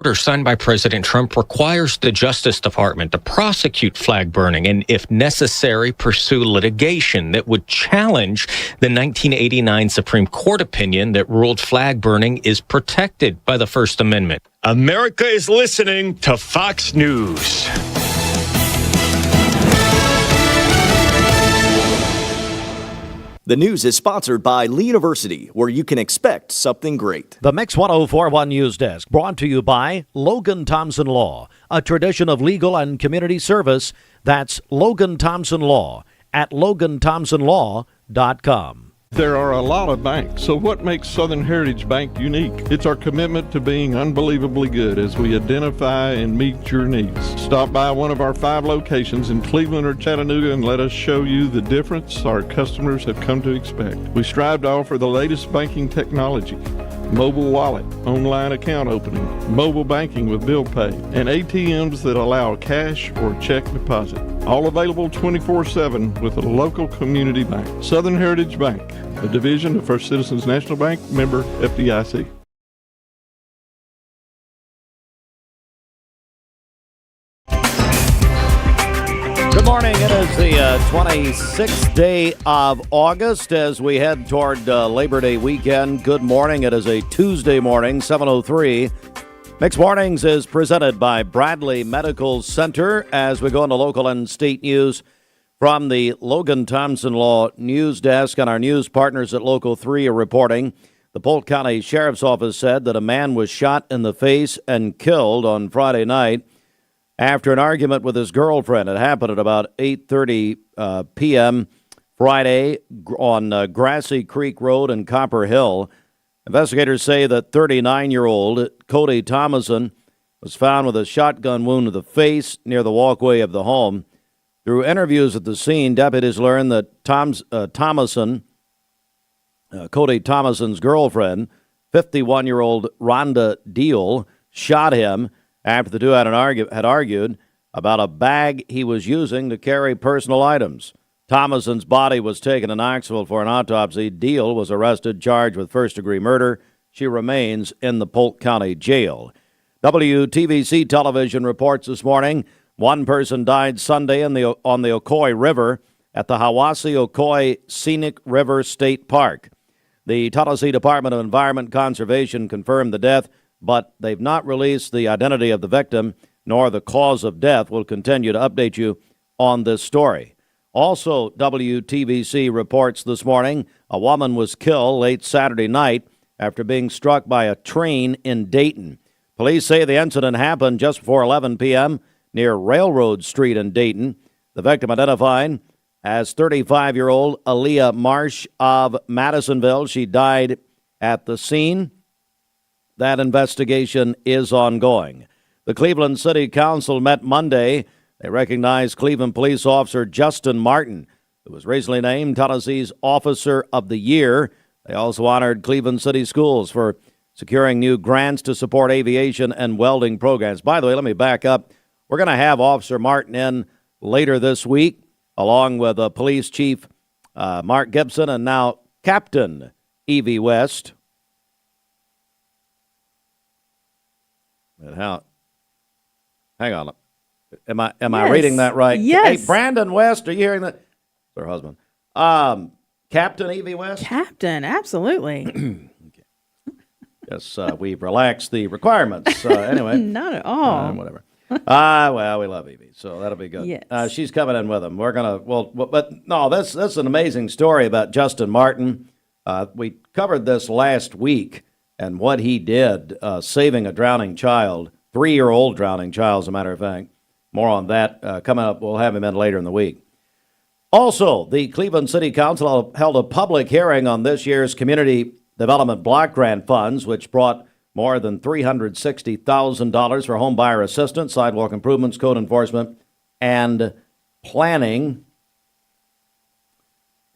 Order signed by President Trump requires the Justice Department to prosecute flag burning and, if necessary, pursue litigation that would challenge the 1989 Supreme Court opinion that ruled flag burning is protected by the First Amendment. America is listening to Fox News. The news is sponsored by Lee University, where you can expect something great. The Mix 104.1 News Desk, brought to you by Logan Thompson Law, a tradition of legal and community service. That's Logan Thompson Law at loganthompsonlaw.com. There are a lot of banks, so what makes Southern Heritage Bank unique? It's our commitment to being unbelievably good as we identify and meet your needs. Stop by one of our 5 locations in Cleveland or Chattanooga and let us show you the difference our customers have come to expect. We strive to offer the latest banking technology, mobile wallet, online account opening, mobile banking with bill pay, and ATMs that allow cash or check deposit. All available 24/7 with a local community bank. Southern Heritage Bank, a division of First Citizens National Bank, member FDIC. Good morning. It is the 26th day of August as we head toward Labor Day weekend. Good morning. It is a Tuesday morning, 7:03. Mixed Mornings is presented by Bradley Medical Center as we go into local and state news from the Logan Thompson Law News Desk, and our news partners at Local 3 are reporting. The Polk County Sheriff's Office said that a man was shot in the face and killed on Friday night after an argument with his girlfriend. It happened at about 8:30 p.m. Friday on Grassy Creek Road in Copper Hill. Investigators say that 39-year-old Cody Thomason was found with a shotgun wound to the face near the walkway of the home. Through interviews at the scene, deputies learned that Cody Thomason's girlfriend, 51-year-old Rhonda Deal, shot him after the two had argued about a bag he was using to carry personal items. Thomason's body was taken to Knoxville for an autopsy. Deal was arrested, charged with first-degree murder. She remains in the Polk County Jail. WTVC television reports this morning one person died Sunday on the Ocoee River at the Hiwassee-Ocoee Scenic River State Park. The Tennessee Department of Environment Conservation confirmed the death, but they've not released the identity of the victim nor the cause of death. We'll continue to update you on this story. Also, WTVC reports this morning a woman was killed late Saturday night after being struck by a train in Dayton. Police say the incident happened just before 11 p.m. near Railroad Street in Dayton. The victim identified as 35-year-old Aaliyah Marsh of Madisonville. She died at the scene. That investigation is ongoing. The Cleveland City Council met Monday. They recognized Cleveland police officer Justin Martin, who was recently named Tennessee's Officer of the Year. They also honored Cleveland City Schools for securing new grants to support aviation and welding programs. By the way, let me back up. We're going to have Officer Martin in later this week, along with Police Chief Mark Gibson and now Captain Evie West. Hang on. Am I reading that right? Yes. Hey, Brandon West, are you hearing that? Her husband. Captain Evie West? Captain, absolutely. Okay. Yes, we've relaxed the requirements. Anyway. Not at all. Whatever. Well, we love Evie, so that'll be good. Yes. She's coming in with him. We're going to, but no, that's an amazing story about Justin Martin. We covered this last week and what he did, saving a drowning child, 3-year-old drowning child, as a matter of fact. More on that coming up. We'll have him in later in the week. Also, the Cleveland City Council held a public hearing on this year's Community Development Block Grant funds, which brought more than $360,000 for home buyer assistance, sidewalk improvements, code enforcement, and planning.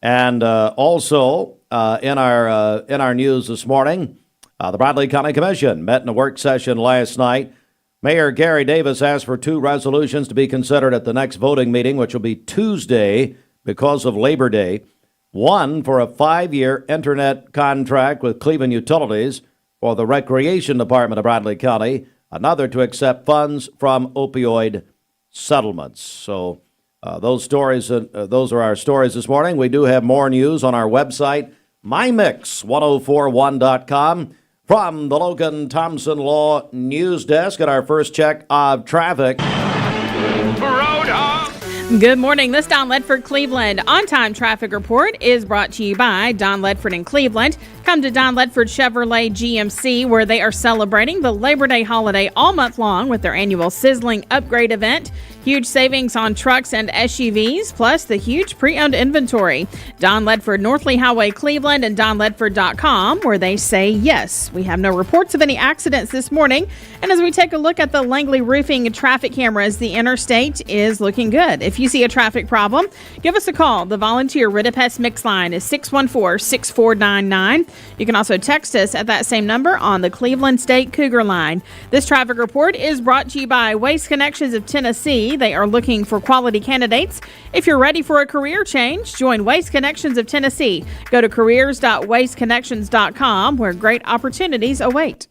And also in our news this morning, the Bradley County Commission met in a work session last night. Mayor Gary Davis asked for 2 resolutions to be considered at the next voting meeting, which will be Tuesday because of Labor Day. One for a 5-year internet contract with Cleveland Utilities for the Recreation Department of Bradley County. another to accept funds from opioid settlements. So those are our stories this morning. We do have more news on our website, mymix1041.com. From the Logan Thompson Law News Desk at our first check of traffic. Good morning. This Don Ledford Cleveland on-time traffic report is brought to you by Don Ledford in Cleveland. Come to Don Ledford Chevrolet GMC, where they are celebrating the Labor Day holiday all month long with their annual Sizzling Upgrade event. Huge savings on trucks and SUVs, plus the huge pre-owned inventory. Don Ledford, Northley Highway, Cleveland, and donledford.com, where they say yes. We have no reports of any accidents this morning. And as we take a look at the Langley Roofing traffic cameras, the interstate is looking good. If you see a traffic problem, give us a call. The volunteer Ridipest Mix line is 614-6499. You can also text us at that same number on the Cleveland State Cougar line. This traffic report is brought to you by Waste Connections of Tennessee. They are looking for quality candidates. If you're ready for a career change, join Waste Connections of Tennessee. Go to careers.wasteconnections.com, where great opportunities await.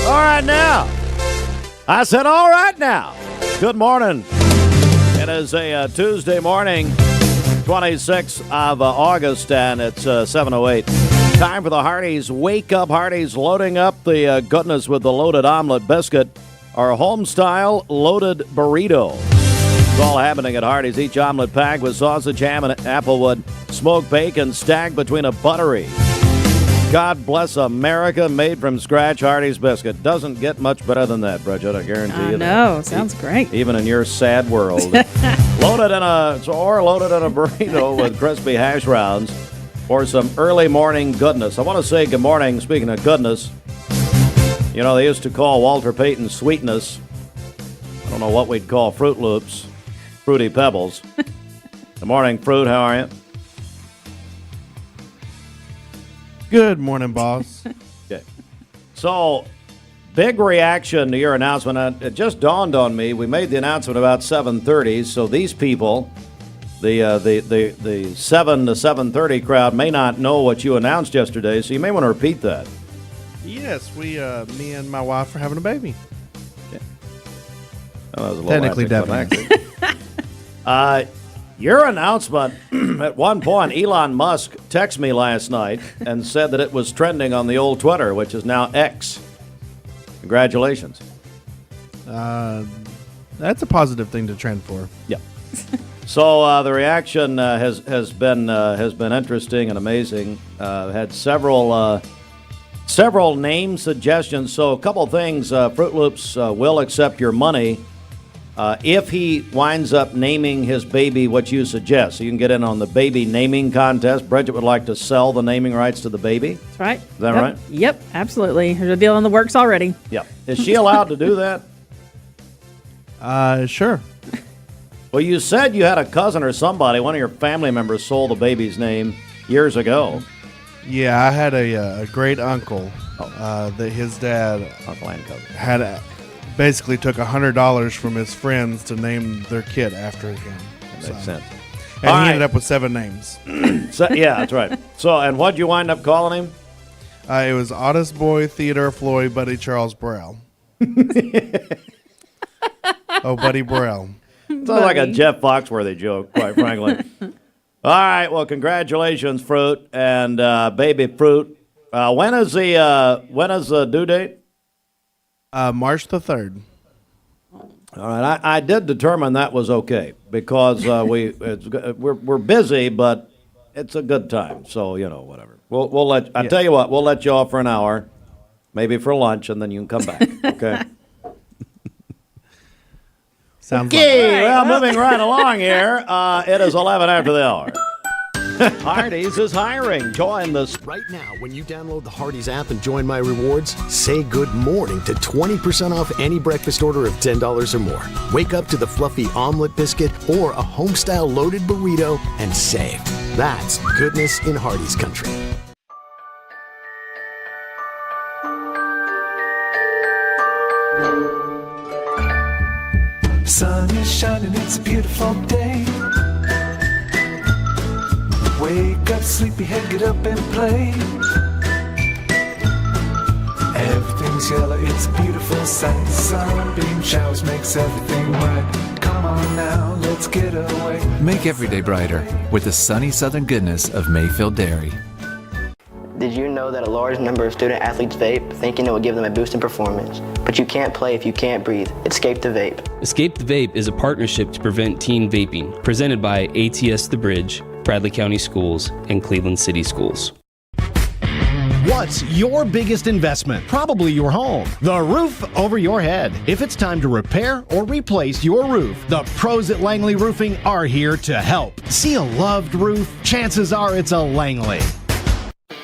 All right now. I said all right now. Good morning. It is a Tuesday morning, 26th of August, and it's 7:08. Time for the Hardee's Wake Up. Hardee's loading up the goodness with the loaded omelet biscuit, our home-style loaded burrito. It's all happening at Hardee's. Each omelet packed with sausage, ham, and applewood, smoked bacon stacked between a buttery God bless America, made from scratch Hardee's biscuit. Doesn't get much better than that, Bridget, I guarantee you. No, sounds great. Even in your sad world. loaded in a burrito with crispy hash browns for some early morning goodness. I want to say good morning, speaking of goodness. You know, they used to call Walter Payton sweetness. I don't know what we'd call Fruit Loops. Fruity Pebbles. Good morning, Fruit. How are you? Good morning, boss. Okay. So, big reaction to your announcement. It just dawned on me. We made the announcement about 7:30, so these people, the 7 to 7:30 crowd, may not know what you announced yesterday, so you may want to repeat that. Yes, me and my wife are having a baby. Yeah. Oh, that was a Technically, definitely. Your announcement, at one point, Elon Musk texted me last night and said that it was trending on the old Twitter, which is now X. Congratulations. That's a positive thing to trend for. Yeah. So the reaction has been interesting and amazing. Had several name suggestions. So a couple things. Fruit Loops will accept your money if he winds up naming his baby what you suggest. So you can get in on the baby naming contest. Bridget would like to sell the naming rights to the baby. That's right. Is that right? Yep, absolutely. There's a deal in the works already. Yep. Is she allowed to do that? Sure. Well, you said you had a cousin or somebody, one of your family members, sold the baby's name years ago. Yeah, I had a great uncle that his dad Uncle and cousin. had basically took $100 from his friends to name their kid after him. That makes sense. And All he right. ended up with 7 names. So, yeah, that's right. So, and what'd you wind up calling him? It was Otis Boy, Theodore Floyd, Buddy Charles Burrell. Oh, Buddy Burrell. Sounds like a Jeff Foxworthy joke, quite frankly. All right, well, congratulations, Fruit and baby Fruit. When is the due date? March the 3rd. All right, I did determine that was okay because we're busy, but it's a good time. So whatever. We'll let. I tell you what, we'll let you off for an hour, maybe for lunch, and then you can come back. Okay. Sounds Okay. Well, moving right along here. It is 11 after the hour. Hardee's is hiring. Join this. Right now, when you download the Hardee's app and join My Rewards, say good morning to 20% off any breakfast order of $10 or more. Wake up to the fluffy omelet biscuit or a home-style loaded burrito and save. That's goodness in Hardee's country. Sun is shining, it's a beautiful day. Wake up, sleepyhead, get up and play. Everything's yellow, it's a beautiful sight. Sunbeam showers makes everything right. Come on now, let's get away. Make every day brighter with the sunny southern goodness of Mayfield Dairy. Did you know that a large number of student athletes vape, thinking it will give them a boost in performance? But you can't play if you can't breathe. Escape the Vape. Escape the Vape is a partnership to prevent teen vaping, presented by ATS The Bridge, Bradley County Schools, and Cleveland City Schools. What's your biggest investment? Probably your home. The roof over your head. If it's time to repair or replace your roof, the pros at Langley Roofing are here to help. See a loved roof? Chances are it's a Langley.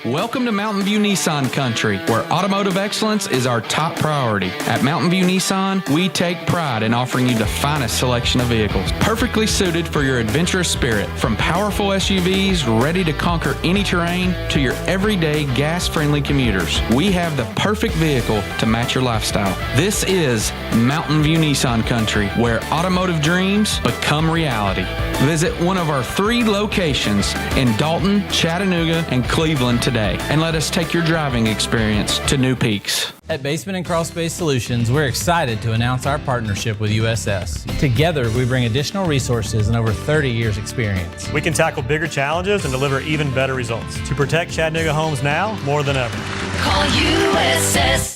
Welcome to Mountain View Nissan Country, where automotive excellence is our top priority. At Mountain View Nissan, we take pride in offering you the finest selection of vehicles, perfectly suited for your adventurous spirit. From powerful SUVs ready to conquer any terrain to your everyday gas-friendly commuters, we have the perfect vehicle to match your lifestyle. This is Mountain View Nissan Country, where automotive dreams become reality. Visit one of our 3 locations in Dalton, Chattanooga, and Cleveland today, and let us take your driving experience to new peaks. At Basement and Crawlspace Solutions, we're excited to announce our partnership with USS. Together, we bring additional resources and over 30 years experience. We can tackle bigger challenges and deliver even better results to protect Chattanooga homes now more than ever. Call USS.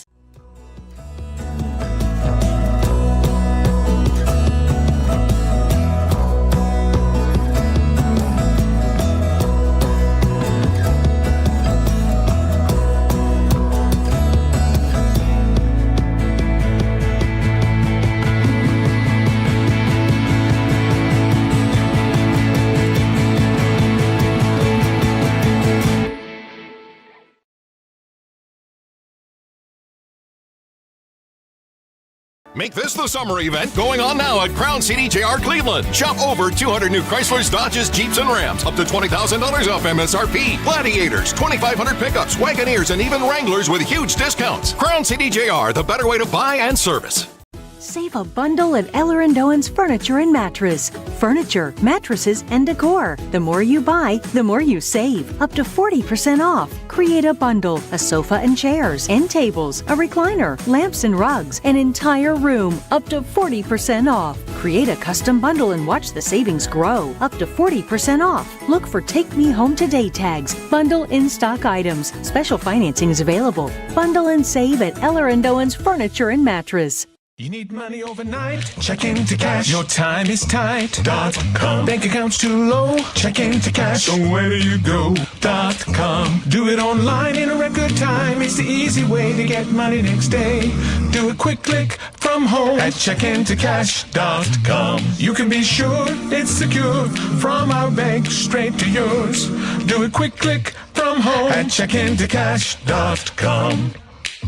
Make this the summer event going on now at Crown CDJR Cleveland. Shop over 200 new Chryslers, Dodges, Jeeps, and Rams. Up to $20,000 off MSRP. Gladiators, 2,500 pickups, Wagoneers, and even Wranglers with huge discounts. Crown CDJR, the better way to buy and service. Save a bundle at Eller & Owen's Furniture and Mattress. Furniture, mattresses, and decor. The more you buy, the more you save. Up to 40% off. Create a bundle, a sofa and chairs, end tables, a recliner, lamps and rugs, an entire room. Up to 40% off. Create a custom bundle and watch the savings grow. Up to 40% off. Look for Take Me Home Today tags. Bundle in-stock items. Special financing is available. Bundle and save at Eller & Owen's Furniture and Mattress. You need money overnight? Check into cash. Your time is tight.com. Bank account's too low? Check into cash. So where do you go.com? Do it online in a record time. It's the easy way to get money next day. Do a quick click from home at checkintocash.com. You can be sure it's secure from our bank straight to yours. Do a quick click from home at checkintocash.com.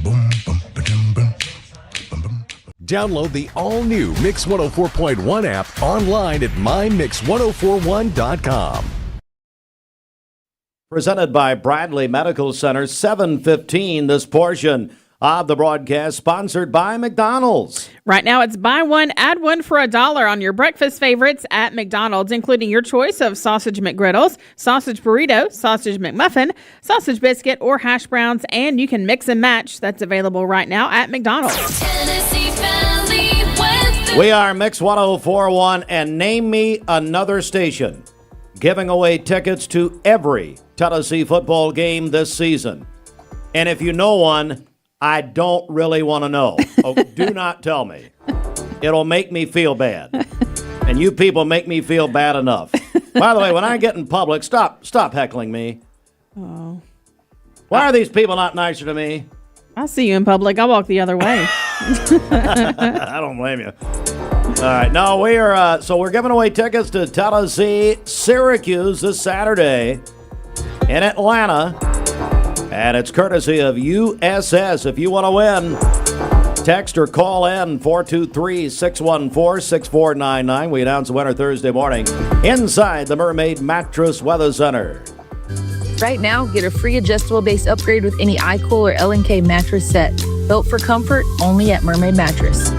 Boom, boom, ba-dum, boom. Download the all-new Mix 104.1 app online at mymix1041.com. Presented by Bradley Medical Center, 7:15. This portion of the broadcast sponsored by McDonald's. Right now, it's buy one, add one for $1 on your breakfast favorites at McDonald's, including your choice of sausage McGriddles, sausage burrito, sausage McMuffin, sausage biscuit, or hash browns, and you can mix and match. That's available right now at McDonald's. We are Mix 104.1, and name me another station giving away tickets to every Tennessee football game this season. And if you know one, I don't really want to know. Oh, do not tell me. It'll make me feel bad. And you people make me feel bad enough. By the way, when I get in public, stop heckling me. Oh. Why are these people not nicer to me? I'll see you in public. I'll walk the other way. I don't blame you. All right. No, we're giving away tickets to Tennessee, Syracuse this Saturday in Atlanta. And it's courtesy of USS. If you want to win, text or call in 423-614-6499. We announce the winner Thursday morning inside the Mermaid Mattress Weather Center. Right now, get a free adjustable base upgrade with any iCool or L&K mattress set. Built for comfort, only at Mermaid Mattress.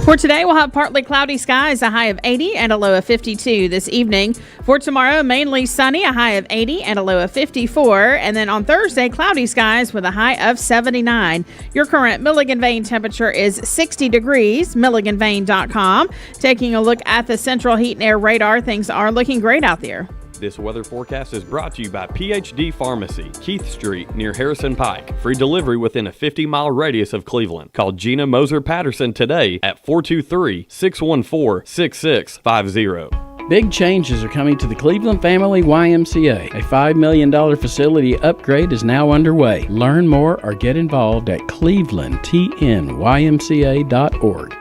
For today, we'll have partly cloudy skies, a high of 80 and a low of 52 this evening. For tomorrow, mainly sunny, a high of 80 and a low of 54. And then on Thursday, cloudy skies with a high of 79. Your current Milligan Vane temperature is 60 degrees, milliganvane.com. Taking a look at the central heat and air radar, things are looking great out there. This weather forecast is brought to you by PhD Pharmacy, Keith Street near Harrison Pike. Free delivery within a 50-mile radius of Cleveland. Call Gina Moser-Patterson today at 423-614-6650. Big changes are coming to the Cleveland Family YMCA. A $5 million facility upgrade is now underway. Learn more or get involved at clevelandtnymca.org.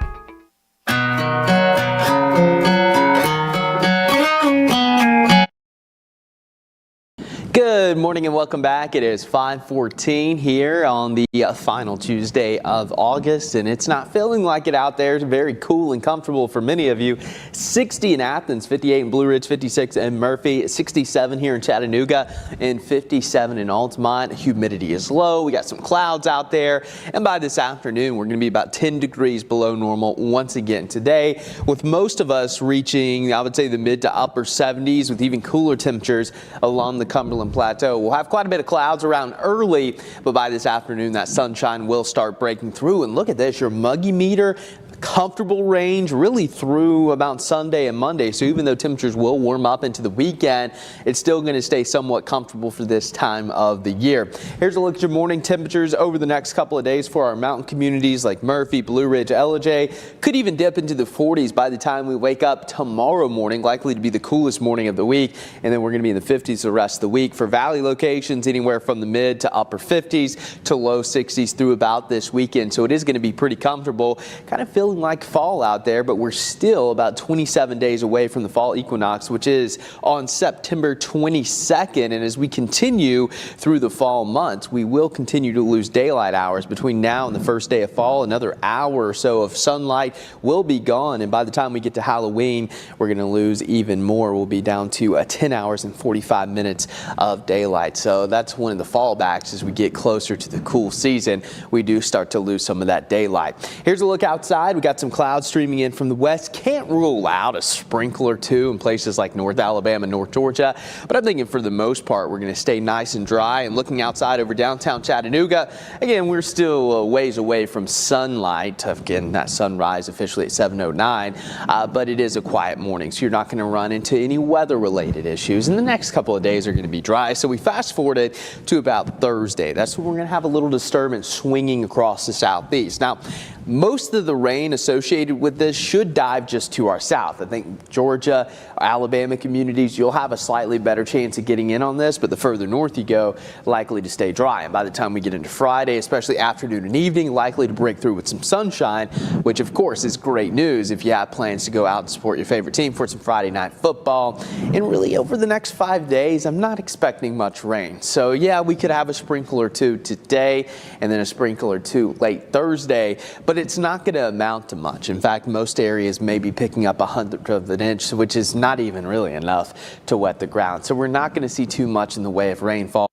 Good morning and welcome back. It is 5:14 here on the final Tuesday of August, and it's not feeling like it out there. It's very cool and comfortable for many of you. 60 in Athens, 58 in Blue Ridge, 56 in Murphy, 67 here in Chattanooga, and 57 in Altamont. Humidity is low. We got some clouds out there, and by this afternoon, we're going to be about 10 degrees below normal once again today, with most of us reaching, I would say, the mid to upper 70s, with even cooler temperatures along the Cumberland Plateau. We'll have quite a bit of clouds around early, but by this afternoon that sunshine will start breaking through. And look at this, your muggy meter, comfortable range really through about Sunday and Monday. So even though temperatures will warm up into the weekend, it's still going to stay somewhat comfortable for this time of the year. Here's a look at your morning temperatures over the next couple of days for our mountain communities like Murphy, Blue Ridge, Ellijay. Could even dip into the 40s by the time we wake up tomorrow morning, likely to be the coolest morning of the week. And then we're going to be in the 50s the rest of the week. For valley locations, anywhere from the mid to upper 50s to low 60s through about this weekend. So it is going to be pretty comfortable. Kind of feeling like fall out there, but we're still about 27 days away from the fall equinox, which is on September 22nd. And as we continue through the fall months, we will continue to lose daylight hours between now and the first day of fall. Another hour or so of sunlight will be gone. And by the time we get to Halloween, we're going to lose even more. We'll be down to 10 hours and 45 minutes of daylight. So that's one of the fallbacks as we get closer to the cool season. We do start to lose some of that daylight. Here's a look outside. We got some clouds streaming in from the west. Can't rule out a sprinkle or two in places like North Alabama, North Georgia, but I'm thinking for the most part we're going to stay nice and dry. And looking outside over downtown Chattanooga, again, we're still a ways away from sunlight. Again, that sunrise officially at 7:09, but it is a quiet morning, so you're not going to run into any weather-related issues. And the next couple of days are going to be dry. So we fast forwarded to about Thursday. That's when we're going to have a little disturbance swinging across the southeast. Now, most of the rain associated with this should dive just to our south. I think Georgia, Alabama communities, you'll have a slightly better chance of getting in on this, but the further north you go, likely to stay dry. And by the time we get into Friday, especially afternoon and evening, likely to break through with some sunshine, which of course is great news if you have plans to go out and support your favorite team for some Friday night football. And really over the next 5 days, I'm not expecting much rain. So yeah, we could have a sprinkle or two today and then a sprinkle or two late Thursday, but it's not going to amount to much. In fact, most areas may be picking up 100th of an inch, which is not even really enough to wet the ground. So we're not going to see too much in the way of rainfall.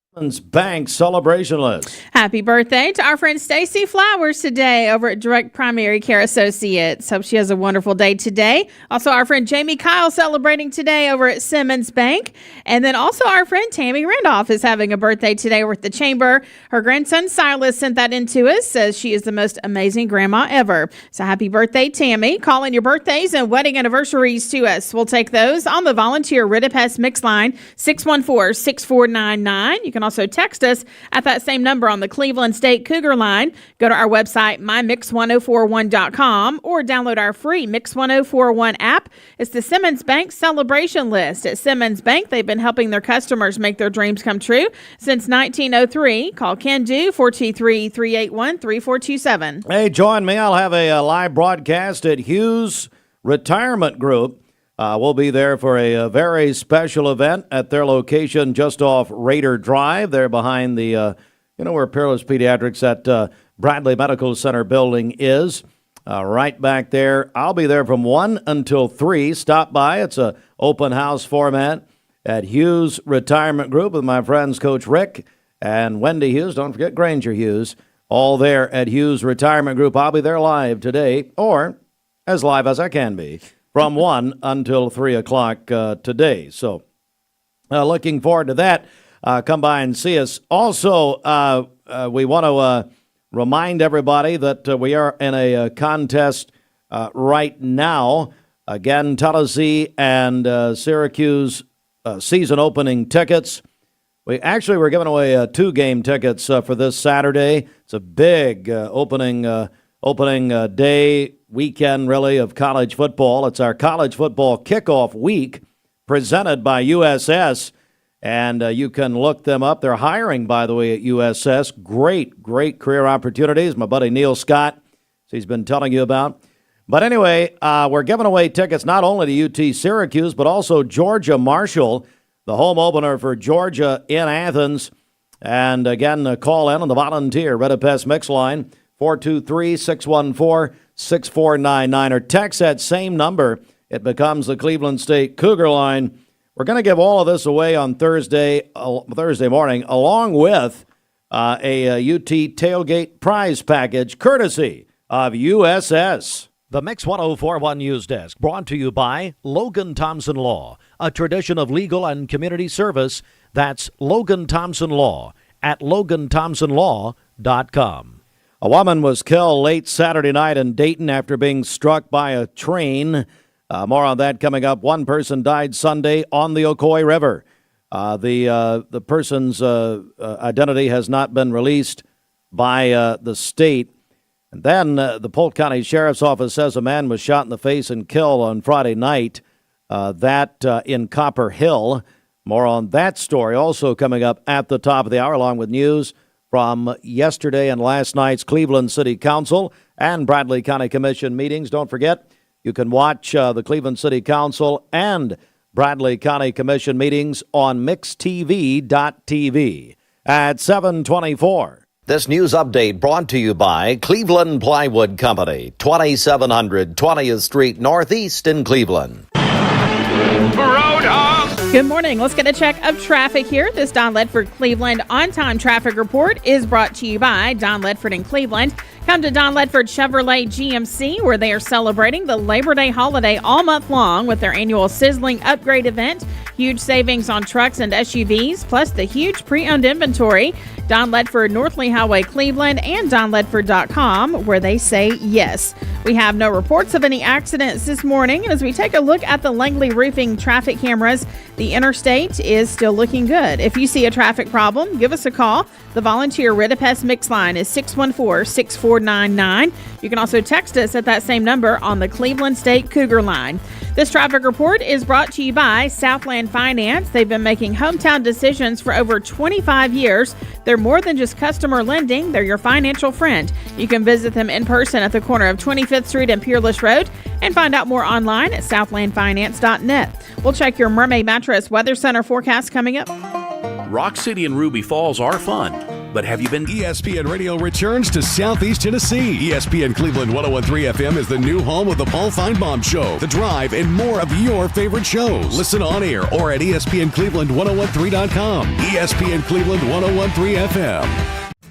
Bank celebration list. Happy birthday to our friend Stacy Flowers today over at Direct Primary Care Associates. Hope she has a wonderful day today. Also, our friend Jamie Kyle celebrating today over at Simmons Bank. And then also our friend Tammy Randolph is having a birthday today over at the Chamber. Her grandson Silas sent that in to us, says she is the most amazing grandma ever. So happy birthday, Tammy. Call in your birthdays and wedding anniversaries to us. We'll take those on the volunteer Ridipest mix line, 614-6499. You can also text us at that same number on the Cleveland State Cougar line. Go to our website, mymix1041.com, or download our free Mix 1041 app. It's the Simmons Bank celebration list. At Simmons Bank, they've been helping their customers make their dreams come true since 1903. Call Ken Do, 423-381-3427. Hey, join me. I'll have a live broadcast at Hughes Retirement Group. We'll be there for a very special event at their location just off Raider Drive. They're behind the, where Peerless Pediatrics at Bradley Medical Center building is. Right back there. I'll be there from 1 until 3. Stop by. It's a open house format at Hughes Retirement Group with my friends Coach Rick and Wendy Hughes. Don't forget Granger Hughes. All there at Hughes Retirement Group. I'll be there live today. Or as live as I can be, from 1 until 3 o'clock today. So looking forward to that. Come by and see us. Also, we want to remind everybody that we are in a contest right now. Again, Tennessee and Syracuse season opening tickets. We're giving away 2-game tickets for this Saturday. It's a big opening day, weekend, really, of college football. It's our college football kickoff week presented by USS, and you can look them up. They're hiring, by the way, at USS. Great career opportunities. My buddy Neil Scott, he's been telling you about. But anyway, we're giving away tickets not only to UT Syracuse, but also Georgia Marshall, the home opener for Georgia in Athens. And again, call in on the volunteer Red Pest Mix line, 423-614-6499, or text that same number. It becomes the Cleveland State Cougar line. We're going to give all of this away on Thursday morning, along with a UT tailgate prize package, courtesy of USS. The Mix 104.1 News Desk, brought to you by Logan Thompson Law, a tradition of legal and community service. That's Logan Thompson Law at LoganThompsonLaw.com. A woman was killed late Saturday night in Dayton after being struck by a train. More on that coming up. One person died Sunday on the Ocoee River. The person's identity has not been released by the state. And then the Polk County Sheriff's Office says a man was shot in the face and killed on Friday night, in Copper Hill. More on that story also coming up at the top of the hour, along with news from yesterday and last night's Cleveland City Council and Bradley County Commission meetings. Don't forget, you can watch the Cleveland City Council and Bradley County Commission meetings on mixtv.tv at 7:24. This news update brought to you by Cleveland Plywood Company, 2700 20th Street Northeast in Cleveland. Good morning. Let's get a check of traffic here. This Don Ledford Cleveland on-time traffic report is brought to you by Don Ledford in Cleveland. Come to Don Ledford Chevrolet GMC, where they are celebrating the Labor Day holiday all month long with their annual Sizzling Upgrade event. Huge savings on trucks and SUVs, plus the huge pre-owned inventory. Don Ledford, North Lee Highway, Cleveland, and DonLedford.com, where they say yes. We have no reports of any accidents this morning. As we take a look at the Langley Roofing traffic cameras, the interstate is still looking good. If you see a traffic problem, give us a call. The volunteer Ridipest Mix line is 614-6499. You can also text us at that same number on the Cleveland State Cougar line. This traffic report is brought to you by Southland Finance. They've been making hometown decisions for over 25 years. They're more than just customer lending. They're your financial friend. You can visit them in person at the corner of 25th Street and Peerless Road and find out more online at southlandfinance.net. We'll check your Mermaid Mattress Weather Center forecast coming up. Rock City and Ruby Falls are fun, but have you been? ESPN Radio returns to Southeast Tennessee. ESPN Cleveland 101.3 FM is the new home of the Paul Feinbaum Show, The Drive, and more of your favorite shows. Listen on air or at ESPNCleveland1013.com. ESPN Cleveland 101.3 FM.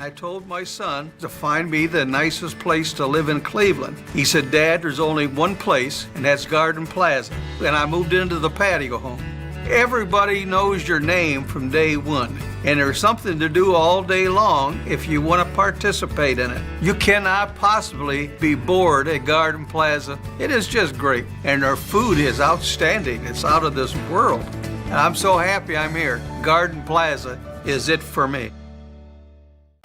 I told my son to find me the nicest place to live in Cleveland. He said, Dad, there's only one place, and that's Garden Plaza. And I moved into the patio home. Everybody knows your name from day one, and there's something to do all day long if you want to participate in it. You cannot possibly be bored at Garden Plaza. It is just great, and their food is outstanding. It's out of this world. And I'm so happy I'm here. Garden Plaza is it for me.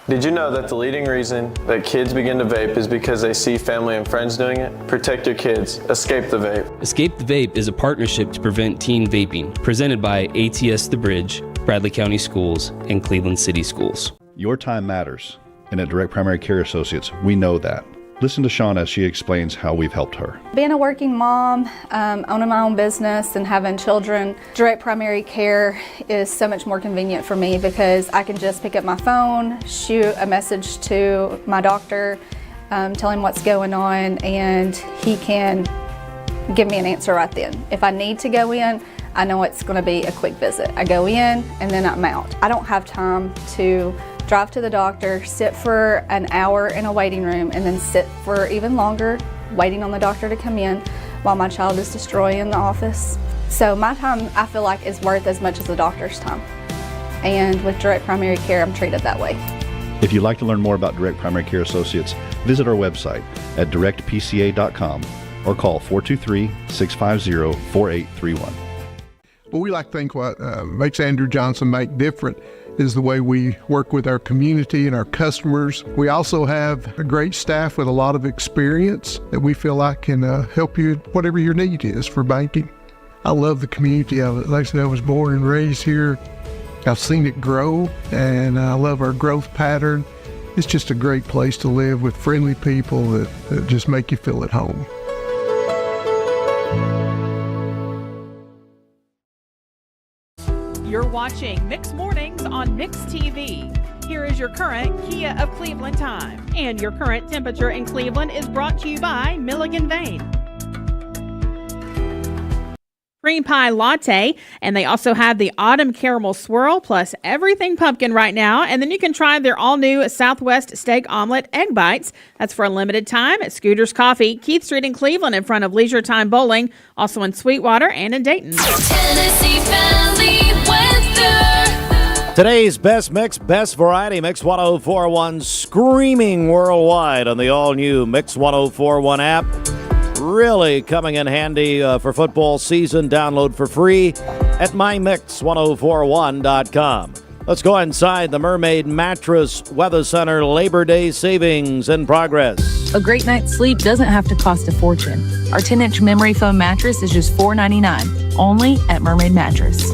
Did you know that the leading reason that kids begin to vape is because they see family and friends doing it? Protect your kids. Escape the Vape. Escape the Vape is a partnership to prevent teen vaping, presented by ATS The Bridge, Bradley County Schools, and Cleveland City Schools. Your time matters, and at Direct Primary Care Associates, we know that. Listen to Shawn as she explains how we've helped her. Being a working mom, owning my own business and having children, Direct Primary Care is so much more convenient for me because I can just pick up my phone, shoot a message to my doctor, tell him what's going on, and he can give me an answer right then. If I need to go in, I know it's going to be a quick visit. I go in and then I'm out. I don't have time to drive to the doctor, sit for an hour in a waiting room, and then sit for even longer waiting on the doctor to come in while my child is destroying the office. So my time, I feel like, is worth as much as the doctor's time. And with direct primary care, I'm treated that way. If you'd like to learn more about Direct Primary Care Associates, visit our website at directpca.com or call 423-650-4831. Well, we like to think what makes Andrew Johnson make different is the way we work with our community and our customers. We also have a great staff with a lot of experience that we feel like can help you whatever your need is for banking. I love the community of it. Like I said, I was born and raised here. I've seen it grow, and I love our growth pattern. It's just a great place to live with friendly people that just make you feel at home. You're watching Mix Mornings on Mix TV. Here is your current Kia of Cleveland time. And your current temperature in Cleveland is brought to you by Milligan Vane. Cream pie latte, and they also have the autumn caramel swirl plus everything pumpkin right now. And then you can try their all-new Southwest steak omelet egg bites. That's for a limited time at Scooter's Coffee, Keith Street in Cleveland in front of Leisure Time Bowling, also in Sweetwater and in Dayton. Tennessee Valley weather. Today's best mix, best variety, Mix 1041 screaming worldwide on the all-new Mix 1041 app. Really coming in handy for football season. Download for free at mymix1041.com. Let's go inside the Mermaid Mattress Weather Center Labor Day savings in progress. A great night's sleep doesn't have to cost a fortune. Our 10-inch memory foam mattress is just $4.99, only at Mermaid Mattress.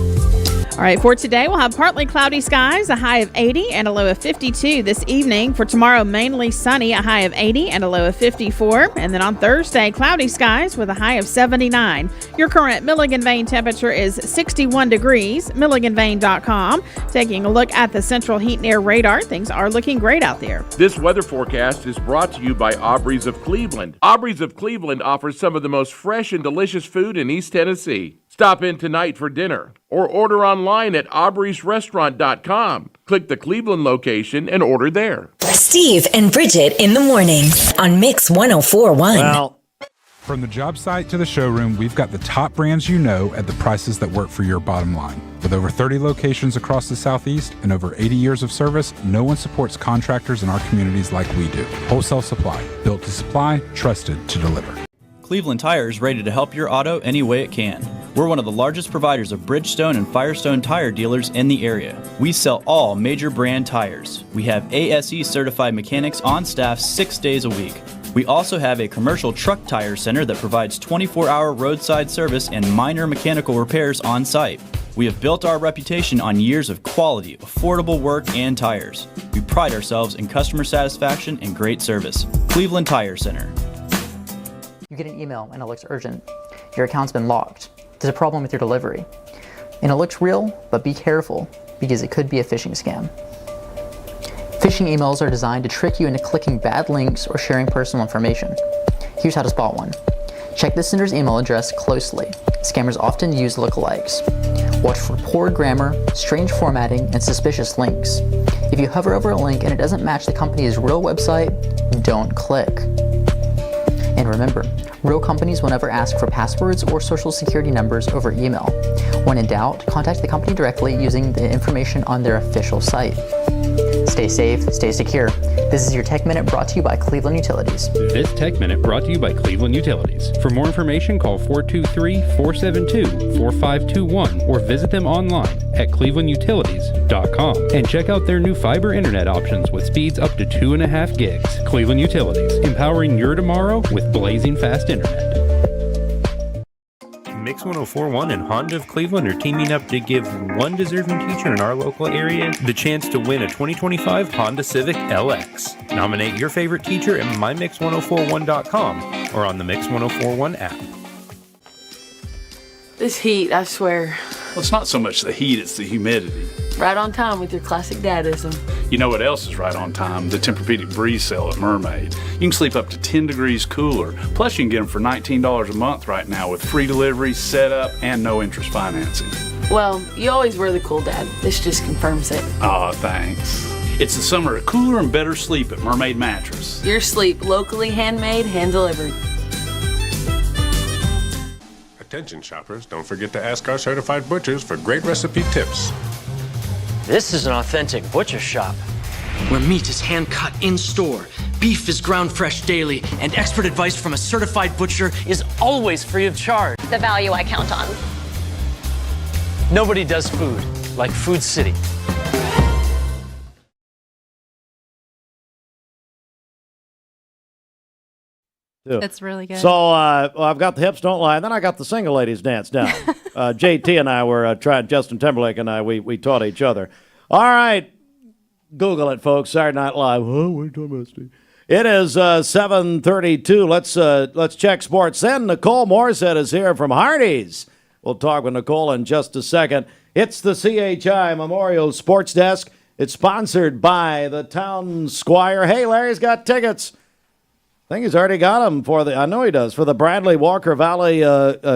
All right, for today, we'll have partly cloudy skies, a high of 80 and a low of 52 this evening. For tomorrow, mainly sunny, a high of 80 and a low of 54. And then on Thursday, cloudy skies with a high of 79. Your current Milligan Vane temperature is 61 degrees, milliganvane.com. Taking a look at the Central Heat and Air radar, things are looking great out there. This weather forecast is brought to you by Aubrey's of Cleveland. Aubrey's of Cleveland offers some of the most fresh and delicious food in East Tennessee. Stop in tonight for dinner or order online at aubreysrestaurant.com. Click the Cleveland location and order there. Steve and Bridget in the morning on Mix 1041. Well, from the job site to the showroom, we've got the top brands you know at the prices that work for your bottom line. With over 30 locations across the Southeast and over 80 years of service, no one supports contractors in our communities like we do. Wholesale Supply, built to supply, trusted to deliver. Cleveland Tire is ready to help your auto any way it can. We're one of the largest providers of Bridgestone and Firestone tire dealers in the area. We sell all major brand tires. We have ASE certified mechanics on staff 6 days a week. We also have a commercial truck tire center that provides 24-hour roadside service and minor mechanical repairs on site. We have built our reputation on years of quality, affordable work and tires. We pride ourselves in customer satisfaction and great service. Cleveland Tire Center. You get an email and it looks urgent. Your account's been locked. There's a problem with your delivery. And it looks real, but be careful because it could be a phishing scam. Phishing emails are designed to trick you into clicking bad links or sharing personal information. Here's how to spot one. Check the sender's email address closely. Scammers often use lookalikes. Watch for poor grammar, strange formatting, and suspicious links. If you hover over a link and it doesn't match the company's real website, don't click. And remember, real companies will never ask for passwords or social security numbers over email. When in doubt, contact the company directly using the information on their official site. Stay safe, stay secure. This is your Tech Minute brought to you by Cleveland Utilities. This Tech Minute brought to you by Cleveland Utilities. For more information, call 423-472-4521 or visit them online at clevelandutilities.com and check out their new fiber internet options with speeds up to 2.5 gigs. Cleveland Utilities, empowering your tomorrow with blazing fast internet. Mix 1041 and Honda of Cleveland are teaming up to give one deserving teacher in our local area the chance to win a 2025 Honda Civic LX. Nominate your favorite teacher at mymix1041.com or on the Mix 1041 app. This heat, I swear. Well, it's not so much the heat, it's the humidity. Right on time with your classic dadism. You know what else is right on time? The Tempur-Pedic Breeze sale at Mermaid. You can sleep up to 10 degrees cooler. Plus, you can get them for $19 a month right now with free delivery, setup, and no interest financing. Well, you always were the cool dad. This just confirms it. Aw, thanks. It's the summer of cooler and better sleep at Mermaid Mattress. Your sleep, locally handmade, hand-delivered. Attention shoppers, don't forget to ask our certified butchers for great recipe tips. This is an authentic butcher shop, where meat is hand-cut in-store, beef is ground fresh daily, and expert advice from a certified butcher is always free of charge. The value I count on. Nobody does food like Food City. That's really good. So I've got the hips don't lie, and then I got the single ladies dance down. JT and I were trying. Justin Timberlake and I we taught each other. All right, Google it, folks. Saturday Night Live. Oh, what are you talking about, Steve? It is 7:32. Let's check sports. Then Nicole Moorshead is here from Hardee's. We'll talk with Nicole in just a second. It's the CHI Memorial Sports Desk. It's sponsored by the Town Squire. Hey, Larry's got tickets. I think he's already got them I know he does, for the Bradley Walker Valley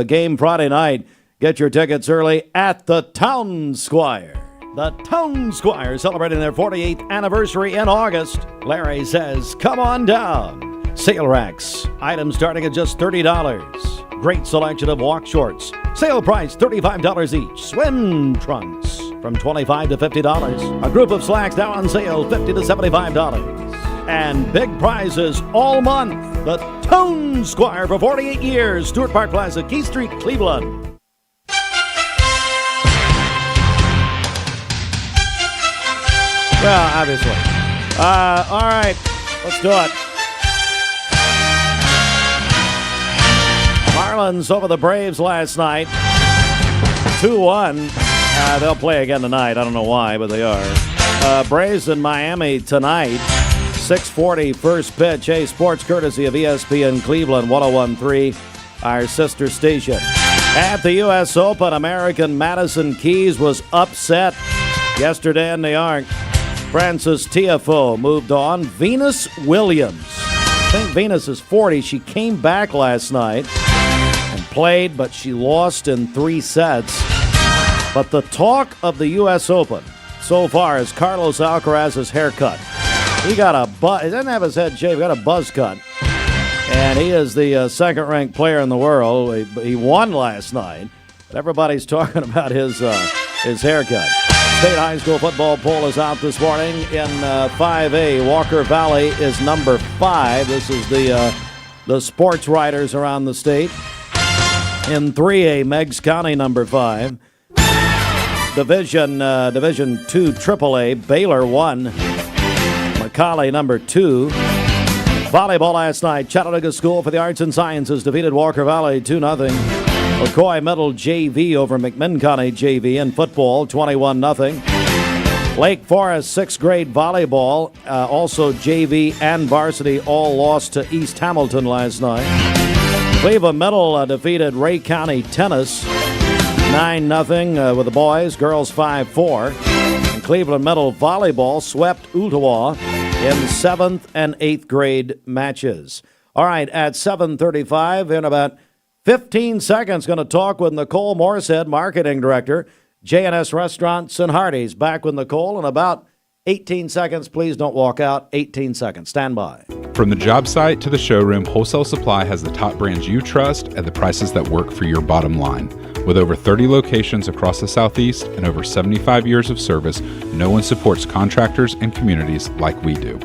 game Friday night. Get your tickets early at the Town Squire. The Town Squire celebrating their 48th anniversary in August. Larry says, come on down. Sale racks, items starting at just $30. Great selection of walk shorts. Sale price $35 each. Swim trunks from $25 to $50. A group of slacks now on sale, $50 to $75. And big prizes all month. The Town Squire for 48 years. Stewart Park Plaza, Key Street, Cleveland. Well, obviously. All right, let's do it. Marlins over the Braves last night. 2-1. They'll play again tonight. I don't know why, but they are. Braves in Miami tonight. 6:40 first pitch. Hey, sports courtesy of ESPN Cleveland 101.3, our sister station. At the U.S. Open, American Madison Keys was upset yesterday in New York. Frances Tiafoe moved on. Venus Williams. I think Venus is 40. She came back last night and played, but she lost in 3 sets. But the talk of the U.S. Open so far is Carlos Alcaraz's haircut. He got a buzz. He doesn't have his head shaved. He got a buzz cut. And he is the second-ranked player in the world. He won last night. But everybody's talking about his haircut. State high school football poll is out this morning. In 5A, Walker Valley is number 5. This is the sports writers around the state. In 3A, Meigs County number 5. Division 2 AAA, Baylor 1. McCallie number 2. Volleyball last night. Chattanooga School for the Arts and Sciences defeated Walker Valley 2-0. McCoy Middle JV over McMinn County JV in football 21-0. Lake Forest 6th grade volleyball, also JV and varsity, all lost to East Hamilton last night. Cleveland Middle defeated Ray County Tennis 9-0 with the boys. Girls 5-4. And Cleveland Middle volleyball swept Ooltewah in 7th and 8th grade matches. All right, at 7:35, in about 15 seconds, going to talk with Nicole Moorshead, Marketing Director, J&S Restaurants and Hardee's. Back with Nicole in about 18 seconds. Please don't walk out. 18 seconds. Stand by. From the job site to the showroom, Wholesale Supply has the top brands you trust at the prices that work for your bottom line. With over 30 locations across the Southeast and over 75 years of service, no one supports contractors and communities like we do.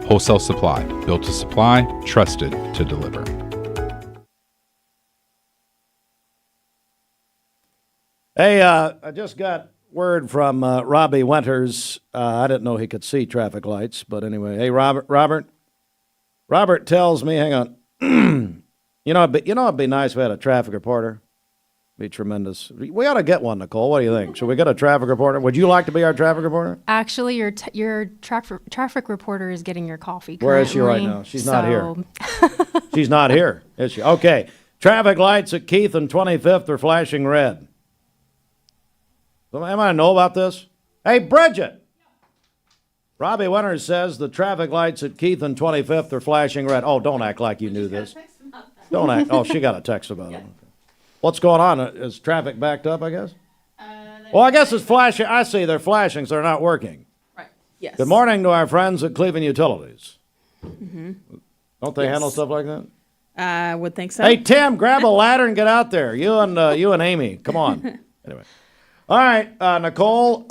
Wholesale Supply, built to supply, trusted to deliver. Hey, I just got word from Robbie Winters. I didn't know he could see traffic lights, but anyway. Hey, Robert tells me, hang on. It'd be nice if we had a traffic reporter. Be tremendous. We ought to get one, Nicole. What do you think? Should we get a traffic reporter? Would you like to be our traffic reporter? Actually, your traffic reporter is getting your coffee currently. Where is she right now? She's not here. She's not here, is she? Okay. Traffic lights at Keith and 25th are flashing red. Am I to know about this? Hey, Bridget! Robbie Winters says the traffic lights at Keith and 25th are flashing red. Oh, don't act like you knew this. Don't act. Oh, she got a text about it. What's going on? Is traffic backed up, I guess? Well, I guess it's flashing. I see they're flashing, so they're not working. Right. Yes. Good morning to our friends at Cleveland Utilities. Mm-hmm. Don't they handle stuff like that? I would think so. Hey, Tim, grab a ladder and get out there. You and Amy, come on. Anyway. All right, Nicole,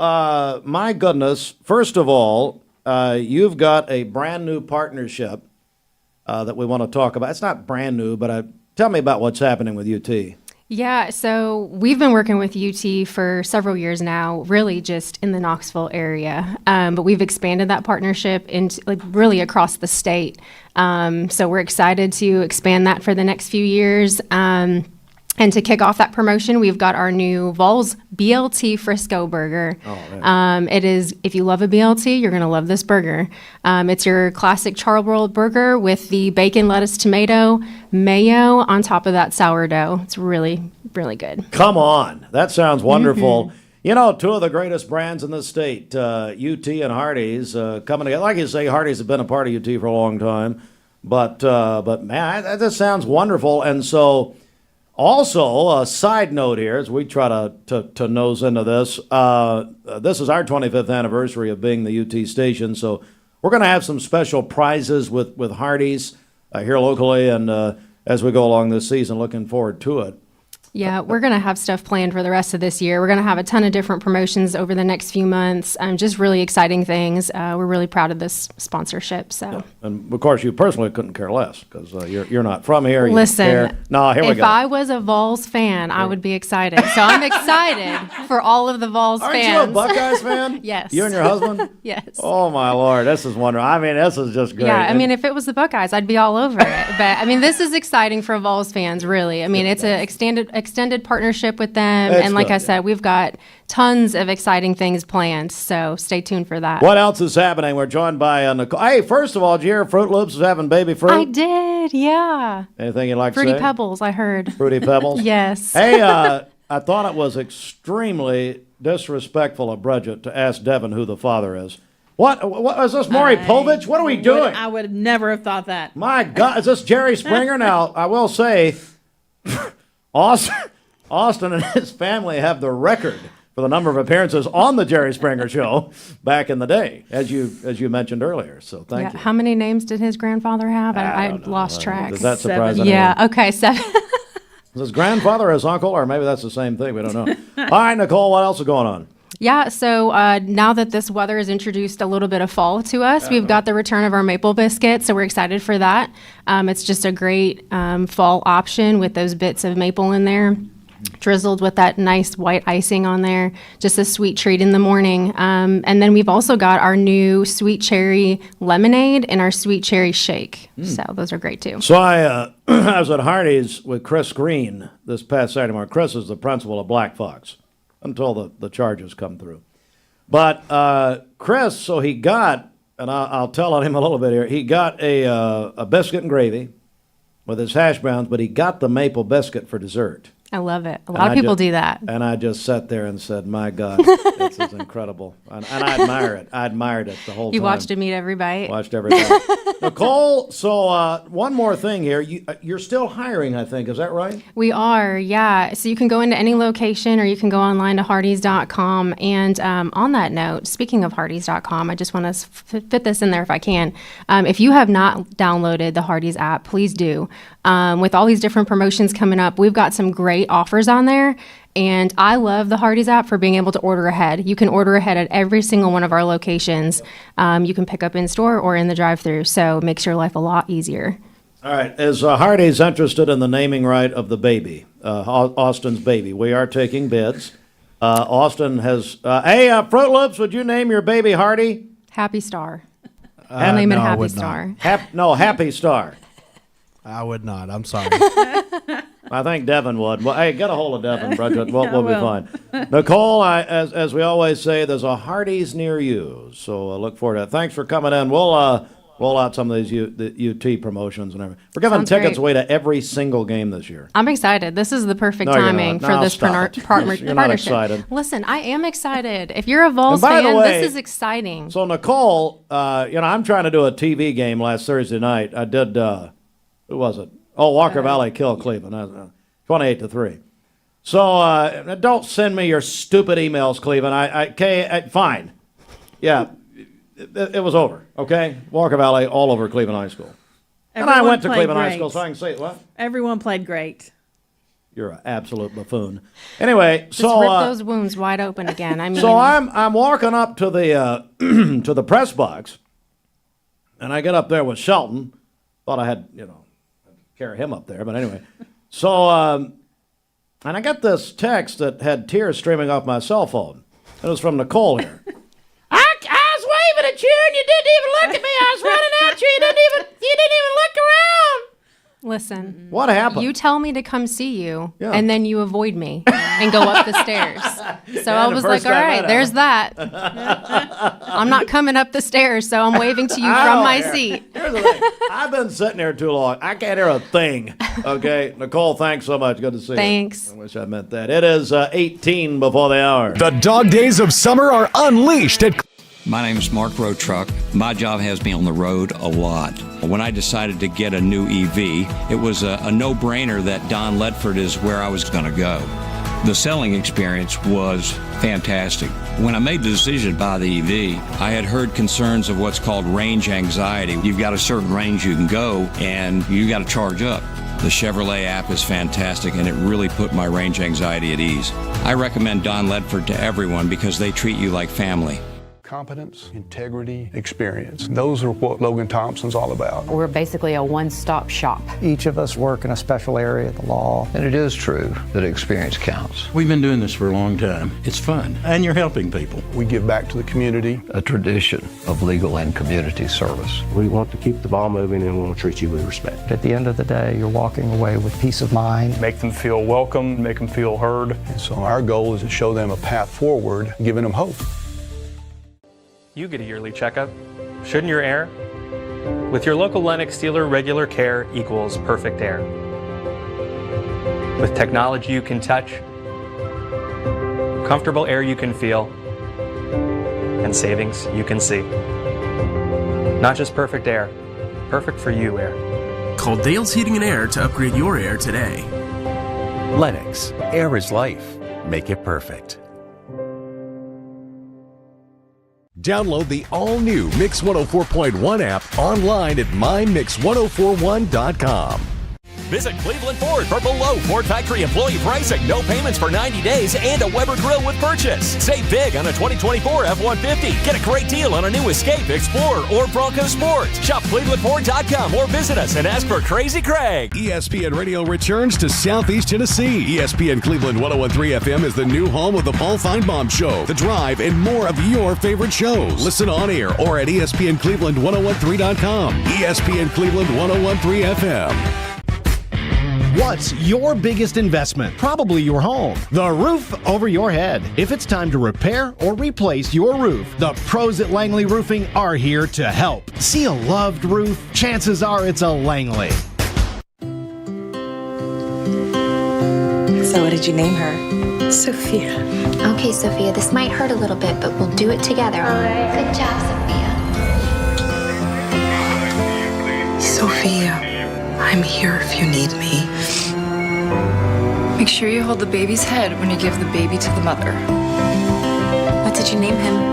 my goodness. First of all, you've got a brand new partnership that we want to talk about. It's not brand new, but tell me about what's happening with UT. Yeah, so we've been working with UT for several years now, really just in the Knoxville area. But we've expanded that partnership into really across the state. So we're excited to expand that for the next few years. And to kick off that promotion, we've got our new Vols BLT Frisco burger. It is, if you love a BLT, you're going to love this burger. It's your classic charbroiled burger with the bacon, lettuce, tomato, mayo on top of that sourdough. It's really, really good. Come on. That sounds wonderful. Mm-hmm. You know, two of the greatest brands in the state, UT and Hardee's, coming together. Like you say, Hardee's have been a part of UT for a long time. But man, that sounds wonderful. And so... Also, a side note here, as we try to nose into this, this is our 25th anniversary of being the UT station, so we're going to have some special prizes with Hardee's here locally, and as we go along this season, looking forward to it. Yeah, we're going to have stuff planned for the rest of this year. We're going to have a ton of different promotions over the next few months. Just really exciting things. We're really proud of this sponsorship. So, yeah. And of course, you personally couldn't care less because you're not from here. You Listen, care. No, here we go. If I was a Vols fan, I would be excited. So I'm excited for all of the Vols fans. Aren't you a Buckeyes fan? Yes. You and your husband? Yes. Oh my Lord, this is wonderful. I mean, this is just great. Yeah, I mean, if it was the Buckeyes, I'd be all over it. But I mean, this is exciting for Vols fans, really. I mean, it's an extended partnership with them, and like I said, we've got tons of exciting things planned, so stay tuned for that. What else is happening? We're joined by Nicole. Hey, first of all, did you hear Fruit Loops is having baby fruit? I did, yeah. Anything you'd like to say? Fruity Pebbles, I heard. Fruity Pebbles? Yes. Hey, I thought it was extremely disrespectful of Bridget to ask Devin who the father is. What is this, Maury Povich? What are we doing? I would never have thought that. My God, is this Jerry Springer? Now, I will say, Austin and his family have the record for the number of appearances on the Jerry Springer Show back in the day, as you mentioned earlier. So thank you. How many names did his grandfather have? I lost track. Does that surprise anyone? Yeah, okay, 7. Is his grandfather his uncle, or maybe that's the same thing? We don't know. All right, Nicole, what else is going on? Yeah, so now that this weather has introduced a little bit of fall to us, we've got the return of our maple biscuit, so we're excited for that. It's just a great fall option with those bits of maple in there, drizzled with that nice white icing on there. Just a sweet treat in the morning. And then we've also got our new sweet cherry lemonade and our sweet cherry shake. So those are great too. So I was at Hardee's with Chris Green this past Saturday morning. Chris is the principal of Black Fox until the charges come through. But Chris, so he got, and I'll tell on him a little bit here, he got a biscuit and gravy with his hash browns, but he got the maple biscuit for dessert. I love it. A lot of people do that. And I just sat there and said, my God, this is incredible. And I admire it. I admired it the whole time. You watched him eat every bite? Watched every bite. Nicole, so one more thing here. You're still hiring, I think. Is that right? We are, yeah. So you can go into any location or you can go online to hardees.com. And on that note, speaking of hardees.com, I just want to fit this in there if I can. If you have not downloaded the Hardee's app, please do. With all these different promotions coming up, we've got some great offers on there. And I love the Hardee's app for being able to order ahead. You can order ahead at every single one of our locations. You can pick up in store or in the drive-thru, so it makes your life a lot easier. All right. Is Hardee's interested in the naming right of the baby, Austin's baby? We are taking bids. Austin has, hey, Fruit Loops, would you name your baby Hardee? Happy Star. I'll name it Happy Star. Happy Star. I would not. I'm sorry. I think Devin would. Well, hey, get a hold of Devin, Bridget. We'll be fine. Nicole, as we always say, there's a Hardee's near you, so look forward to that. Thanks for coming in. We'll roll out some of these UT promotions and everything. We're giving tickets away to every single game this year. I'm excited. This is the perfect timing for this partnership. You're not excited. Listen, I am excited. If you're a Vols fan, this is exciting. So, Nicole, I'm trying to do a TV game last Thursday night. I did, who was it? Oh, Walker Valley killed Cleveland, 28-3. So don't send me your stupid emails, Cleveland. Fine. Yeah, it was over, okay? Walker Valley all over Cleveland High School. And I went to played Cleveland High great. School, so I can say, what? Everyone played great. You're an absolute buffoon. Anyway, Just so rip those wounds wide open again. I mean, so I'm walking up to the to the press box, and I get up there with Shelton. Thought I had carry him up there, but anyway. So and I got this text that had tears streaming off my cell phone. It was from Nicole here. I was waving at you, and you didn't even look at me. I was running at you. You didn't even look around. listen. What happened? You tell me to come see you, Yeah. and then you avoid me and go up the stairs. So Yeah, I the was first like, all time right, that there's that. I'm not coming up the stairs, so I'm waving to you from my seat. Here's the thing. I've been sitting here too long. I can't hear a thing. Okay, Nicole, thanks so much. Good to see you. Thanks. I wish I meant that. It is 18 before the hour. The dog days of summer are unleashed at... My name is Mark Rowe Truck. My job has me on the road a lot. When I decided to get a new EV, it was a no-brainer that Don Ledford is where I was going to go. The selling experience was fantastic. When I made the decision to buy the EV, I had heard concerns of what's called range anxiety. You've got a certain range you can go, and you got to charge up. The Chevrolet app is fantastic, and it really put my range anxiety at ease. I recommend Don Ledford to everyone because they treat you like family. Competence, integrity, experience. Those are what Logan Thompson's all about. We're basically a one-stop shop. Each of us work in a special area of the law. And it is true that experience counts. We've been doing this for a long time. It's fun, and you're helping people. We give back to the community. A tradition of legal and community service. We want to keep the ball moving, and we want to treat you with respect. At the end of the day, you're walking away with peace of mind. Make them feel welcome, make them feel heard. And so our goal is to show them a path forward, giving them hope. You get a yearly checkup. Shouldn't your air? With your local Lennox dealer, regular care equals perfect air. With technology you can touch, comfortable air you can feel, and savings you can see. Not just perfect air, perfect for you air. Call Dale's Heating and Air to upgrade your air today. Lennox, air is life. Make it perfect. Download the all-new Mix 104.1 app online at mymix1041.com. Visit Cleveland Ford for below Ford factory employee pricing, no payments for 90 days, and a Weber grill with purchase. Save big on a 2024 F-150. Get a great deal on a new Escape, Explorer, or Bronco Sport. Shop ClevelandFord.com or visit us and ask for Crazy Craig. ESPN Radio returns to Southeast Tennessee. ESPN Cleveland 101.3 FM is the new home of the Paul Feinbaum Show, The Drive, and more of your favorite shows. Listen on air or at ESPNCleveland1013.com. ESPN Cleveland 101.3 FM. What's your biggest investment? Probably your home. The roof over your head. If it's time to repair or replace your roof, the pros at Langley Roofing are here to help. See a loved roof? Chances are it's a Langley. So what did you name her? Sophia. Okay, Sophia, this might hurt a little bit, but we'll do it together. All right. Good job, Sophia. Sophia, I'm here if you need me. Make sure you hold the baby's head when you give the baby to the mother. What did you name him?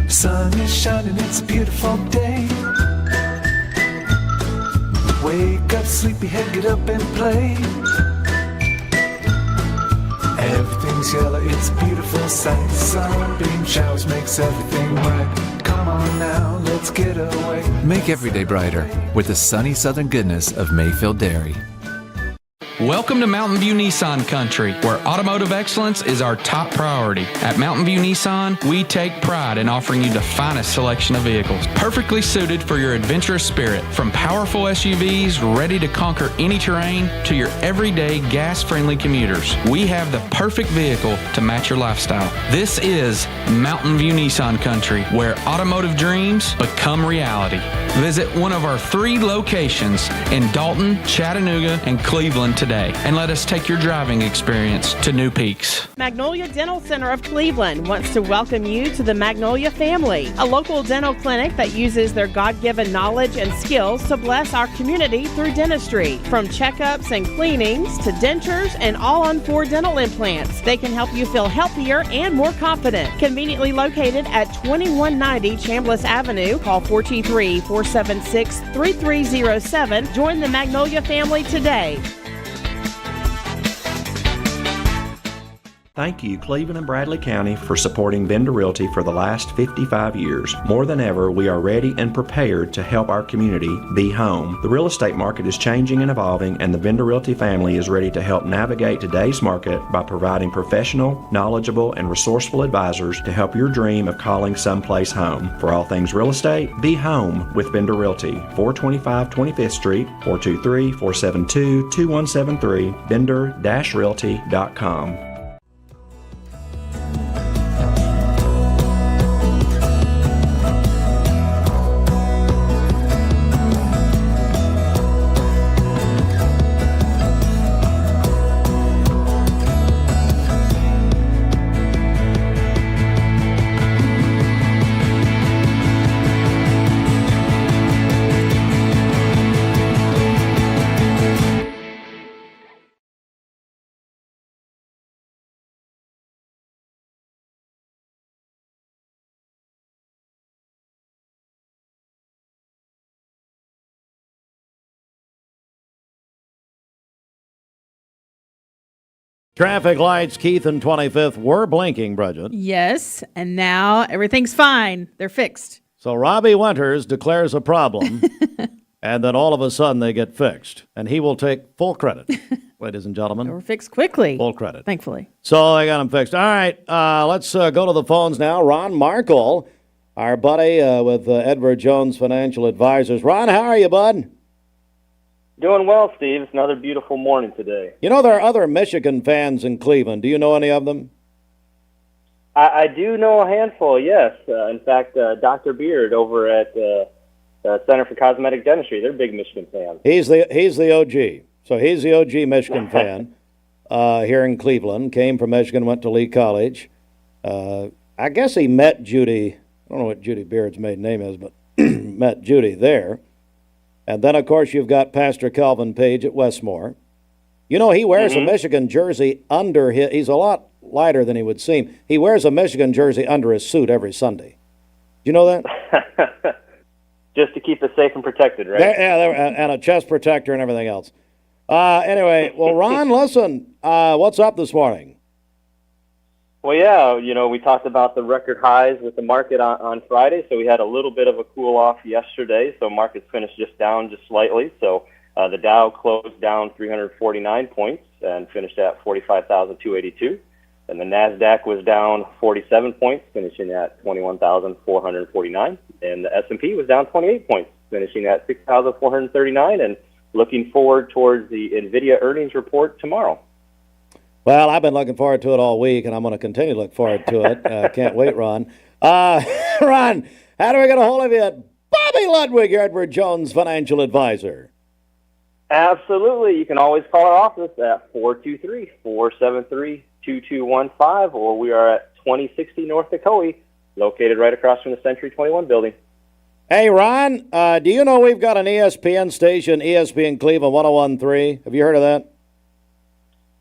Sun is shining, it's a beautiful day. Wake up, sleepyhead, get up and play. Everything's yellow, it's a beautiful sight. Sunbeam showers makes everything right. Come on now, let's get away. Make every day brighter with the sunny southern goodness of Mayfield Dairy. Welcome to Mountain View Nissan Country, where automotive excellence is our top priority. At Mountain View Nissan, we take pride in offering you the finest selection of vehicles, perfectly suited for your adventurous spirit. From powerful SUVs ready to conquer any terrain to your everyday gas-friendly commuters, we have the perfect vehicle to match your lifestyle. This is Mountain View Nissan Country, where automotive dreams become reality. Visit one of our 3 locations in Dalton, Chattanooga, and Cleveland today, and let us take your driving experience to new peaks. Magnolia Dental Center of Cleveland wants to welcome you to the Magnolia family, a local dental clinic that uses their God-given knowledge and skills to bless our community through dentistry. From checkups and cleanings to dentures and all-on-4 dental implants, they can help you feel healthier and more confident. Conveniently located at 2190 Chambliss Avenue. Call 423-476-3307. Join the Magnolia family today. Thank you, Cleveland and Bradley County, for supporting Vendor Realty for the last 55 years. More than ever, we are ready and prepared to help our community be home. The real estate market is changing and evolving, and the Vendor Realty family is ready to help navigate today's market by providing professional, knowledgeable, and resourceful advisors to help your dream of calling someplace home. For all things real estate, be home with Vendor Realty, 425 25th Street, 423-472-2173, vendor-realty.com. Traffic lights, Keith and 25th, were blinking, Bridget. Yes, and now everything's fine. They're fixed. So Robbie Winters declares a problem, and then all of a sudden they get fixed. And he will take full credit, ladies and gentlemen. They were fixed quickly. Full credit. Thankfully. So they got them fixed. All right, let's go to the phones now. Ron Markle, our buddy with Edward Jones Financial Advisors. Ron, how are you, bud? Doing well, Steve. It's another beautiful morning today. You know, there are other Michigan fans in Cleveland. Do you know any of them? I do know a handful, yes. In fact, Dr. Beard over at Center for Cosmetic Dentistry, they're big Michigan fans. He's the OG. So he's the OG Michigan fan here in Cleveland. Came from Michigan, went to Lee College. I guess he met Judy. I don't know what Judy Beard's maiden name is, but met Judy there. And then, of course, you've got Pastor Calvin Page at Westmore. You know, he wears a Michigan jersey under his... He's a lot lighter than he would seem. He wears a Michigan jersey under his suit every Sunday. Do you know that? Just to keep it safe and protected, right? And a chest protector and everything else. Anyway, well, Ron, listen, what's up this morning? Well, yeah, you know, we talked about the record highs with the market on Friday, so we had a little bit of a cool-off yesterday, so markets finished just slightly. So the Dow closed down 349 points and finished at 45,282. And the NASDAQ was down 47 points, finishing at 21,449. And the S&P was down 28 points, finishing at 6,439, and looking forward towards the NVIDIA earnings report tomorrow. Well, I've been looking forward to it all week, and I'm going to continue to look forward to it. Can't wait, Ron. Ron, how do we get a hold of you? Bobby Ludwig, your Edward Jones Financial Advisor. Absolutely. You can always call our office at 423-473-2215, or we are at 2060 North Dakota, located right across from the Century 21 building. Hey, Ron, do you know we've got an ESPN station, ESPN Cleveland 101.3? Have you heard of that?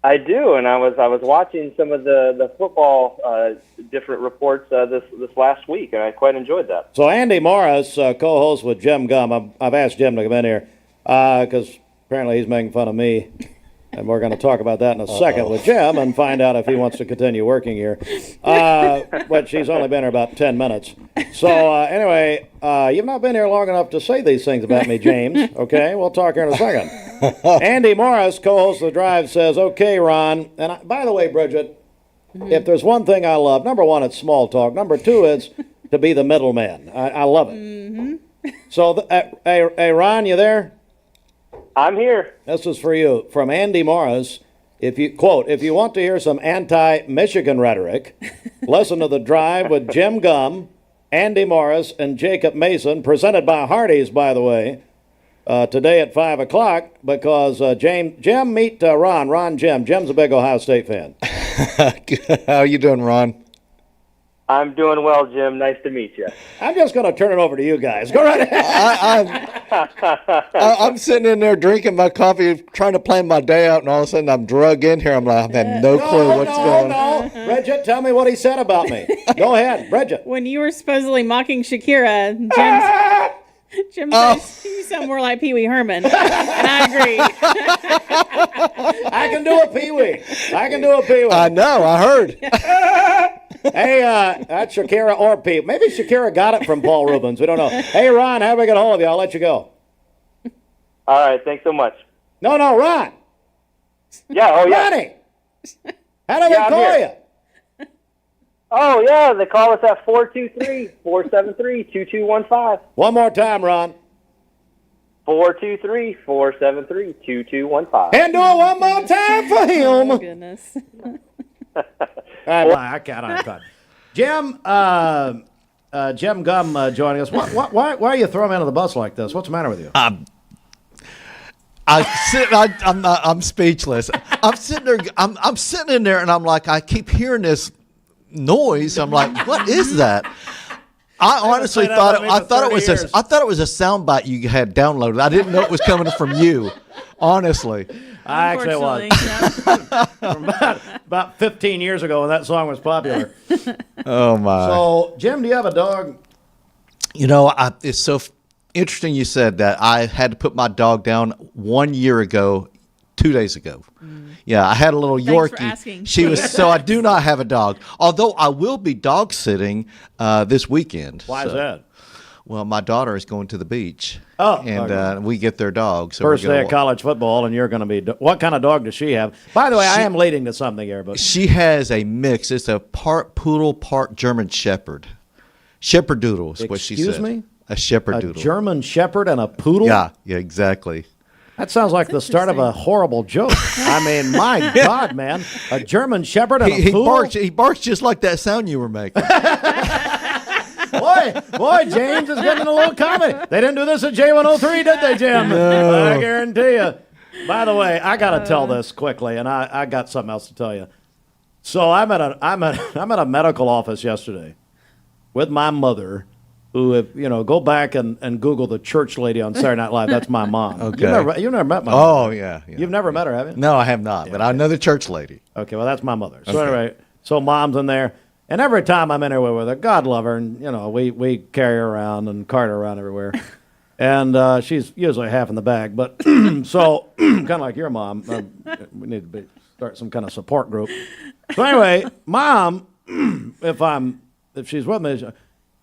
I do, and I was watching some of the football different reports this last week, and I quite enjoyed that. So Andy Morris, co-host with Jim Gum, I've asked Jim to come in here because apparently he's making fun of me, and we're going to talk about that in a second with Jim and find out if he wants to continue working here, which he's only been here about 10 minutes. So anyway, you've not been here long enough to say these things about me, James, okay? We'll talk here in a second. Andy Morris, co-host of The Drive, says, okay, Ron, and by the way, Bridget, if there's one thing I love, number one, it's small talk. Number two, it's to be the middleman. I love it. So, hey, Ron, you there? I'm here. This is for you. From Andy Morris, if you want to hear some anti-Michigan rhetoric, listen to The Drive with Jim Gum, Andy Morris, and Jacob Mason, presented by Hardee's, by the way. Today at 5 o'clock because Jim, meet Ron. Jim's a big Ohio State fan. How you doing, Ron? I'm doing well, Jim. Nice to meet you. I'm just going to turn it over to you guys. Go right ahead. I'm sitting in there drinking my coffee, trying to plan my day out, and all of a sudden I'm drug in here. I'm like, I have no clue what's going on. No. Bridget, tell me what he said about me. Go ahead, Bridget. When you were supposedly mocking Shakira, Jim says you sound more like Pee Wee Herman, and I agree. I can do a Pee-wee. I know, I heard. Hey, that's Shakira or Pete. Maybe Shakira got it from Paul Rubens. We don't know. Hey, Ron, how do we get a hold of you? I'll let you go. All right, thanks so much. No, Ron. Yeah, Ronnie. How do we call you? Oh, yeah, they call us at 423-473-2215. One more time, Ron. 423-473-2215. And do it one more time for him. Oh, goodness. I can't. Jim, Jim Gum joining us. Why are you throwing me under the bus like this? What's the matter with you? I'm speechless. I'm sitting there. I'm sitting in there, and I'm like, I keep hearing this noise. I'm like, what is that? I honestly thought it was I thought it was a soundbite you had downloaded. I didn't know it was coming from you. Honestly, I actually was. From about 15 years ago when that song was popular. Oh my! So, Jim, do you have a dog? You know, it's so interesting you said that. I had to put my dog down 1 year ago, 2 days ago. Yeah, I had a little Yorkie. For asking. So I do not have a dog. Although I will be dog sitting this weekend. Why is that? Well, my daughter is going to the beach. Oh, and we get their dogs. So first day of college football, and you're going to be. What kind of dog does she have? By the way, I am leading to something here, but she has a mix. It's a part poodle, part German Shepherd. Shepherd-doodle is what she said. Excuse me? A Shepherd-doodle. A German Shepherd and a poodle? Yeah, exactly. That sounds like the start of a horrible joke. I mean, my God, man. A German Shepherd and a poodle? He barks just like that sound you were making. Boy, James is getting a little comedy. They didn't do this at J103, did they, Jim? No. I guarantee you. By the way, I got to tell this quickly, and I got something else to tell you. So I'm at a medical office yesterday with my mother, who, if go back and Google the church lady on Saturday Night Live. That's my mom. Okay. You've never met my mom. Oh, yeah. You've never met her, have you? No, I have not, but I know the church lady. Okay, well, that's my mother. So anyway, mom's in there. And every time I'm in there with her, God love her, and we carry her around and cart her around everywhere. And she's usually half in the bag, but so kind of like your mom, we need to start some kind of support group. So anyway, Mom, if she's with me,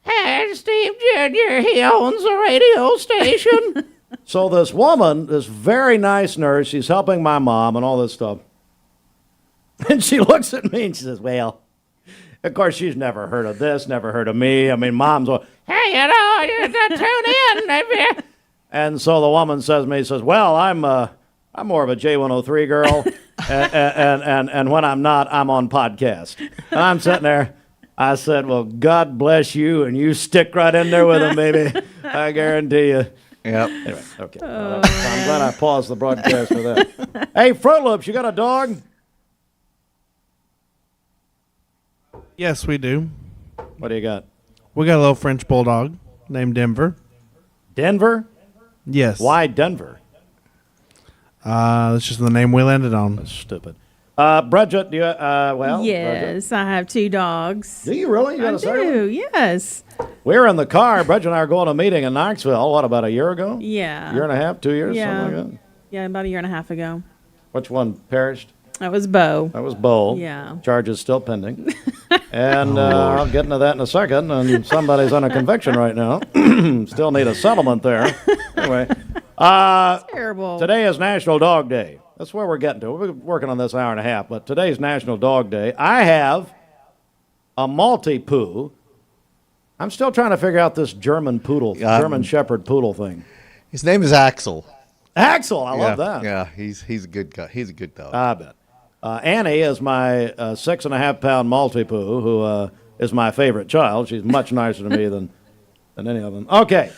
hey, Steve Jr., he owns a radio station. So this woman, this very nice nurse, she's helping my mom and all this stuff, and she looks at me and she says, "Well." Of course, she's never heard of this, never heard of me. I mean, Mom's like, hey, you tune in. And so the woman says to me, well, I'm more of a J103 girl, and when I'm not, I'm on podcast. And I'm sitting there. I said, well, God bless you, and you stick right in there with him, baby. I guarantee you. Yep. Anyway, okay. I'm glad I paused the broadcast for that. Hey, Fruit Loops, you got a dog? Yes, we do. What do you got? We got a little French bulldog named Denver. Denver? Yes. Why Denver? That's just the name we landed on. That's stupid. Bridget, do you, Yes, Bridget. I have two dogs. Do you really? You got I a second? do, yes. We were in the car. Bridget and I were going to a meeting in Knoxville, about a year ago? Yeah. Year and a half, 2 years, something like that? Yeah, about a year and a half ago. Which one perished? That was Bo. That was Bo. Yeah. Charges still pending. And I'll get into that in a second. And somebody's on a conviction right now. Still need a settlement there. Anyway. Terrible. Today is National Dog Day. That's where we're getting to. We're working on this hour and a half. But today's National Dog Day. I have a Maltipoo. I'm still trying to figure out this German Shepherd poodle thing. His name is Axel. Axel, I love that. Yeah, he's a good guy. He's a good dog. I bet. Annie is my 6.5-pound Maltipoo, who is my favorite child. She's much nicer to me than any of them. Okay.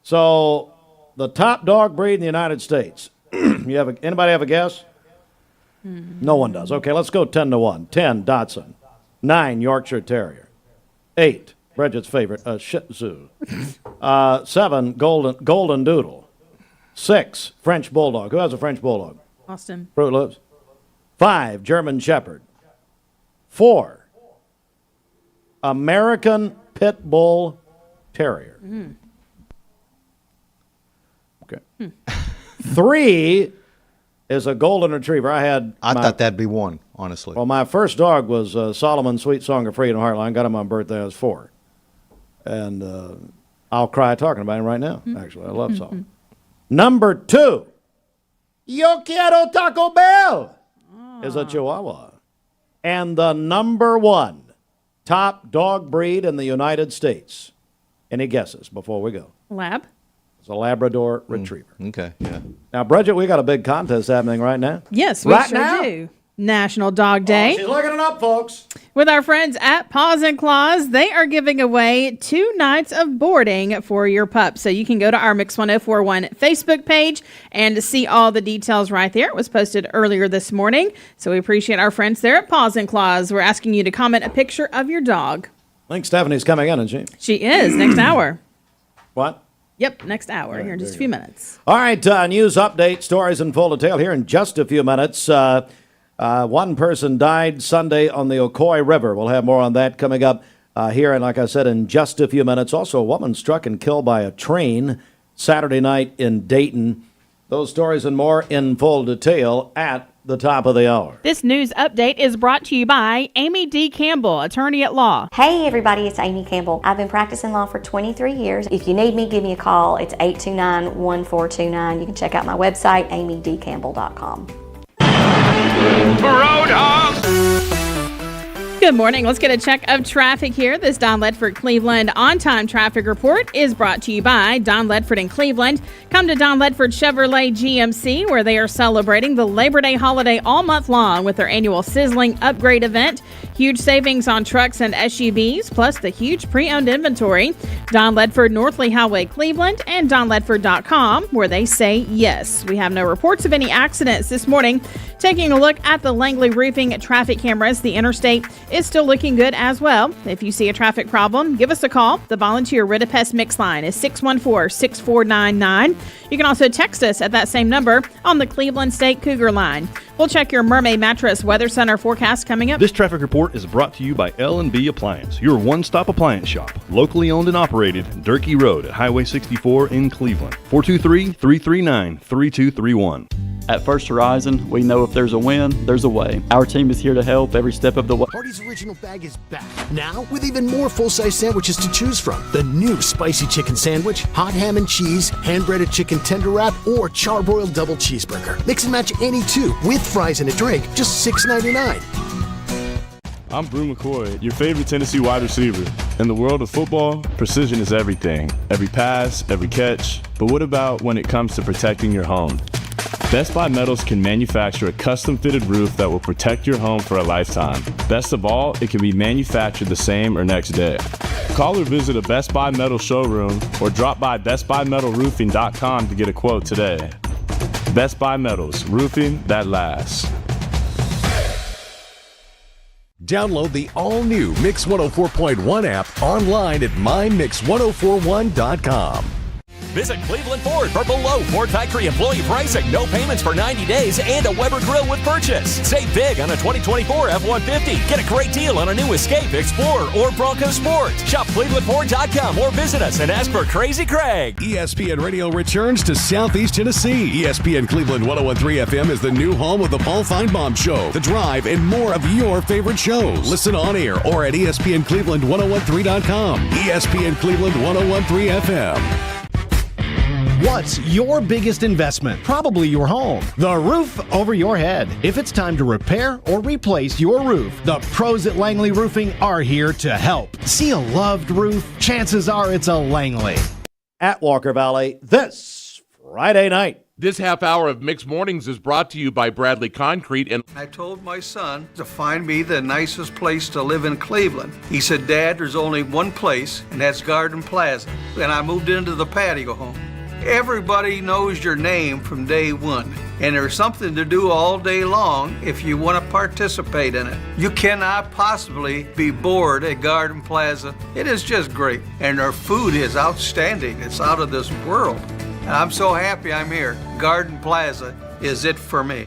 So, the top dog breed in the United States. Anybody have a guess? No one does. Okay, let's go 10-1. 10, Dachshund. 9, Yorkshire Terrier. 8, Bridget's favorite, Shih Tzu. 7, Golden Doodle. 6, French Bulldog. Who has a French Bulldog? Austin. Fruit Loops. 5, German Shepherd. 4, American Pit Bull Terrier. Okay. 3 is a Golden Retriever. I thought that'd be 1, honestly. Well, my first dog was Solomon Sweet Song of Freedom Heartline. Got him on birthday. I was 4. And I'll cry talking about him right now, actually. I love Solomon. Number 2, Yo Quiero Taco Bell, is a Chihuahua. And the number 1 top dog breed in the United States. Any guesses before we go? Lab. It's a Labrador Retriever. Okay, yeah. Now, Bridget, we got a big contest happening right now. Yes, we sure do. National Dog Day. She's looking it up, folks. With our friends at Pawz and Clawz, they are giving away 2 nights of boarding for your pup. So you can go to our Mix 1041 Facebook page and see all the details right there. It was posted earlier this morning. So we appreciate our friends there at Pawz and Clawz. We're asking you to comment a picture of your dog. I think Stephanie's coming in, isn't she? She is, next hour. What? Yep, next hour, here in just a few minutes. All right, news update, stories in full detail here in just a few minutes. One person died Sunday on the Ocoee River. We'll have more on that coming up here, and like I said, in just a few minutes. Also, a woman struck and killed by a train Saturday night in Dayton. Those stories and more in full detail at the top of the hour. This news update is brought to you by Amy D. Campbell, attorney at law. Hey everybody, it's Amy Campbell. I've been practicing law for 23 years. If you need me, give me a call. It's 829-1429. You can check out my website, amydcampbell.com. Roadhouse! Good morning. Let's get a check of traffic here. This Don Ledford Cleveland on-time traffic report is brought to you by Don Ledford in Cleveland. Come to Don Ledford Chevrolet GMC, where they are celebrating the Labor Day holiday all month long with their annual Sizzling Upgrade event. Huge savings on trucks and SUVs, plus the huge pre-owned inventory. Don Ledford, Northley Highway, Cleveland, and donledford.com, where they say yes. We have no reports of any accidents this morning. Taking a look at the Langley Roofing traffic cameras, the interstate is still looking good as well. If you see a traffic problem, give us a call. The volunteer Rid-a-Pest mix line is 614-6499. You can also text us at that same number on the Cleveland State Cougar line. We'll check your Mermaid Mattress Weather Center forecast coming up. This traffic report is brought to you by L&B Appliance, your one-stop appliance shop, locally owned and operated, Durkee Road at Highway 64 in Cleveland. 423-339-3231. At First Horizon, we know if there's a win, there's a way. Our team is here to help every step of the way. Hardee's Original Bag is back, now with even more full-size sandwiches to choose from. The new Spicy Chicken Sandwich, Hot Ham and Cheese, Hand-Breaded Chicken Tender Wrap, or Charbroiled Double Cheeseburger. Mix and match any two, with fries and a drink, just $6.99. I'm Brew McCoy, your favorite Tennessee wide receiver. In the world of football, precision is everything. Every pass, every catch. But what about when it comes to protecting your home? Best Buy Metals can manufacture a custom-fitted roof that will protect your home for a lifetime. Best of all, it can be manufactured the same or next day. Call or visit a Best Buy Metal showroom or drop by bestbuymetalroofing.com to get a quote today. Best Buy Metals, roofing that lasts. Download the all-new Mix 104.1 app online at mymix1041.com. Visit Cleveland Ford for below Ford factory employee pricing, no payments for 90 days, and a Weber grill with purchase. Save big on a 2024 F-150. Get a great deal on a new Escape, Explorer, or Bronco Sport. Shop ClevelandFord.com or visit us and ask for Crazy Craig. ESPN Radio returns to Southeast Tennessee. ESPN Cleveland 101.3 FM is the new home of the Paul Feinbaum Show, The Drive, and more of your favorite shows. Listen on air or at ESPNCleveland1013.com. ESPN Cleveland 101.3 FM. What's your biggest investment? Probably your home. The roof over your head. If it's time to repair or replace your roof, the pros at Langley Roofing are here to help. See a loved roof? Chances are it's a Langley. At Walker Valley this Friday night. This half hour of Mixed Mornings is brought to you by Bradley Concrete. And I told my son to find me the nicest place to live in Cleveland. He said, Dad, there's only one place, and that's Garden Plaza. And I moved into the patio home. Everybody knows your name from day one, and there's something to do all day long if you want to participate in it. You cannot possibly be bored at Garden Plaza. It is just great, and their food is outstanding. It's out of this world. And I'm so happy I'm here. Garden Plaza is it for me.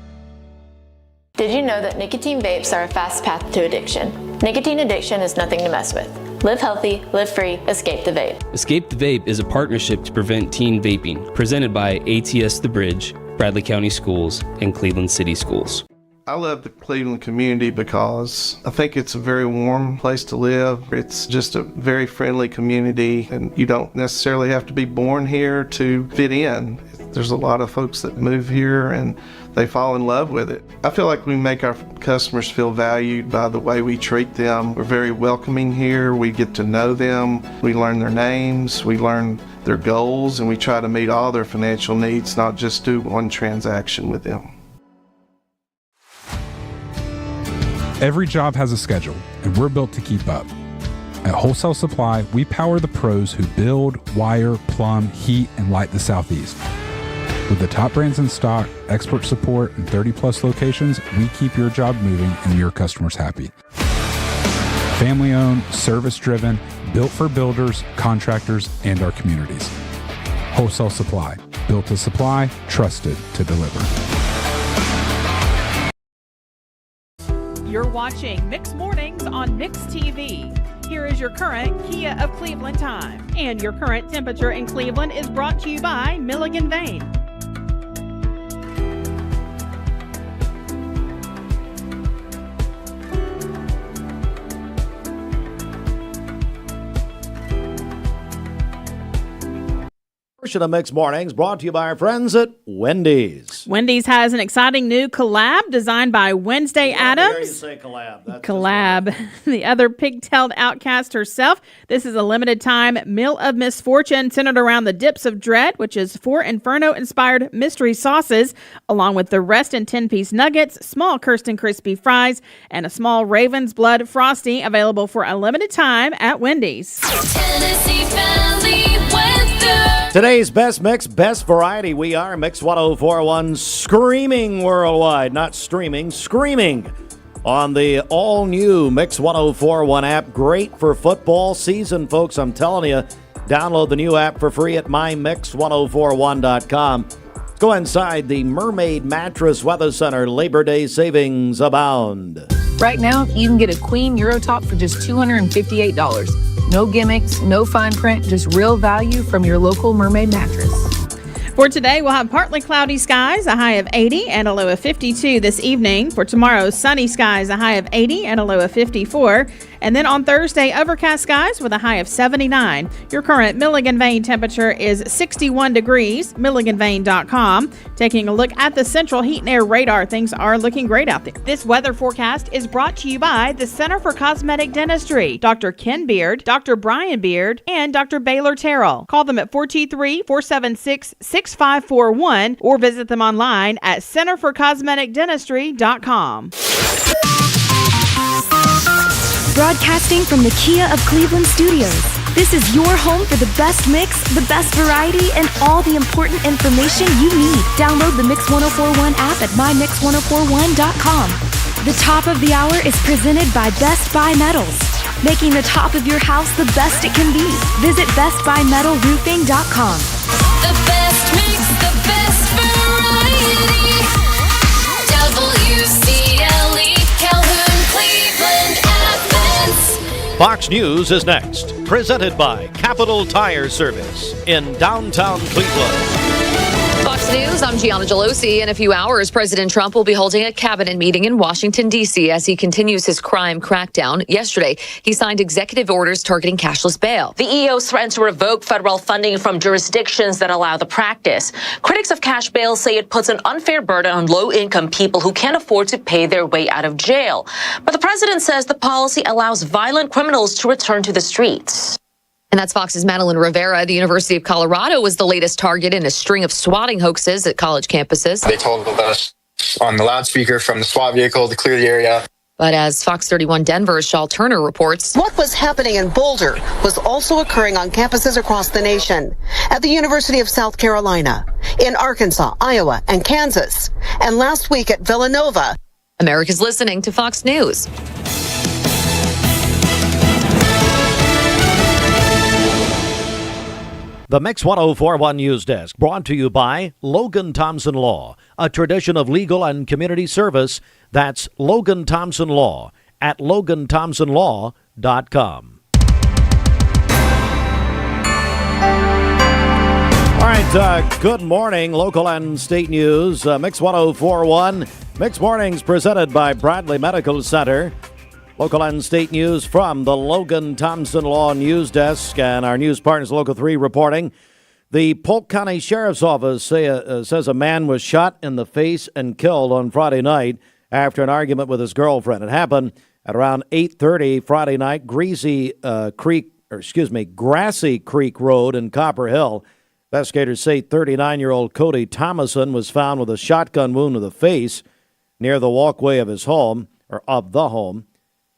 Did you know that nicotine vapes are a fast path to addiction? Nicotine addiction is nothing to mess with. Live healthy, live free, escape the vape. Escape the Vape is a partnership to prevent teen vaping, presented by ATS The Bridge, Bradley County Schools, and Cleveland City Schools. I love the Cleveland community because I think it's a very warm place to live. It's just a very friendly community, and you don't necessarily have to be born here to fit in. There's a lot of folks that move here and they fall in love with it. I feel like we make our customers feel valued by the way we treat them. We're very welcoming here. We get to know them. We learn their names. We learn their goals, and we try to meet all their financial needs, not just do one transaction with them. Every job has a schedule, and we're built to keep up. At Wholesale Supply, we power the pros who build, wire, plumb, heat, and light the Southeast. With the top brands in stock, expert support, and 30-plus locations, we keep your job moving and your customers happy. Family-owned, service-driven, built for builders, contractors, and our communities. Wholesale Supply. Built to supply, trusted to deliver. You're watching Mix Mornings on Mix TV. Here is your current Kia of Cleveland time. And your current temperature in Cleveland is brought to you by Milligan Vane. Portion of Mixed Mornings brought to you by our friends at Wendy's. Wendy's has an exciting new collab designed by Wednesday Adams. There you say collab. That's Collab, the other pigtailed outcast herself. This is a limited time meal of misfortune centered around the dips of dread, which is 4 Inferno-inspired mystery sauces, along with the rest in 10-piece nuggets, small Kirsten crispy fries, and a small Raven's Blood Frosty, available for a limited time at Wendy's. Tennessee Valley weather. Today's best mix, best variety. We are Mix 1041, screaming worldwide, not streaming, screaming on the all-new Mix 1041 app. Great for football season, folks. I'm telling you, download the new app for free at mymix1041.com. Go inside the Mermaid Mattress Weather Center. Labor Day savings abound. Right now, you can get a queen Eurotop for just $258. No gimmicks, no fine print, just real value from your local Mermaid mattress. For today, we'll have partly cloudy skies, a high of 80 and a low of 52 this evening. For tomorrow, sunny skies, a high of 80 and a low of 54. And then on Thursday, overcast skies with a high of 79. Your current Milligan Vane temperature is 61 degrees, milliganvane.com. Taking a look at the central heat and air radar, things are looking great out there. This weather forecast is brought to you by the Center for Cosmetic Dentistry, Dr. Ken Beard, Dr. Brian Beard, and Dr. Baylor Terrell. Call them at 423-476-6541 or visit them online at centerforcosmeticdentistry.com. Broadcasting from the Kia of Cleveland studios, this is your home for the best mix, the best variety, and all the important information you need. Download the Mix 1041 app at mymix1041.com. The top of the hour is presented by Best Buy Metals, making the top of your house the best it can be. Visit bestbuymetalroofing.com. The best mix, the best variety. WCLE, Calhoun, Cleveland, Athens. Fox News is next, presented by Capital Tire Service in downtown Cleveland. Fox News, I'm Gianna Gelosi. In a few hours, President Trump will be holding a cabinet meeting in Washington, D.C. as he continues his crime crackdown. Yesterday, he signed executive orders targeting cashless bail. The EO threatened to revoke federal funding from jurisdictions that allow the practice. Critics of cash bail say it puts an unfair burden on low-income people who can't afford to pay their way out of jail. But the president says the policy allows violent criminals to return to the streets. And that's Fox's Madeline Rivera. The University of Colorado was the latest target in a string of swatting hoaxes at college campuses. They told us on the loudspeaker from the SWAT vehicle to clear the area. But as Fox 31 Denver's Shaw Turner reports, what was happening in Boulder was also occurring on campuses across the nation, at the University of South Carolina, in Arkansas, Iowa, and Kansas, and last week at Villanova. America's listening to Fox News. The Mix 1041 News Desk, brought to you by Logan Thompson Law, a tradition of legal and community service. That's Logan Thompson Law at LoganThompsonLaw.com. All right, good morning, local and state news. Mix 1041. Mix Mornings presented by Bradley Medical Center. Local and state news from the Logan Thompson Law News Desk and our news partners, Local 3, reporting. The Polk County Sheriff's Office says a man was shot in the face and killed on Friday night after an argument with his girlfriend. It happened at around 8:30 Friday night, Grassy Creek Road in Copper Hill. Investigators say 39-year-old Cody Thomason was found with a shotgun wound to the face near the walkway of his home, or of the home.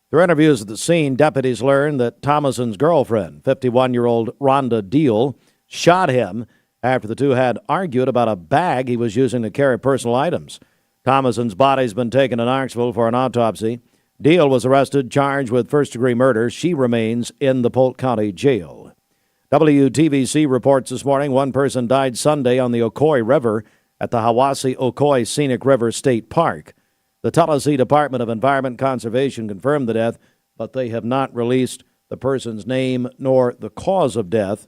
Through interviews at the scene, deputies learned that Thomason's girlfriend, 51-year-old Rhonda Deal, shot him after the two had argued about a bag he was using to carry personal items. Thomason's body's been taken to Knoxville for an autopsy. Deal was arrested, charged with first-degree murder. She remains in the Polk County Jail. WTVC reports this morning one person died Sunday on the Ocoee River at the Hiwassee-Ocoee Scenic River State Park. The Tennessee Department of Environment Conservation confirmed the death, but they have not released the person's name nor the cause of death.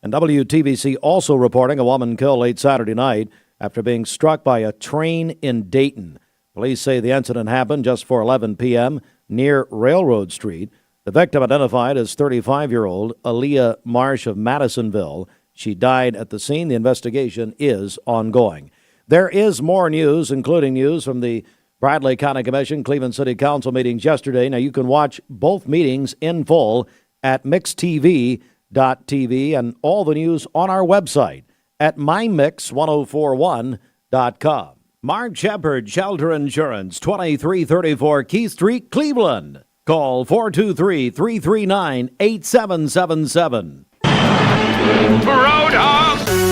And WTVC also reporting a woman killed late Saturday night after being struck by a train in Dayton. Police say the incident happened just before 11 p.m. near Railroad Street. The victim identified as 35-year-old Aaliyah Marsh of Madisonville. She died at the scene. The investigation is ongoing. There is more news, including news from the Bradley County Commission, Cleveland City Council meetings yesterday. Now, you can watch both meetings in full at mixtv.tv and all the news on our website at mymix1041.com. Mark Shepard, Shelter Insurance, 2334 Keith Street, Cleveland. Call 423-339-8777.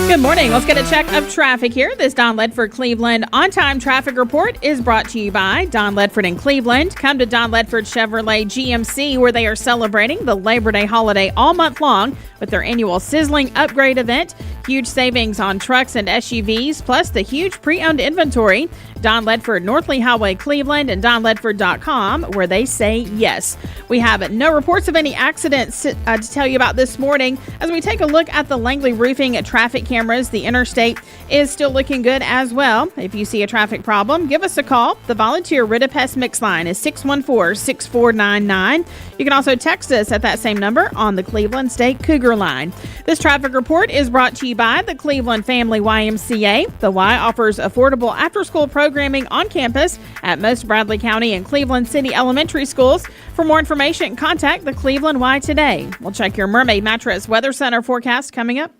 Good morning. Let's get a check of traffic here. This Don Ledford Cleveland on-time traffic report is brought to you by Don Ledford in Cleveland. Come to Don Ledford Chevrolet GMC, where they are celebrating the Labor Day holiday all month long with their annual Sizzling Upgrade event. Huge savings on trucks and SUVs, plus the huge pre-owned inventory. Don Ledford, Northley Highway, Cleveland, and donledford.com, where they say yes. We have no reports of any accidents to tell you about this morning. As we take a look at the Langley Roofing traffic cameras, the interstate is still looking good as well. If you see a traffic problem, give us a call. The volunteer Ridipest Mix line is 614-6499. You can also text us at that same number on the Cleveland State Cougar line. This traffic report is brought to you by the Cleveland Family YMCA. The Y offers affordable after-school programming on campus at most Bradley County and Cleveland City elementary schools. For more information, contact the Cleveland Y today. We'll check your Mermaid Mattress Weather Center forecast coming up.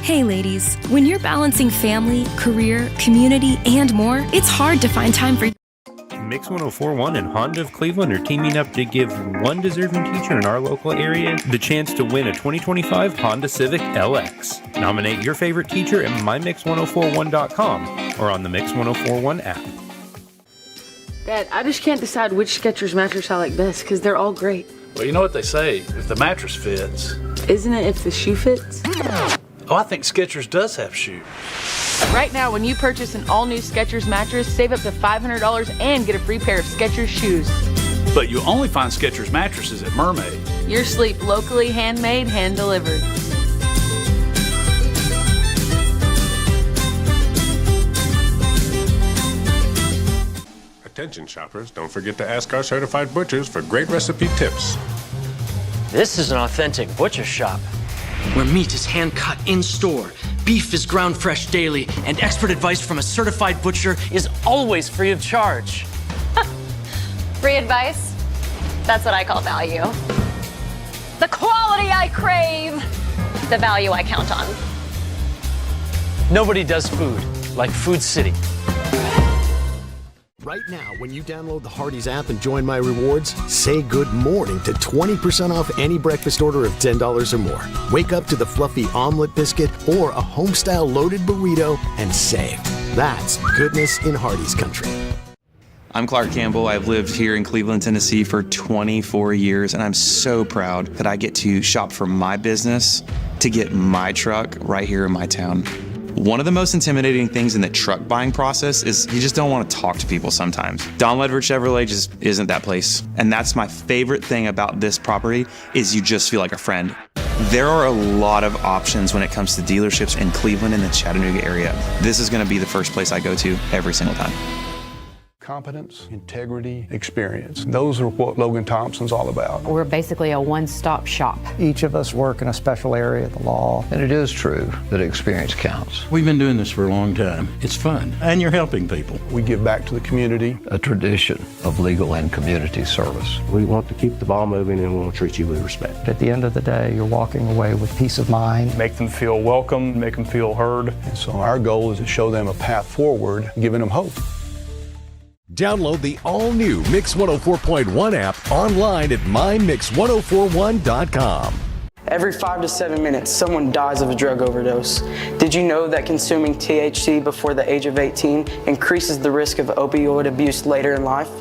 Hey ladies, when you're balancing family, career, community, and more, it's hard to find time for Mix 1041 and Honda of Cleveland are teaming up to give one deserving teacher in our local area the chance to win a 2025 Honda Civic LX. Nominate your favorite teacher at mymix1041.com or on the Mix 1041 app. Dad, I just can't decide which Skechers mattress I like best because they're all great. Well, you know what they say, if the mattress fits. Isn't it if the shoe fits? Oh, I think Skechers does have shoes. Right now, when you purchase an all-new Skechers mattress, save up to $500 and get a free pair of Skechers shoes. But you only find Skechers mattresses at Mermaid. Your sleep locally handmade, hand-delivered. Attention shoppers, don't forget to ask our certified butchers for great recipe tips. This is an authentic butcher shop, where meat is hand-cut in-store, beef is ground fresh daily, and expert advice from a certified butcher is always free of charge. Free advice? That's what I call value. The quality I crave. The value I count on. Nobody does food like Food City. Right now, when you download the Hardee's app and join My Rewards, say good morning to 20% off any breakfast order of $10 or more. Wake up to the fluffy omelet biscuit or a home-style loaded burrito and save. That's goodness in Hardee's country. I'm Clark Campbell. I've lived here in Cleveland, Tennessee for 24 years, and I'm so proud that I get to shop for my business to get my truck right here in my town. One of the most intimidating things in the truck buying process is you just don't want to talk to people sometimes. Don Ledford Chevrolet just isn't that place. And that's my favorite thing about this property is you just feel like a friend. There are a lot of options when it comes to dealerships in Cleveland and the Chattanooga area. This is going to be the first place I go to every single time. Competence, integrity, experience. Those are what Logan Thompson's all about. We're basically a one-stop shop. Each of us work in a special area of the law. And it is true that experience counts. We've been doing this for a long time. It's fun, and you're helping people. We give back to the community. A tradition of legal and community service. We want to keep the ball moving and we want to treat you with respect. At the end of the day, you're walking away with peace of mind. Make them feel welcome, make them feel heard. And so our goal is to show them a path forward, giving them hope. Download the all-new Mix 104.1 app online at mymix1041.com. Every 5 to 7 minutes, someone dies of a drug overdose. Did you know that consuming THC before the age of 18 increases the risk of opioid abuse later in life?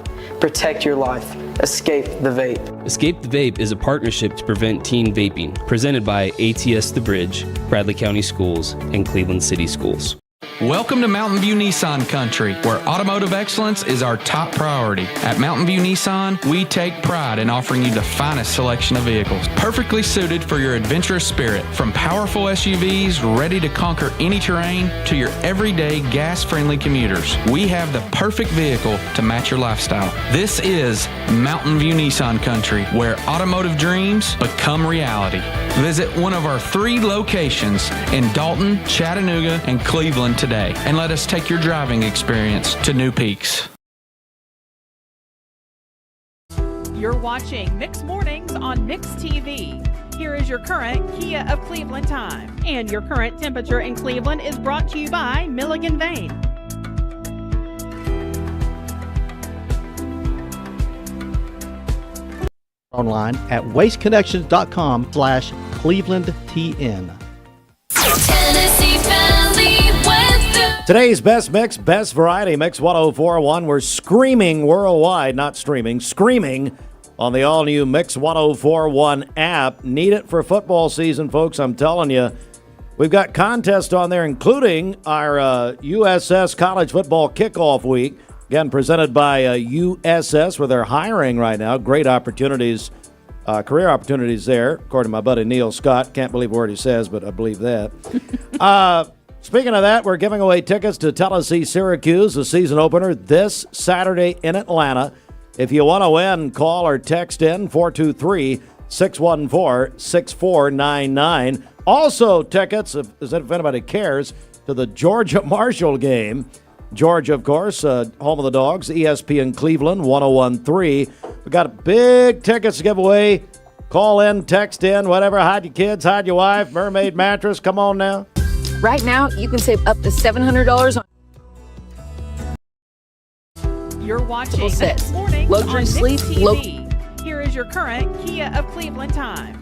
Protect your life. Escape the Vape. Escape the Vape is a partnership to prevent teen vaping, presented by ATS The Bridge, Bradley County Schools, and Cleveland City Schools. Welcome to Mountain View Nissan Country, where automotive excellence is our top priority. At Mountain View Nissan, we take pride in offering you the finest selection of vehicles, perfectly suited for your adventurous spirit. From powerful SUVs ready to conquer any terrain to your everyday gas-friendly commuters, we have the perfect vehicle to match your lifestyle. This is Mountain View Nissan Country, where automotive dreams become reality. Visit one of our 3 locations in Dalton, Chattanooga, and Cleveland today, and let us take your driving experience to new peaks. You're watching Mix Mornings on Mix TV. Here is your current Kia of Cleveland time. And your current temperature in Cleveland is brought to you by Milligan Vane. Online at wasteconnections.com/ClevelandTN. Today's best mix, best variety, Mix 104.1. We're screaming worldwide, not streaming, screaming on the all-new Mix 104.1 app. Need it for football season, folks. I'm telling you. We've got contests on there, including our USS College Football Kickoff Week. Again, presented by USS, where they're hiring right now. Great opportunities, career opportunities there, according to my buddy Neil Scott. Can't believe a word he says, but I believe that. Speaking of that, we're giving away tickets to Tennessee Syracuse, the season opener, this Saturday in Atlanta. If you want to win, call or text in 423-614-6499. Also, tickets, if anybody cares, to the Georgia-Marshall game. Georgia, of course, home of the Dogs, ESPN Cleveland, 101.3. We got big tickets to give away. Call in, text in, whatever. Hide your kids, hide your wife, Mermaid mattress. Come on now. Right now, you can save up to $700 on. You're watching Mix Mornings on Mix TV. Here is your current Kia of Cleveland time.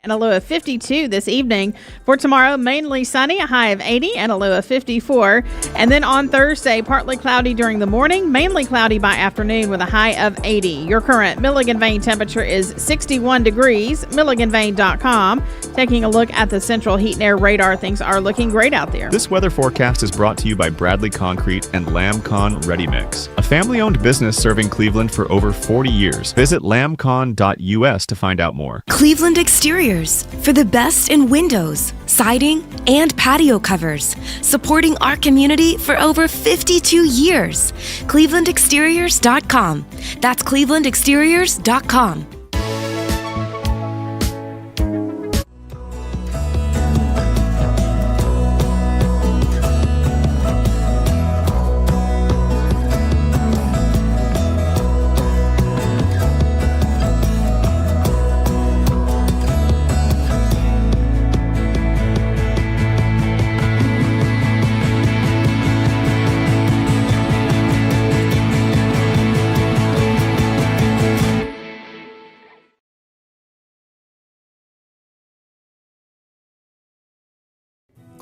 And a low of 52 this evening. For tomorrow, mainly sunny, a high of 80 and a low of 54. And then on Thursday, partly cloudy during the morning, mainly cloudy by afternoon with a high of 80. Your current Milligan Vane temperature is 61 degrees, milliganvane.com. Taking a look at the central heat and air radar, things are looking great out there. This weather forecast is brought to you by Bradley Concrete and LambCon Ready Mix, a family-owned business serving Cleveland for over 40 years. Visit lambcon.us to find out more. Cleveland Exteriors, for the best in windows, siding, and patio covers, supporting our community for over 52 years. ClevelandExteriors.com. That's ClevelandExteriors.com.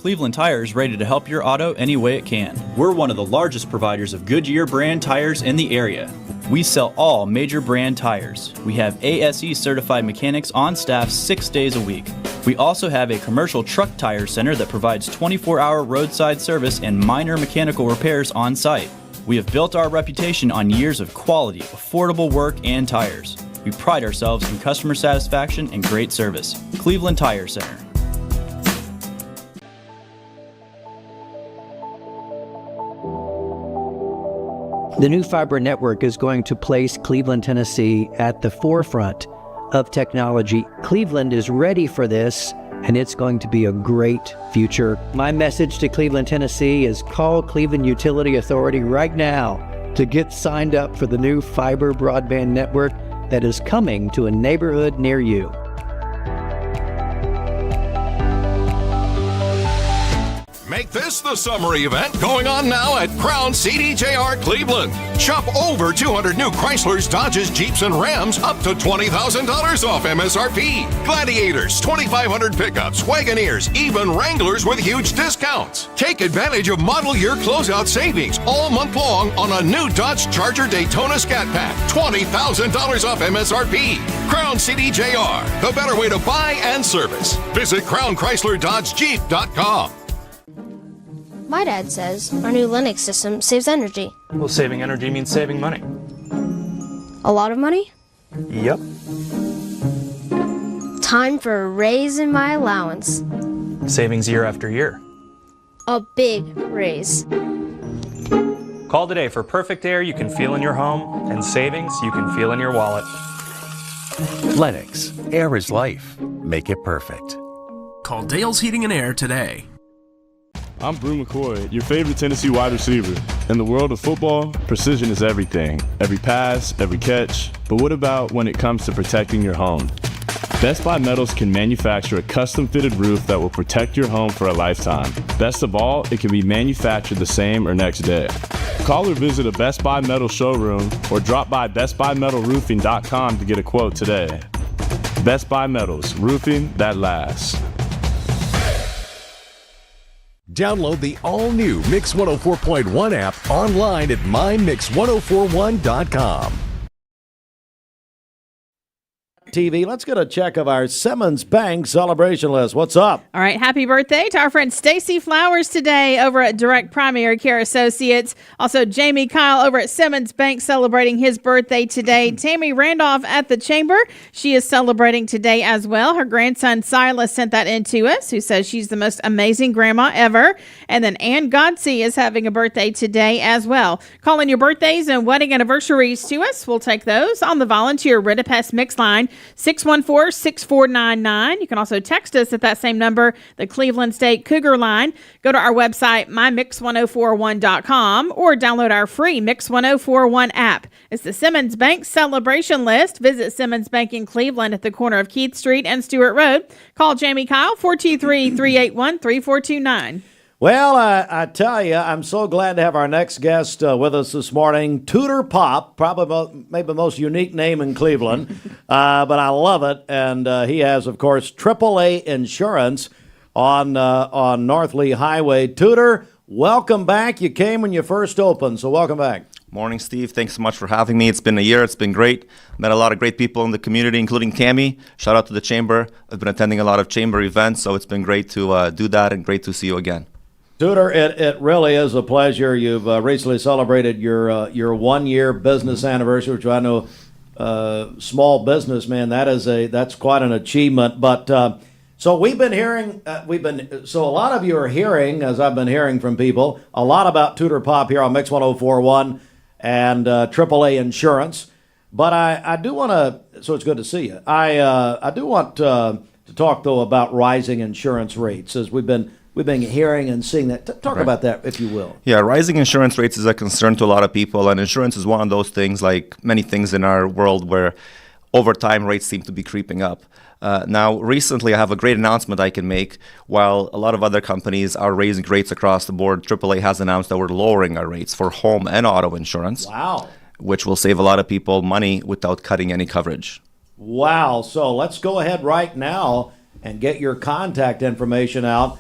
Cleveland Tires ready to help your auto any way it can. We're one of the largest providers of Goodyear brand tires in the area. We sell all major brand tires. We have ASE certified mechanics on staff 6 days a week. We also have a commercial truck tire center that provides 24-hour roadside service and minor mechanical repairs on site. We have built our reputation on years of quality, affordable work and tires. We pride ourselves in customer satisfaction and great service. Cleveland Tire Center. The new fiber network is going to place Cleveland, Tennessee at the forefront of technology. Cleveland is ready for this, and it's going to be a great future. My message to Cleveland, Tennessee is call Cleveland Utility Authority right now to get signed up for the new fiber broadband network that is coming to a neighborhood near you. Make this the summer event going on now at Crown CDJR Cleveland. Shop over 200 new Chryslers, Dodges, Jeeps, and Rams up to $20,000 off MSRP. Gladiators, 2,500 pickups, Wagoneers, even Wranglers with huge discounts. Take advantage of model year closeout savings all month long on a new Dodge Charger Daytona Scat Pack. $20,000 off MSRP. Crown CDJR, the better way to buy and service. Visit CrownChryslerDodgeJeep.com. My dad says our new Linux system saves energy. Well, saving energy means saving money. A lot of money? Yep. Time for a raise in my allowance. Savings year after year. A big raise. Call today for perfect air you can feel in your home and savings you can feel in your wallet. Lennox. Air is life. Make it perfect. Call Dale's Heating and Air today. I'm Brew McCoy, your favorite Tennessee wide receiver. In the world of football, precision is everything. Every pass, every catch. But what about when it comes to protecting your home? Best Buy Metals can manufacture a custom-fitted roof that will protect your home for a lifetime. Best of all, it can be manufactured the same or next day. Call or visit a Best Buy Metal showroom or drop by bestbuymetalroofing.com to get a quote today. Best Buy Metals, roofing that lasts. Download the all-new Mix 104.1 app online at mymix1041.com. TV. Let's get a check of our Simmons Bank celebration list. What's up? All right. Happy birthday to our friend Stacy Flowers today over at Direct Primary Care Associates. Also, Jamie Kyle over at Simmons Bank celebrating his birthday today. Tammy Randolph at the Chamber. She is celebrating today as well. Her grandson Silas sent that in to us, who says she's the most amazing grandma ever. And then Ann Godsey is having a birthday today as well. Call in your birthdays and wedding anniversaries to us. We'll take those on the volunteer Ritapest Mix line. 614-6499. You can also text us at that same number, the Cleveland State Cougar line. Go to our website, mymix1041.com, or download our free Mix 1041 app. It's the Simmons Bank celebration list. Visit Simmons Bank in Cleveland at the corner of Keith Street and Stewart Road. Call Jamie Kyle, 423-381-3429. Well, I tell you, I'm so glad to have our next guest with us this morning. Tudor Pop, probably maybe the most unique name in Cleveland, but I love it. And he has, of course, AAA Insurance on North Lee Highway. Tudor, welcome back. You came when you first opened, so welcome back. Morning, Steve. Thanks so much for having me. It's been a year. It's been great. Met a lot of great people in the community, including Tammy. Shout out to the Chamber. I've been attending a lot of Chamber events, so it's been great to do that and great to see you again. Tudor, it really is a pleasure. You've recently celebrated your 1 year business anniversary, which I know, small business, man, that's quite an achievement. But so we've been hearing, so a lot of you are hearing, as I've been hearing from people, a lot about Tudor Pop here on Mix 104.1 and AAA Insurance. But I do want to, so it's good to see you. I do want to talk though about rising insurance rates, as we've been hearing and seeing that. Talk about that, if you will. Yeah, rising insurance rates is a concern to a lot of people, and insurance is one of those things, like many things in our world, where over time rates seem to be creeping up. Now, recently, I have a great announcement I can make. While a lot of other companies are raising rates across the board, AAA has announced that we're lowering our rates for home and auto insurance. Wow. Which will save a lot of people money without cutting any coverage. Wow. So let's go ahead right now and get your contact information out.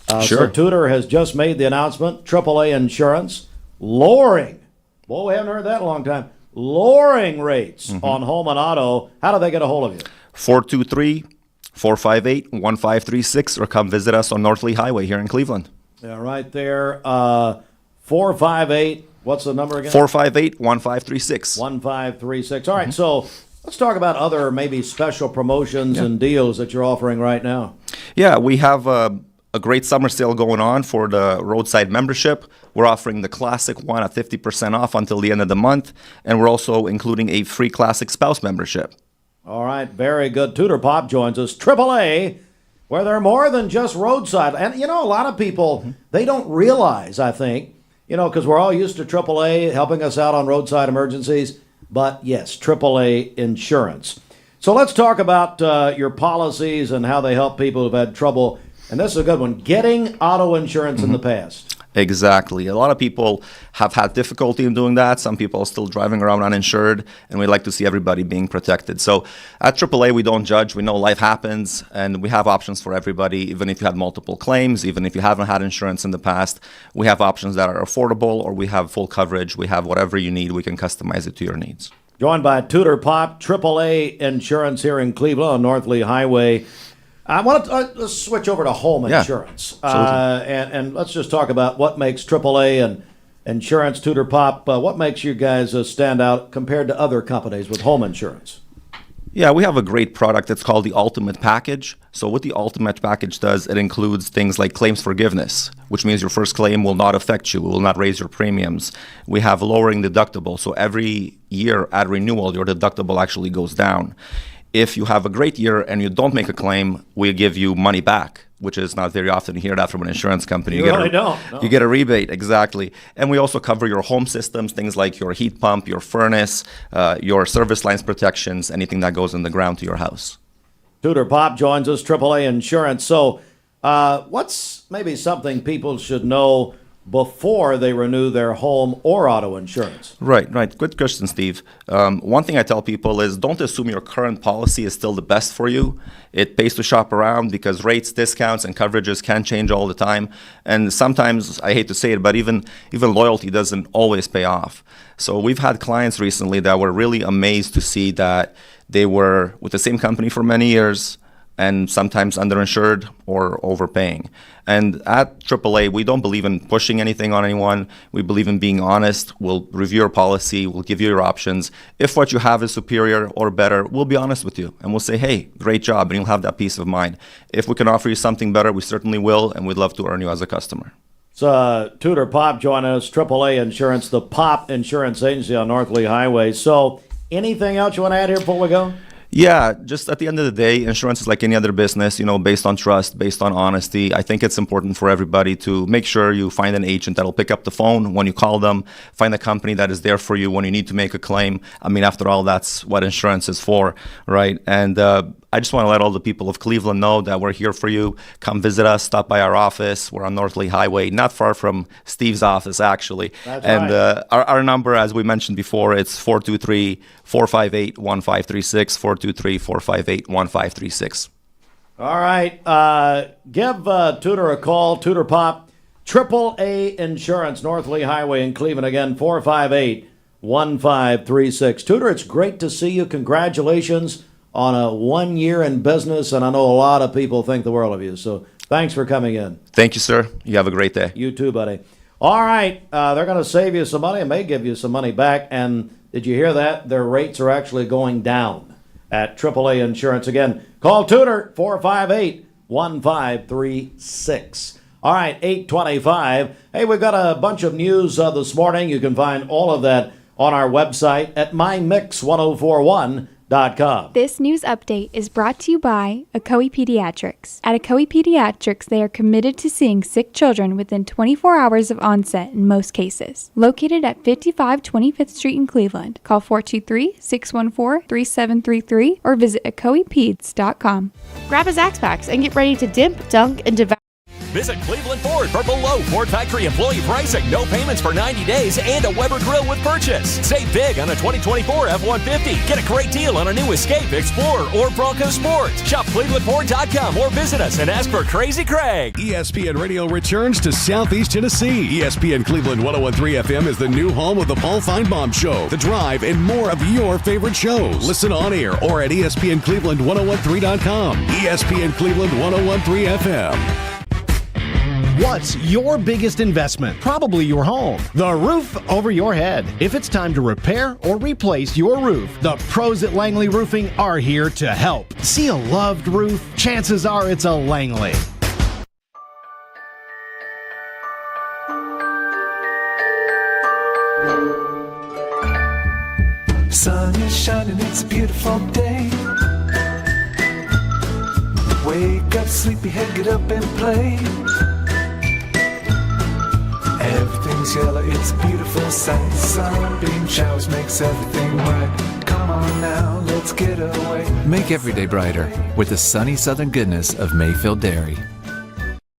So Tudor has just made the announcement, AAA Insurance, lowering, boy, we haven't heard that in a long time, lowering rates on home and auto. How do they get a hold of you? 423-458-1536, or come visit us on North Lee Highway here in Cleveland. Yeah, right there. 458, what's the number again? 458-1536. 1536. All right, so let's talk about other maybe special promotions and deals that you're offering right now. Yeah, we have a great summer sale going on for the roadside membership. We're offering the classic one at 50% off until the end of the month, and we're also including a free classic spouse membership. All right, very good. Tudor Pop joins us. AAA, where they're more than just roadside. And, a lot of people, they don't realize, I think, because we're all used to AAA helping us out on roadside emergencies. But, yes, AAA Insurance. So let's talk about your policies and how they help people who've had trouble. And this is a good one, getting auto insurance in the past. Exactly. A lot of people have had difficulty in doing that. Some people are still driving around uninsured, and we like to see everybody being protected. So at AAA, we don't judge. We know life happens, and we have options for everybody. Even if you had multiple claims, even if you haven't had insurance in the past, we have options that are affordable, or we have full coverage. We have whatever you need. We can customize it to your needs. Joined by Tudor Pop, AAA Insurance here in Cleveland on North Lee Highway. I want to let's switch over to home insurance, and let's just talk about what makes AAA and insurance, Tudor Pop. What makes you guys stand out compared to other companies with home insurance? Yeah, we have a great product. It's called the Ultimate Package. So what the Ultimate Package does, it includes things like claims forgiveness, which means your first claim will not affect you, will not raise your premiums. We have lowering deductible. So every year at renewal, your deductible actually goes down. If you have a great year and you don't make a claim, we give you money back, which is not very often you hear that from an insurance company. You really don't. No. You get a rebate, exactly. And we also cover your home systems, things like your heat pump, your furnace, your service lines protections, anything that goes in the ground to your house. Tudor Pop joins us, AAA Insurance. So what's maybe something people should know before they renew their home or auto insurance? Right. Good question, Steve. One thing I tell people is don't assume your current policy is still the best for you. It pays to shop around because rates, discounts, and coverages can change all the time. And sometimes, I hate to say it, but even loyalty doesn't always pay off. So we've had clients recently that were really amazed to see that they were with the same company for many years, and sometimes underinsured or overpaying. And at AAA, we don't believe in pushing anything on anyone. We believe in being honest. We'll review your policy. We'll give you your options. If what you have is superior or better, we'll be honest with you. And we'll say, hey, great job, and you'll have that peace of mind. If we can offer you something better, we certainly will, and we'd love to earn you as a customer. So Tudor Pop joining us, AAA Insurance, the Pop Insurance Agency on North Lee Highway. So anything else you want to add here before we go? Yeah, just at the end of the day, insurance is like any other business, based on trust, based on honesty. I think it's important for everybody to make sure you find an agent that'll pick up the phone when you call them, find a company that is there for you when you need to make a claim. I mean, after all, that's what insurance is for, right? And I just want to let all the people of Cleveland know that we're here for you. Come visit us, stop by our office. We're on North Lee Highway, not far from Steve's office, actually. That's and right. Our number, as we mentioned before, it's 423-458-1536, 423-458-1536. All right. Give Tudor a call, Tudor Pop, AAA Insurance, North Lee Highway in Cleveland. Again, 458-1536. Tudor, it's great to see you. Congratulations on a 1 year in business, and I know a lot of people think the world of you. So thanks for coming in. Thank you, sir. You have a great day. You too, buddy. All right. They're going to save you some money and may give you some money back. And did you hear that? Their rates are actually going down at AAA Insurance. Again, call Tudor, 458-1536. All right, 8:25. Hey, we've got a bunch of news this morning. You can find all of that on our website at mymix1041.com. This news update is brought to you by Ocoee Pediatrics. At Ocoee Pediatrics, they are committed to seeing sick children within 24 hours of onset in most cases. Located at 55 25th Street in Cleveland. Call 423-614-3733 or visit ocoeepeds.com. Grab a Zaxpax and get ready to dip, dunk, and devour. Visit Cleveland Ford for below Ford factory employee pricing, no payments for 90 days, and a Weber grill with purchase. Save big on a 2024 F-150. Get a great deal on a new Escape, Explorer, or Bronco Sport. Shop ClevelandFord.com or visit us and ask for Crazy Craig. ESPN Radio returns to Southeast Tennessee. ESPN Cleveland 101.3 FM is the new home of the Paul Feinbaum Show, The Drive, and more of your favorite shows. Listen on air or at ESPNCleveland1013.com. ESPN Cleveland 101.3 FM. What's your biggest investment? Probably your home. The roof over your head. If it's time to repair or replace your roof, the pros at Langley Roofing are here to help. See a loved roof? Chances are it's a Langley. Sun is shining, it's a beautiful day. Wake up, sleepyhead, get up and play. Everything's yellow, it's a beautiful sight. Sunbeam showers makes everything bright. Come on now, let's get away. Make every day brighter with the sunny southern goodness of Mayfield Dairy.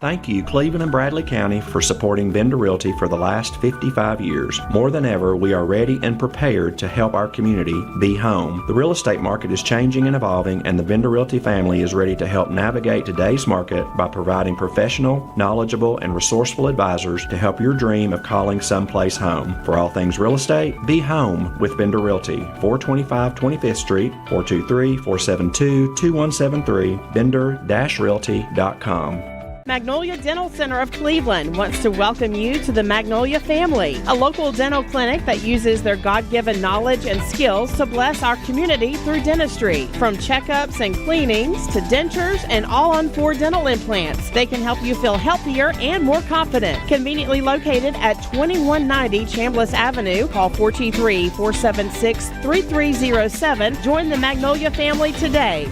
Thank you, Cleveland and Bradley County, for supporting Vendor Realty for the last 55 years. More than ever, we are ready and prepared to help our community be home. The real estate market is changing and evolving, and the Vendor Realty family is ready to help navigate today's market by providing professional, knowledgeable, and resourceful advisors to help your dream of calling someplace home. For all things real estate, be home with Vendor Realty, 425 25th Street, 423-472-2173, vendor-realty.com. Magnolia Dental Center of Cleveland wants to welcome you to the Magnolia family, a local dental clinic that uses their God-given knowledge and skills to bless our community through dentistry. From checkups and cleanings to dentures and all-on-4 dental implants, they can help you feel healthier and more confident. Conveniently located at 2190 Chambliss Avenue, call 423-476-3307. Join the Magnolia family today.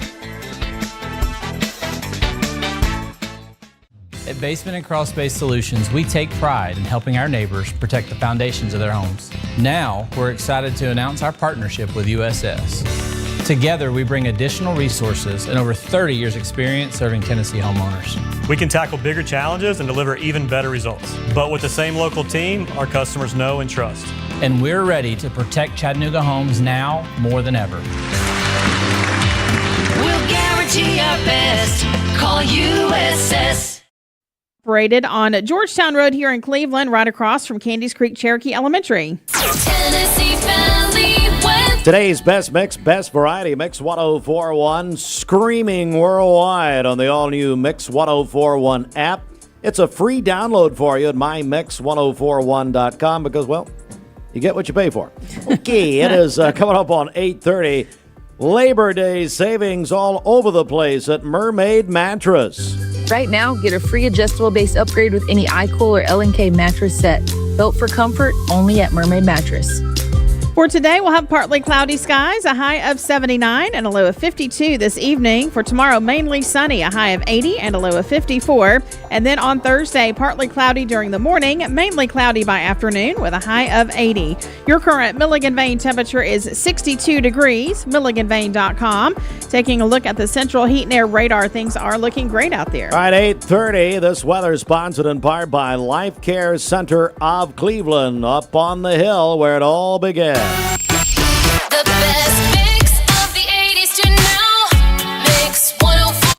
At Basement and Crawl Space Solutions, we take pride in helping our neighbors protect the foundations of their homes. Now, we're excited to announce our partnership with USS. Together, we bring additional resources and over 30 years experience serving Tennessee homeowners. We can tackle bigger challenges and deliver even better results. But with the same local team, our customers know and trust. And we're ready to protect Chattanooga homes now more than ever. We'll guarantee our best. Call USS. Operated on Georgetown Road here in Cleveland, right across from Candies Creek Cherokee Elementary. Tennessee Valley West. Today's best mix, best variety, Mix 1041, screaming worldwide on the all-new Mix 1041 app. It's a free download for you at mymix1041.com because, well, you get what you pay for. Okay, it is coming up on 8:30. Labor Day savings all over the place at Mermaid Mattress. Right now, get a free adjustable base upgrade with any iCool or L&K mattress set. Built for comfort, only at Mermaid Mattress. For today, we'll have partly cloudy skies, a high of 79 and a low of 52 this evening. For tomorrow, mainly sunny, a high of 80 and a low of 54. And then on Thursday, partly cloudy during the morning, mainly cloudy by afternoon with a high of 80. Your current Milligan Vane temperature is 62 degrees, milliganvane.com. Taking a look at the central heat and air radar, things are looking great out there. All right, 8:30. This weather sponsored in part by Life Care Center of Cleveland, up on the hill where it all began. The best mix of the 80s to now. Mix 104.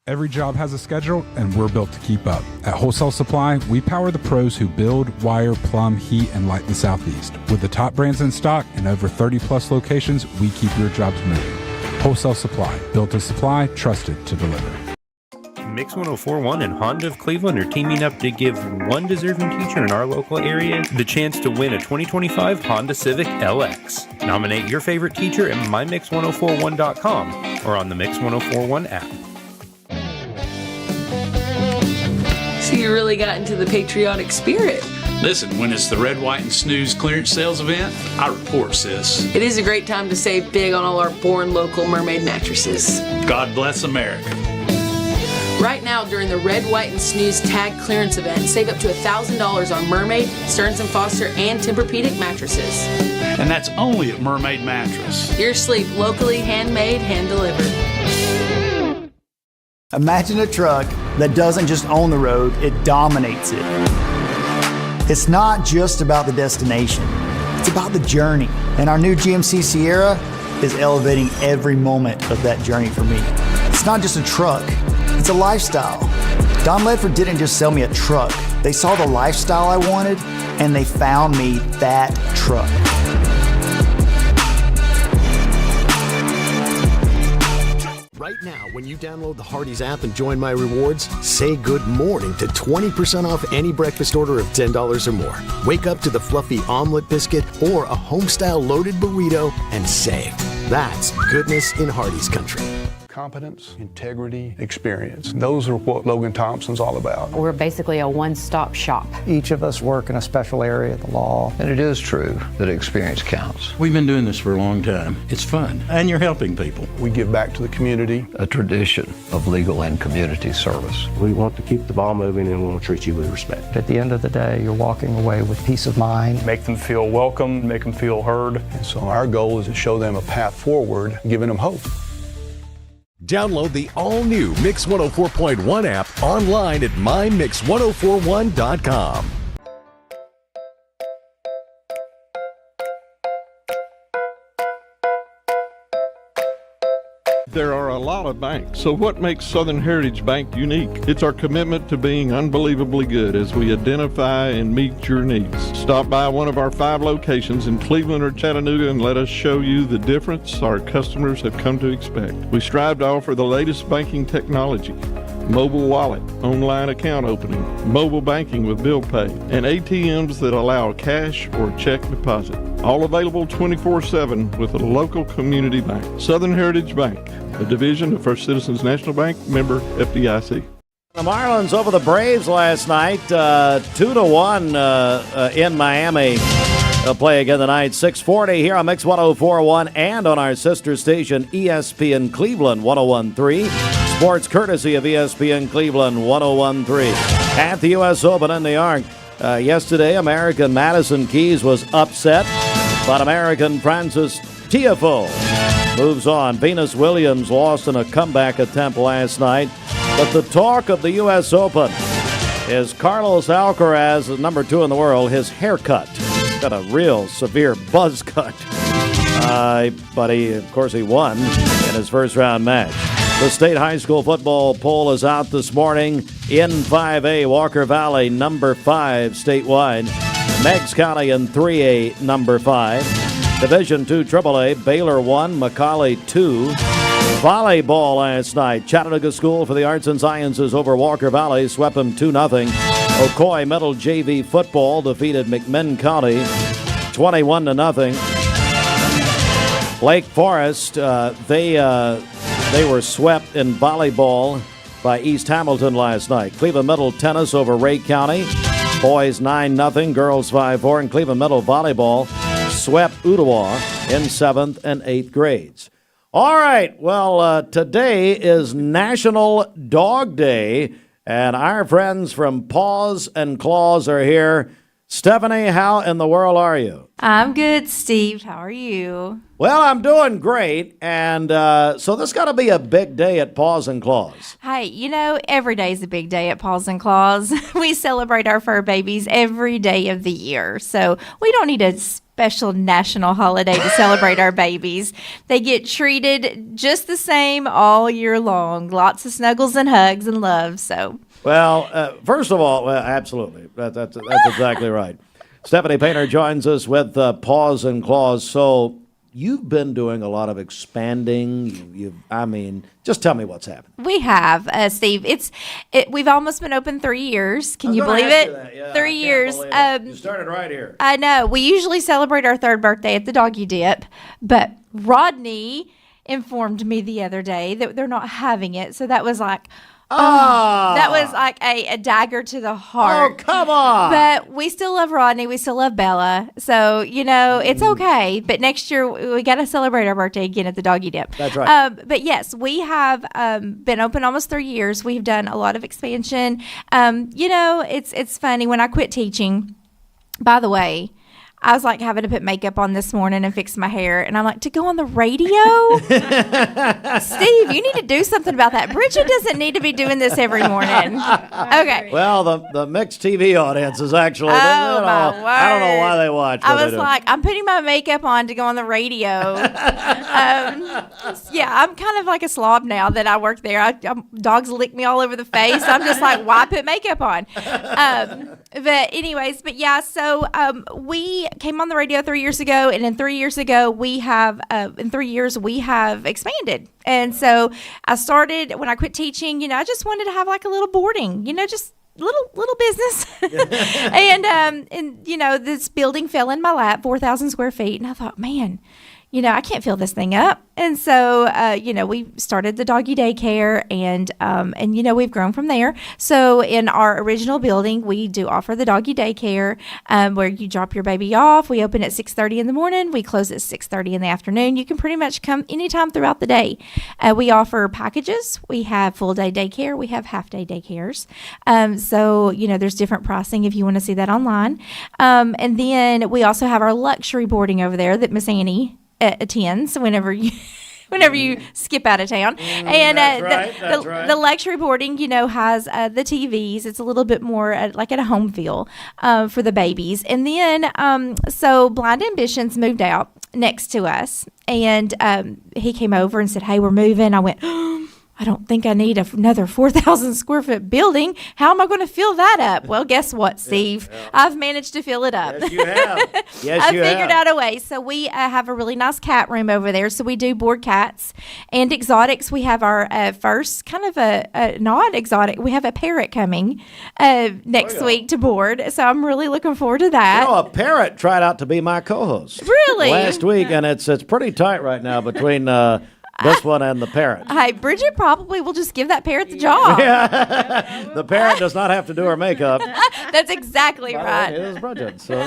Every job has a schedule, and we're built to keep up. At Wholesale Supply, we power the pros who build, wire, plumb, heat, and light the Southeast. With the top brands in stock and over 30-plus locations, we keep your jobs moving. Wholesale Supply, built to supply, trusted to deliver. Mix 1041 and Honda of Cleveland are teaming up to give one deserving teacher in our local area the chance to win a 2025 Honda Civic LX. Nominate your favorite teacher at mymix1041.com or on the Mix 1041 app. So you really got into the patriotic spirit. Listen, when it's the Red, White, and Snooze clearance sales event, I report, sis. It is a great time to save big on all our born local Mermaid mattresses. God bless America. Right now, during the Red, White, and Snooze tag clearance event, save up to $1,000 on Mermaid, Stearns & Foster, and Tempur-Pedic mattresses. And that's only at Mermaid Mattress. Your sleep locally, handmade, hand-delivered. Imagine a truck that doesn't just own the road, it dominates it. It's not just about the destination, it's about the journey. And our new GMC Sierra is elevating every moment of that journey for me. It's not just a truck, it's a lifestyle. Don Ledford didn't just sell me a truck. They saw the lifestyle I wanted, and they found me that truck. Right now, when you download the Hardee's app and join My Rewards, say good morning to 20% off any breakfast order of $10 or more. Wake up to the fluffy omelet biscuit or a home-style loaded burrito and save. That's goodness in Hardee's country. Competence, integrity, experience. Those are what Logan Thompson's all about. We're basically a one-stop shop. Each of us work in a special area of the law. And it is true that experience counts. We've been doing this for a long time. It's fun, and you're helping people. We give back to the community. A tradition of legal and community service. We want to keep the ball moving and we want to treat you with respect. At the end of the day, you're walking away with peace of mind. Make them feel welcome, make them feel heard. And so our goal is to show them a path forward, giving them hope. Download the all-new Mix 104.1 app online at mymix1041.com. There are a lot of banks, so what makes Southern Heritage Bank unique? It's our commitment to being unbelievably good as we identify and meet your needs. Stop by one of our 5 locations in Cleveland or Chattanooga and let us show you the difference our customers have come to expect. We strive to offer the latest banking technology, mobile wallet, online account opening, mobile banking with bill pay, and ATMs that allow cash or check deposit. All available 24/7 with a local community bank. Southern Heritage Bank, a division of First Citizens National Bank, member FDIC. The Marlins over the Braves last night, 2-1 in Miami. They'll play again tonight, 6:40 here on Mix 104.1 and on our sister station ESPN Cleveland 101.3. Sports courtesy of ESPN Cleveland 101.3. At the U.S. Open in New York, yesterday, American Madison Keys was upset, but American Frances Tiafoe moves on. Venus Williams lost in a comeback attempt last night, but the talk of the U.S. Open is Carlos Alcaraz, number 2 in the world, his haircut. Got a real severe buzz cut. But of course, he won in his first round match. The state high school football poll is out this morning. In 5A, Walker Valley, number 5 statewide. Meigs County in 3A, number 5. Division II AAA, Baylor 1, McCallie 2. Volleyball last night. Chattanooga School for the Arts and Sciences over Walker Valley, swept them 2-0. Ocoee Middle JV football defeated McMinn County 21-0. Lake Forest, they were swept in volleyball by East Hamilton last night. Cleveland Middle tennis over Ray County. Boys 9-0, girls 5-4. And Cleveland Middle volleyball swept Ottawa in 7th and 8th grades. All right, well, today is National Dog Day, and our friends from Pawz and Clawz are here. Stephanie, how in the world are you? I'm good, Steve. How are you? Well, I'm doing great, and so this got to be a big day at Pawz and Clawz. Hey, you know, every day is a big day at Pawz and Clawz. We celebrate our fur babies every day of the year, so we don't need a special national holiday to celebrate our babies. They get treated just the same all year long. Lots of snuggles and hugs and love, so... Well, first of all, absolutely. That's exactly right. Stephanie Paitner joins us with Pawz and Clawz. So you've been doing a lot of expanding. Just tell me what's happening. We have, Steve. We've almost been open 3 years. Can you believe it? Yeah, 3 years. You started right here. I know. We usually celebrate our 3rd birthday at the Doggy Dip, but Rodney informed me the other day that they're not having it. So that was like, That was like a dagger to the heart. Oh, come on. But we still love Rodney. We still love Bella. So, it's okay. But next year, we got to celebrate our birthday again at the Doggy Dip. That's right. But yes, we have been open almost 3 years. We've done a lot of expansion. It's funny. When I quit teaching, by the way, I was like having to put makeup on this morning and fix my hair. And I'm like, to go on the radio? Steve, you need to do something about that. Bridget doesn't need to be doing this every morning. Okay. Well, the mixed TV audience is actually, my word. I don't know why they watch. I was like, I'm putting my makeup on to go on the radio. I'm kind of like a slob now that I work there. Dogs lick me all over the face. I'm just like, why put makeup on? But so we came on the radio 3 years ago, and in 3 years we have expanded. And so I started when I quit teaching. I just wanted to have like a little boarding. Just little business. and this building fell in my lap, 4,000 square feet, and I thought, man, I can't fill this thing up. And so, we started the doggy daycare, and we've grown from there. So in our original building, we do offer the doggy daycare, where you drop your baby off. We open at 6:30 in the morning. We close at 6:30 in the afternoon. You can pretty much come anytime throughout the day. We offer packages. We have full day daycare. We have half day daycares. There's different pricing if you want to see that online. And then we also have our luxury boarding over there that Miss Annie attends whenever you skip out of town. And the luxury boarding, has the TVs. It's a little bit more like at a home feel for the babies. And then so Blind Ambitions moved out next to us, and he came over and said, hey, we're moving. I went, I don't think I need another 4,000 square foot building. How am I going to fill that up? Well, guess what, Steve? I've managed to fill it up. Yes, you have. I figured out a way. So we have a really nice cat room over there. So we do board cats and exotics. We have our first kind of an odd exotic. We have a parrot coming next week to board. So I'm really looking forward to that. A parrot tried out to be my co-host. Really? Last week, and it's pretty tight right now between this one and the parrot. Hey, Bridget probably will just give that parrot the job. Yeah. The parrot does not have to do her makeup. That's exactly right. It is Bridget. So,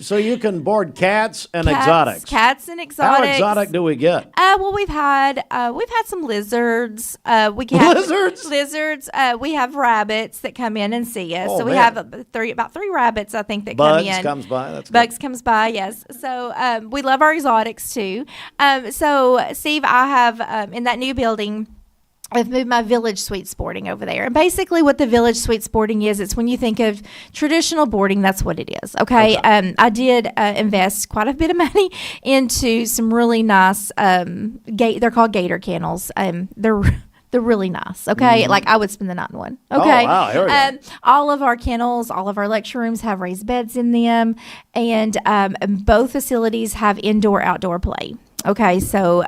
so you can board cats and exotics. Cats and exotics. How exotic do we get? Well, we've had some lizards. Lizards. We have rabbits that come in and see us. So we have about three rabbits, I think, that come in. Bugs comes by. That's Bugs comes by. Yes. So we love our exotics too. So Steve, I have in that new building, I've moved my Village Suites boarding over there. And basically what the Village Suites boarding is, it's when you think of traditional boarding, that's what it is. Okay. I did invest quite a bit of money into some really nice, they're called gator kennels. They're really nice, okay? Like, I would spend the night in one, okay? Oh, wow, here we go. All of our kennels, all of our lecture rooms have raised beds in them, and both facilities have indoor-outdoor play, okay? So,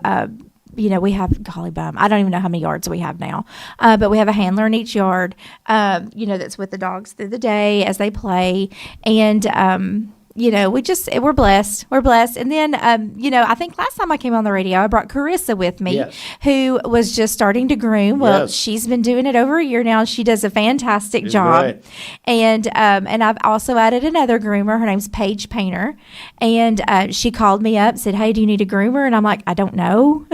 we have, golly bum, I don't even know how many yards we have now, but we have a handler in each yard, that's with the dogs through the day as they play, and we're blessed. We're blessed. And then, I think last time I came on the radio, I brought Carissa with me, who was just starting to groom. Well, she's been doing it over a year now. She does a fantastic job. Right. And I've also added another groomer. Her name's Paitner. And she called me up, said, hey, do you need a groomer? And I'm like, I don't know.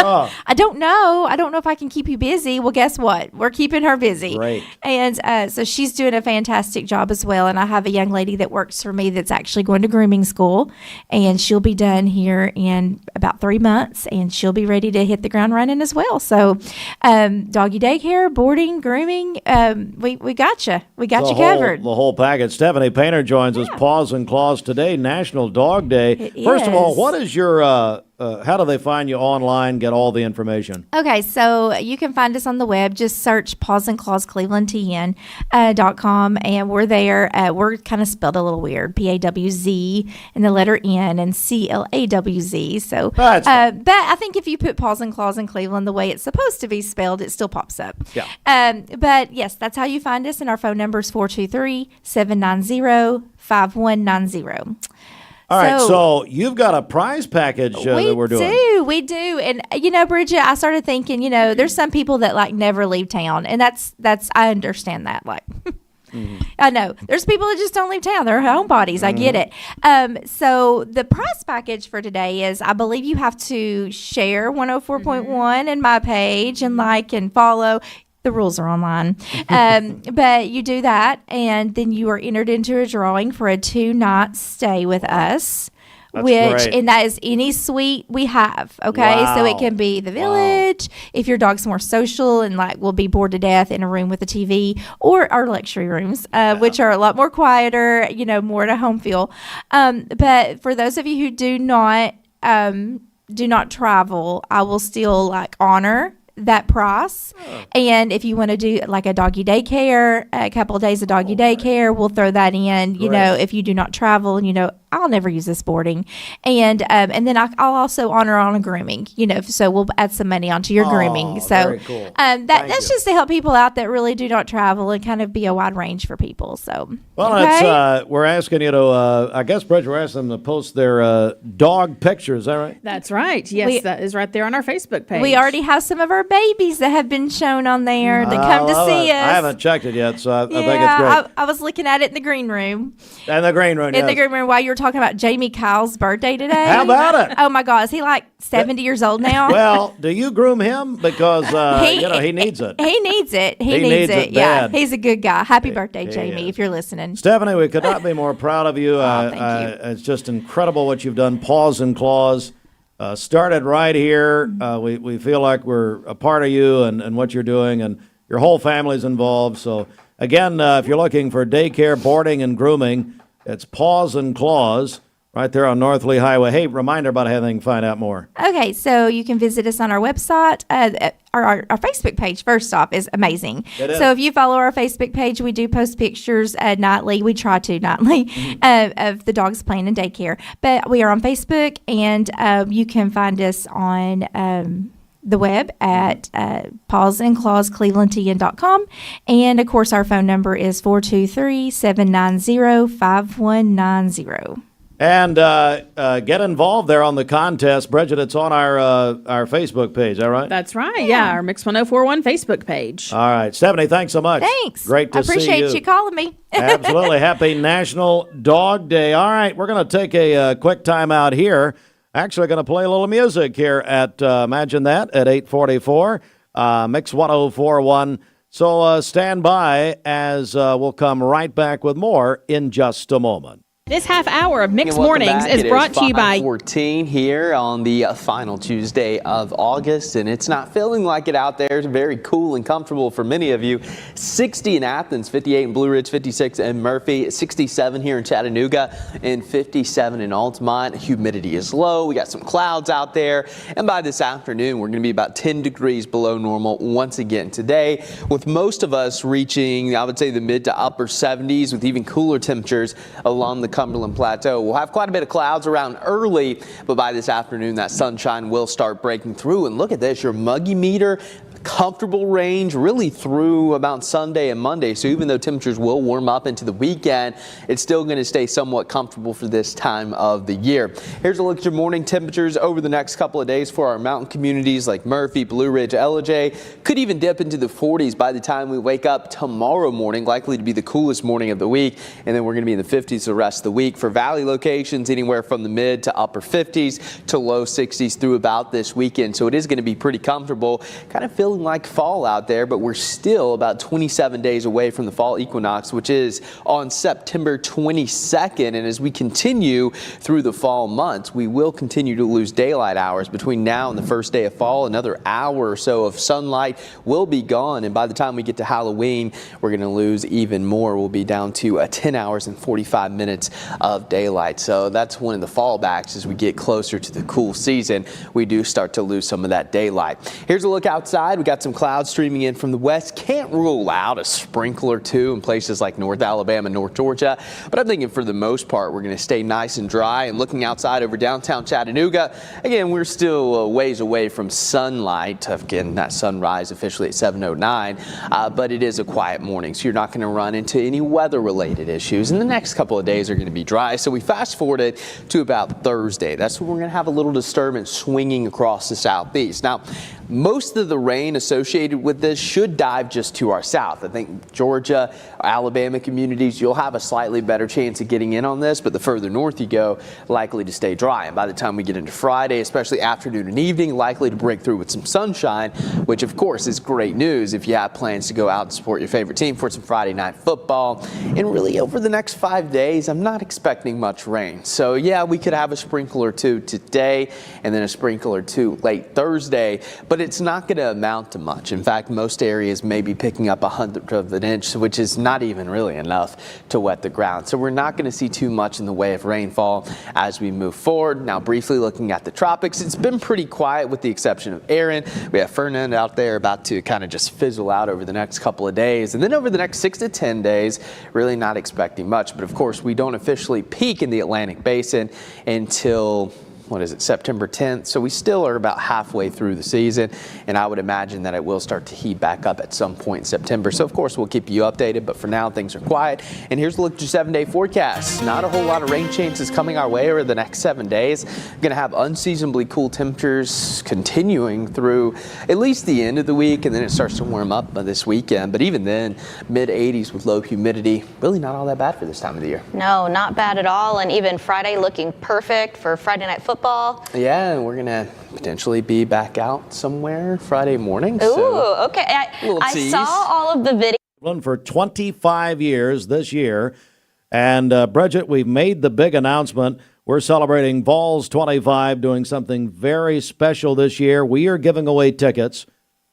I don't know. I don't know if I can keep you busy. Well, guess what? We're keeping her busy. Right. And so she's doing a fantastic job as well. And I have a young lady that works for me that's actually going to grooming school. And she'll be done here in about 3 months. And she'll be ready to hit the ground running as well. So doggy daycare, boarding, grooming, we got you. We got you covered. The whole package. Stephanie Paitner joins us. Pawz and Clawz today, National Dog Day. First of all, what is your... how do they find you online, get all the information? Okay, so you can find us on the web. Just search Pawz and Clawz ClevelandTN.com, and we're there. We're kind of spelled a little weird, Pawz and the letter N and CLAWZ. So, but I think if you put Pawz and Clawz in Cleveland the way it's supposed to be spelled, it still pops up. Yeah. But yes, that's how you find us, and our phone number is 423-790-5190. All right, so you've got a prize package that we're doing. We do. And, Bridget, I started thinking, there's some people that, like, never leave town. And that's I understand that. Like, I know. There's people that just don't leave town. They're homebodies. I get it. So the prize package for today is, I believe you have to share 104.1 in my page and like and follow. The rules are online. But you do that, and then you are entered into a drawing for a 2-night stay with us. That's great. And that is any suite we have. Okay. Wow. So it can be the village if your dog's more social and like will be bored to death in a room with a TV, or our luxury rooms, which are a lot more quieter, more at a home feel. But for those of you who do not travel, I will still like honor that price. And if you want to do like a doggy daycare, a couple of days of doggy daycare, we'll throw that in, if you do not travel, and I'll never use this boarding. And then I'll also honor on a grooming, so we'll add some money onto your grooming. So very cool. That's just to help people out that really do not travel and kind of be a wide range for people. So, well, we're asking you to, I guess, Bridget, we're asking them to post their dog pictures. Is that right? That's right. Yes, that is right there on our Facebook page. We already have some of our babies that have been shown on there that come to see us. I haven't checked it yet, so I think it's great. I was looking at it in the green room. In the green room, In the green room while you were talking about Jamie Kyle's birthday today. How about it? Oh, my God. Is he like 70 years old now? Well, do you groom him? Because, he needs it. He needs it. He needs it. Yeah. He's a good guy. Happy birthday, Jamie, if you're listening. Stephanie, we could not be more proud of you. Thank you. It's just incredible what you've done. Pawz and Clawz started right here. We feel like we're a part of you and what you're doing, and your whole family's involved. So, again, if you're looking for daycare, boarding, and grooming, it's Pawz and Clawz right there on North Lee Highway. Hey, reminder about how they can find out more. Okay, so you can visit us on our website. Our Facebook page, first off, is amazing. So if you follow our Facebook page, we do post pictures nightly. We try to nightly of the dogs playing in daycare. But we are on Facebook, and you can find us on the web at pawzandclawzclevelandtn.com. And, of course, our phone number is 423-790-5190. And get involved there on the contest. Bridget, it's on our Facebook page, is that right? That's right. Yeah, our Mix 1041 Facebook page. All right. Stephanie, thanks so much. Thanks. Great to see you. I appreciate you calling me. Absolutely. Happy National Dog Day. All right. We're going to take a quick time out here. Actually going to play a little music here at, imagine that, at 8:44, Mix 1041. So stand by as we'll come right back with more in just a moment. This half hour of Mixed Mornings is brought to you by 5:14 here on the final Tuesday of August, and it's not feeling like it out there. It's very cool and comfortable for many of you. 60 in Athens, 58 in Blue Ridge, 56 in Murphy, 67 here in Chattanooga, and 57 in Altamont. Humidity is low. We got some clouds out there, and by this afternoon, we're going to be about 10 degrees below normal once again today, with most of us reaching, I would say, the mid to upper 70s, with even cooler temperatures along the Cumberland Plateau. We'll have quite a bit of clouds around early, but by this afternoon, that sunshine will start breaking through. And look at this, your muggy meter, comfortable range really through about Sunday and Monday. So even though temperatures will warm up into the weekend, it's still going to stay somewhat comfortable for this time of the year. Here's a look at your morning temperatures over the next couple of days for our mountain communities like Murphy, Blue Ridge, Ellijay. Could even dip into the 40s by the time we wake up tomorrow morning, likely to be the coolest morning of the week. And then we're going to be in the 50s the rest of the week. For valley locations, anywhere from the mid to upper 50s to low 60s through about this weekend. So it is going to be pretty comfortable. Kind of feeling like fall out there, but we're still about 27 days away from the fall equinox, which is on September 22nd. And as we continue through the fall months, we will continue to lose daylight hours between now and the first day of fall. Another hour or so of sunlight will be gone. And by the time we get to Halloween, we're going to lose even more. We'll be down to 10 hours and 45 minutes of daylight. So that's one of the fallbacks as we get closer to the cool season. We do start to lose some of that daylight. Here's a look outside. we got some clouds streaming in from the west. Can't rule out a sprinkle or two in places like North Alabama, North Georgia. But I'm thinking for the most part, we're going to stay nice and dry. And looking outside over downtown Chattanooga, again, we're still a ways away from sunlight. Again, that sunrise officially at 7:09. But it is a quiet morning, so you're not going to run into any weather-related issues. And the next couple of days are going to be dry. So we fast forwarded to about Thursday. That's when we're going to have a little disturbance swinging across the southeast. Now, most of the rain associated with this should dive just to our south. I think Georgia, Alabama communities, you'll have a slightly better chance of getting in on this, but the further north you go, likely to stay dry. And by the time we get into Friday, especially afternoon and evening, likely to break through with some sunshine, which of course is great news if you have plans to go out and support your favorite team for some Friday night football. And really over the next 5 days, I'm not expecting much rain. So yeah, we could have a sprinkle or two today and then a sprinkle or two late Thursday, but it's not going to amount to much. In fact, most areas may be picking up 1/100 of an inch, which is not even really enough to wet the ground. So we're not going to see too much in the way of rainfall as we move forward. Now, briefly looking at the tropics, it's been pretty quiet with the exception of Aaron. We have Fernand out there about to kind of just fizzle out over the next couple of days. And then over the next 6 to 10 days, really not expecting much. But of course, we don't officially peak in the Atlantic Basin until September 10th. So we still are about halfway through the season, and I would imagine that it will start to heat back up at some point in September. So of course we'll keep you updated, but for now things are quiet. And here's a look at your 7-day forecast. Not a whole lot of rain chances coming our way over the next 7 days. Going to have unseasonably cool temperatures continuing through at least the end of the week, and then it starts to warm up this weekend. But even then, mid-80s with low humidity, really not all that bad for this time of the year. No, not bad at all. And even Friday looking perfect for Friday night football. Yeah, and we're going to potentially be back out somewhere Friday morning. Ooh, so okay. I saw all of the videos. For 25 years this year. And Bridget, we've made the big announcement. We're celebrating Vols 25, doing something very special this year. We are giving away tickets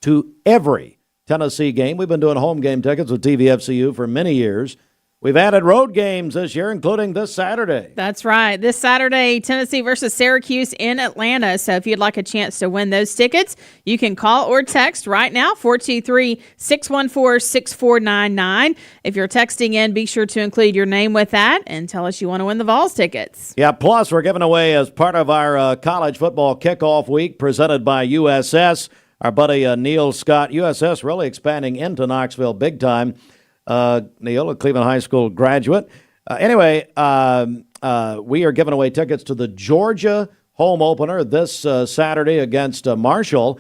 to every Tennessee game. We've been doing home game tickets with TVFCU for many years. We've added road games this year, including this Saturday. That's right. This Saturday, Tennessee versus Syracuse in Atlanta. So if you'd like a chance to win those tickets, you can call or text right now, 423-614-6499. If you're texting in, be sure to include your name with that and tell us you want to win the Vols tickets. Yeah, plus we're giving away as part of our college football kickoff week presented by USS. Our buddy Neil Scott, USS really expanding into Knoxville big time. Neil, a Cleveland High School graduate. Anyway, we are giving away tickets to the Georgia home opener this Saturday against Marshall.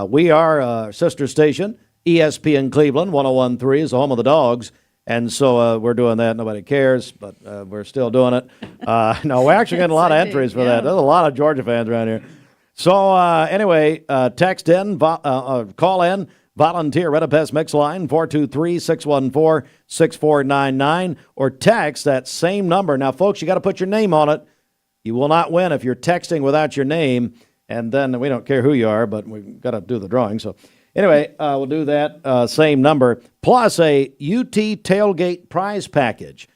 We are a sister station, ESPN Cleveland 101.3 is the home of the Dogs. And so we're doing that. Nobody cares, but we're still doing it. No, we're actually getting a lot of entries for that. There's a lot of Georgia fans around here. So anyway, text in, call in. Volunteer Red Pest Mix line 423-614-6499 or text that same number. Now, folks, you got to put your name on it. You will not win if you're texting without your name, and then we don't care who you are, but we've got to do the drawing. So anyway, we'll do that same number plus a UT tailgate prize package.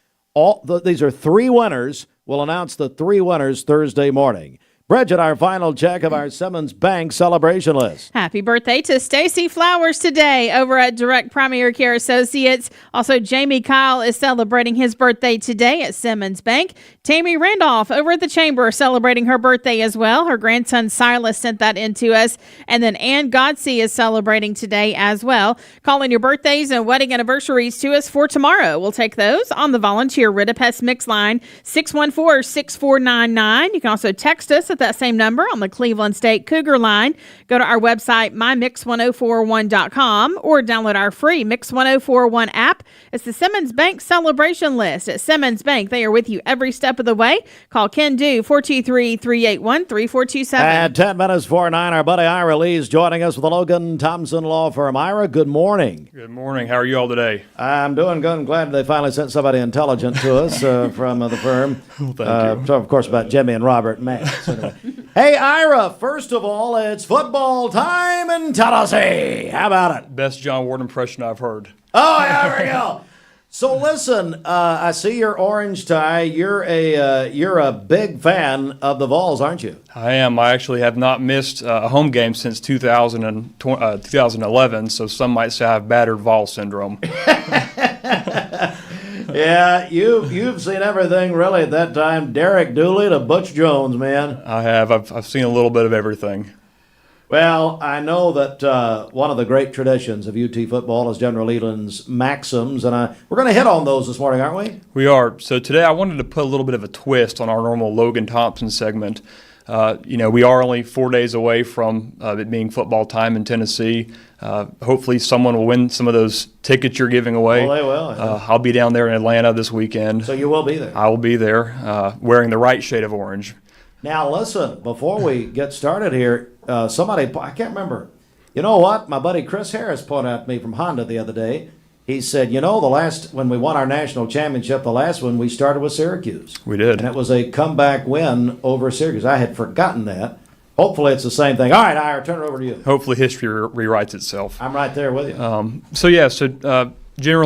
These are 3 winners. We'll announce the 3 winners Thursday morning. Bridget, our final check of our Simmons Bank celebration list. Happy birthday to Stacy Flowers today over at Direct Primary Care Associates. Also, Jamie Kyle is celebrating his birthday today at Simmons Bank. Tammy Randolph over at the Chamber celebrating her birthday as well. Her grandson Silas sent that in to us. And then Ann Godsey is celebrating today as well. Call in your birthdays and wedding anniversaries to us for tomorrow. We'll take those on the Volunteer Ridipest Mix line 614-6499. You can also text us at that same number on the Cleveland State Cougar line. Go to our website, mymix1041.com, or download our free Mix 1041 app. It's the Simmons Bank celebration list. At Simmons Bank, they are with you every step of the way. Call Ken Do 423-381-3427. At 10 minutes before 9, our buddy Ira Lee's joining us with the Logan Thompson Law Firm. Ira, good morning. Good morning. How are you all today? I'm doing good. I'm glad they finally sent somebody intelligent to us from the firm. Well, thank you. So, of course, about Jimmy and Robert and Matt. So anyway. Hey, Ira, first of all, it's football time in Tennessee. How about it? Best John Ward impression I've heard. Oh, yeah, there we go. So listen, I see your orange tie. You're a big fan of the Vols, aren't you? I am. I actually have not missed a home game since 2011, so some might say I have battered Vol syndrome. Yeah, you've seen everything really at that time. Derek Dooley to Butch Jones, man. I have. I've seen a little bit of everything. Well, I know that one of the great traditions of UT football is General Leland's maxims, and we're going to hit on those this morning, aren't we? We are. So today I wanted to put a little bit of a twist on our normal Logan Thompson segment. We are only 4 days away from it being football time in Tennessee. Hopefully someone will win some of those tickets you're giving away. Well, they will. I'll be down there in Atlanta this weekend. So you will be there? I will be there wearing the right shade of orange. Now, listen, before we get started here, somebody, I can't remember. You know what? My buddy Chris Harris pointed out to me from Honda the other day. He said, when we won our national championship, the last one, we started with Syracuse. We did. And it was a comeback win over Syracuse. I had forgotten that. Hopefully it's the same thing. All right, Ira, turn it over to you. Hopefully history rewrites itself. I'm right there with you. General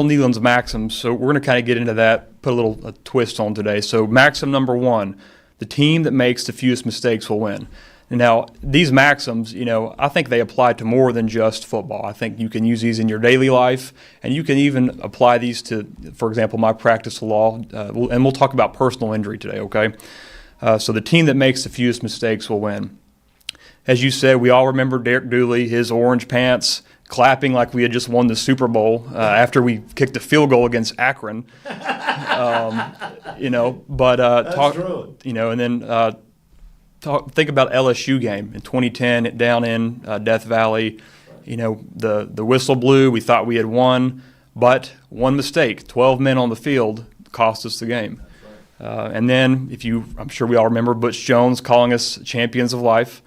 Nealon's maxims. So we're going to kind of get into that, put a twist on today. So maxim number 1, the team that makes the fewest mistakes will win. Now, these maxims, I think they apply to more than just football. I think you can use these in your daily life, and you can even apply these to, for example, my practice of law, and we'll talk about personal injury today, okay? So the team that makes the fewest mistakes will win. As you said, we all remember Derek Dooley, his orange pants, clapping like we had just won the Super Bowl after we kicked a field goal against Akron. That's true. And then think about LSU game in 2010 down in Death Valley. The whistle blew. We thought we had won, but one mistake, 12 men on the field, cost us the game. And then I'm sure we all remember Butch Jones calling us champions of life.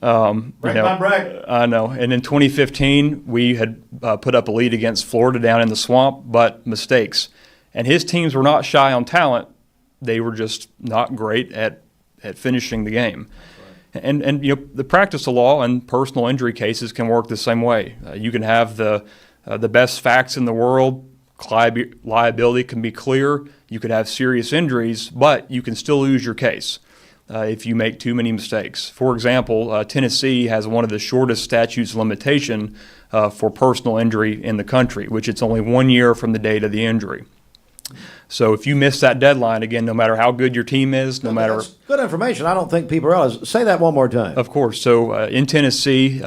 My bracket. I know. And in 2015, we had put up a lead against Florida down in the swamp, but mistakes. And his teams were not shy on talent. They were just not great at finishing the game. Right. And the practice of law and personal injury cases can work the same way. You can have the best facts in the world. Liability can be clear. You could have serious injuries, but you can still lose your case if you make too many mistakes. For example, Tennessee has one of the shortest statutes of limitation for personal injury in the country, which it's only 1 year from the date of the injury. So if you miss that deadline, again, no matter how good your team is, That's good information. I don't think people realize. Say that one more time. Of course. So in Tennessee,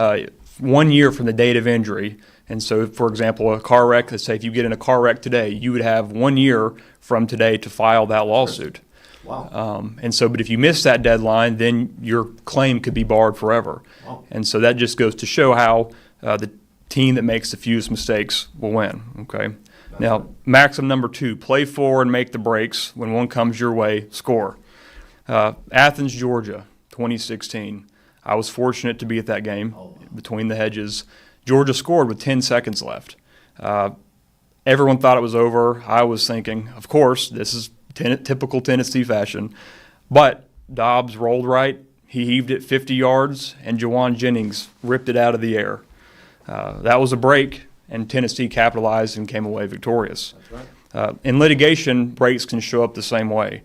1 year from the date of injury. And so, for example, a car wreck, let's say if you get in a car wreck today, you would have 1 year from today to file that lawsuit. Wow. But if you miss that deadline, then your claim could be barred forever. Wow. And so that just goes to show how the team that makes the fewest mistakes will win. Okay. Now, maxim number 2, play for and make the breaks. When one comes your way, score. Athens, Georgia, 2016. I was fortunate to be at that game between the hedges. Georgia scored with 10 seconds left. Everyone thought it was over. I was thinking, of course, this is typical Tennessee fashion. But Dobbs rolled right. He heaved it 50 yards, and Jawan Jennings ripped it out of the air. That was a break. And Tennessee capitalized and came away victorious. That's right. In litigation, breaks can show up the same way.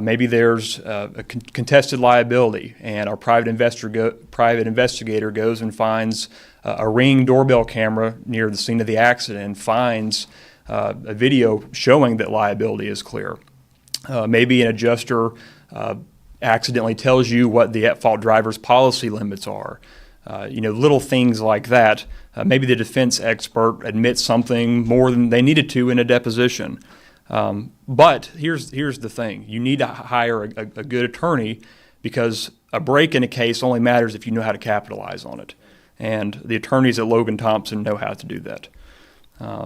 Maybe there's a contested liability, and our private investigator goes and finds a Ring doorbell camera near the scene of the accident and finds a video showing that liability is clear. Maybe an adjuster accidentally tells you what the at-fault driver's policy limits are. Little things like that. Maybe the defense expert admits something more than they needed to in a deposition. But here's the thing. You need to hire a good attorney because a break in a case only matters if you know how to capitalize on it. And the attorneys at Logan Thompson know how to do that.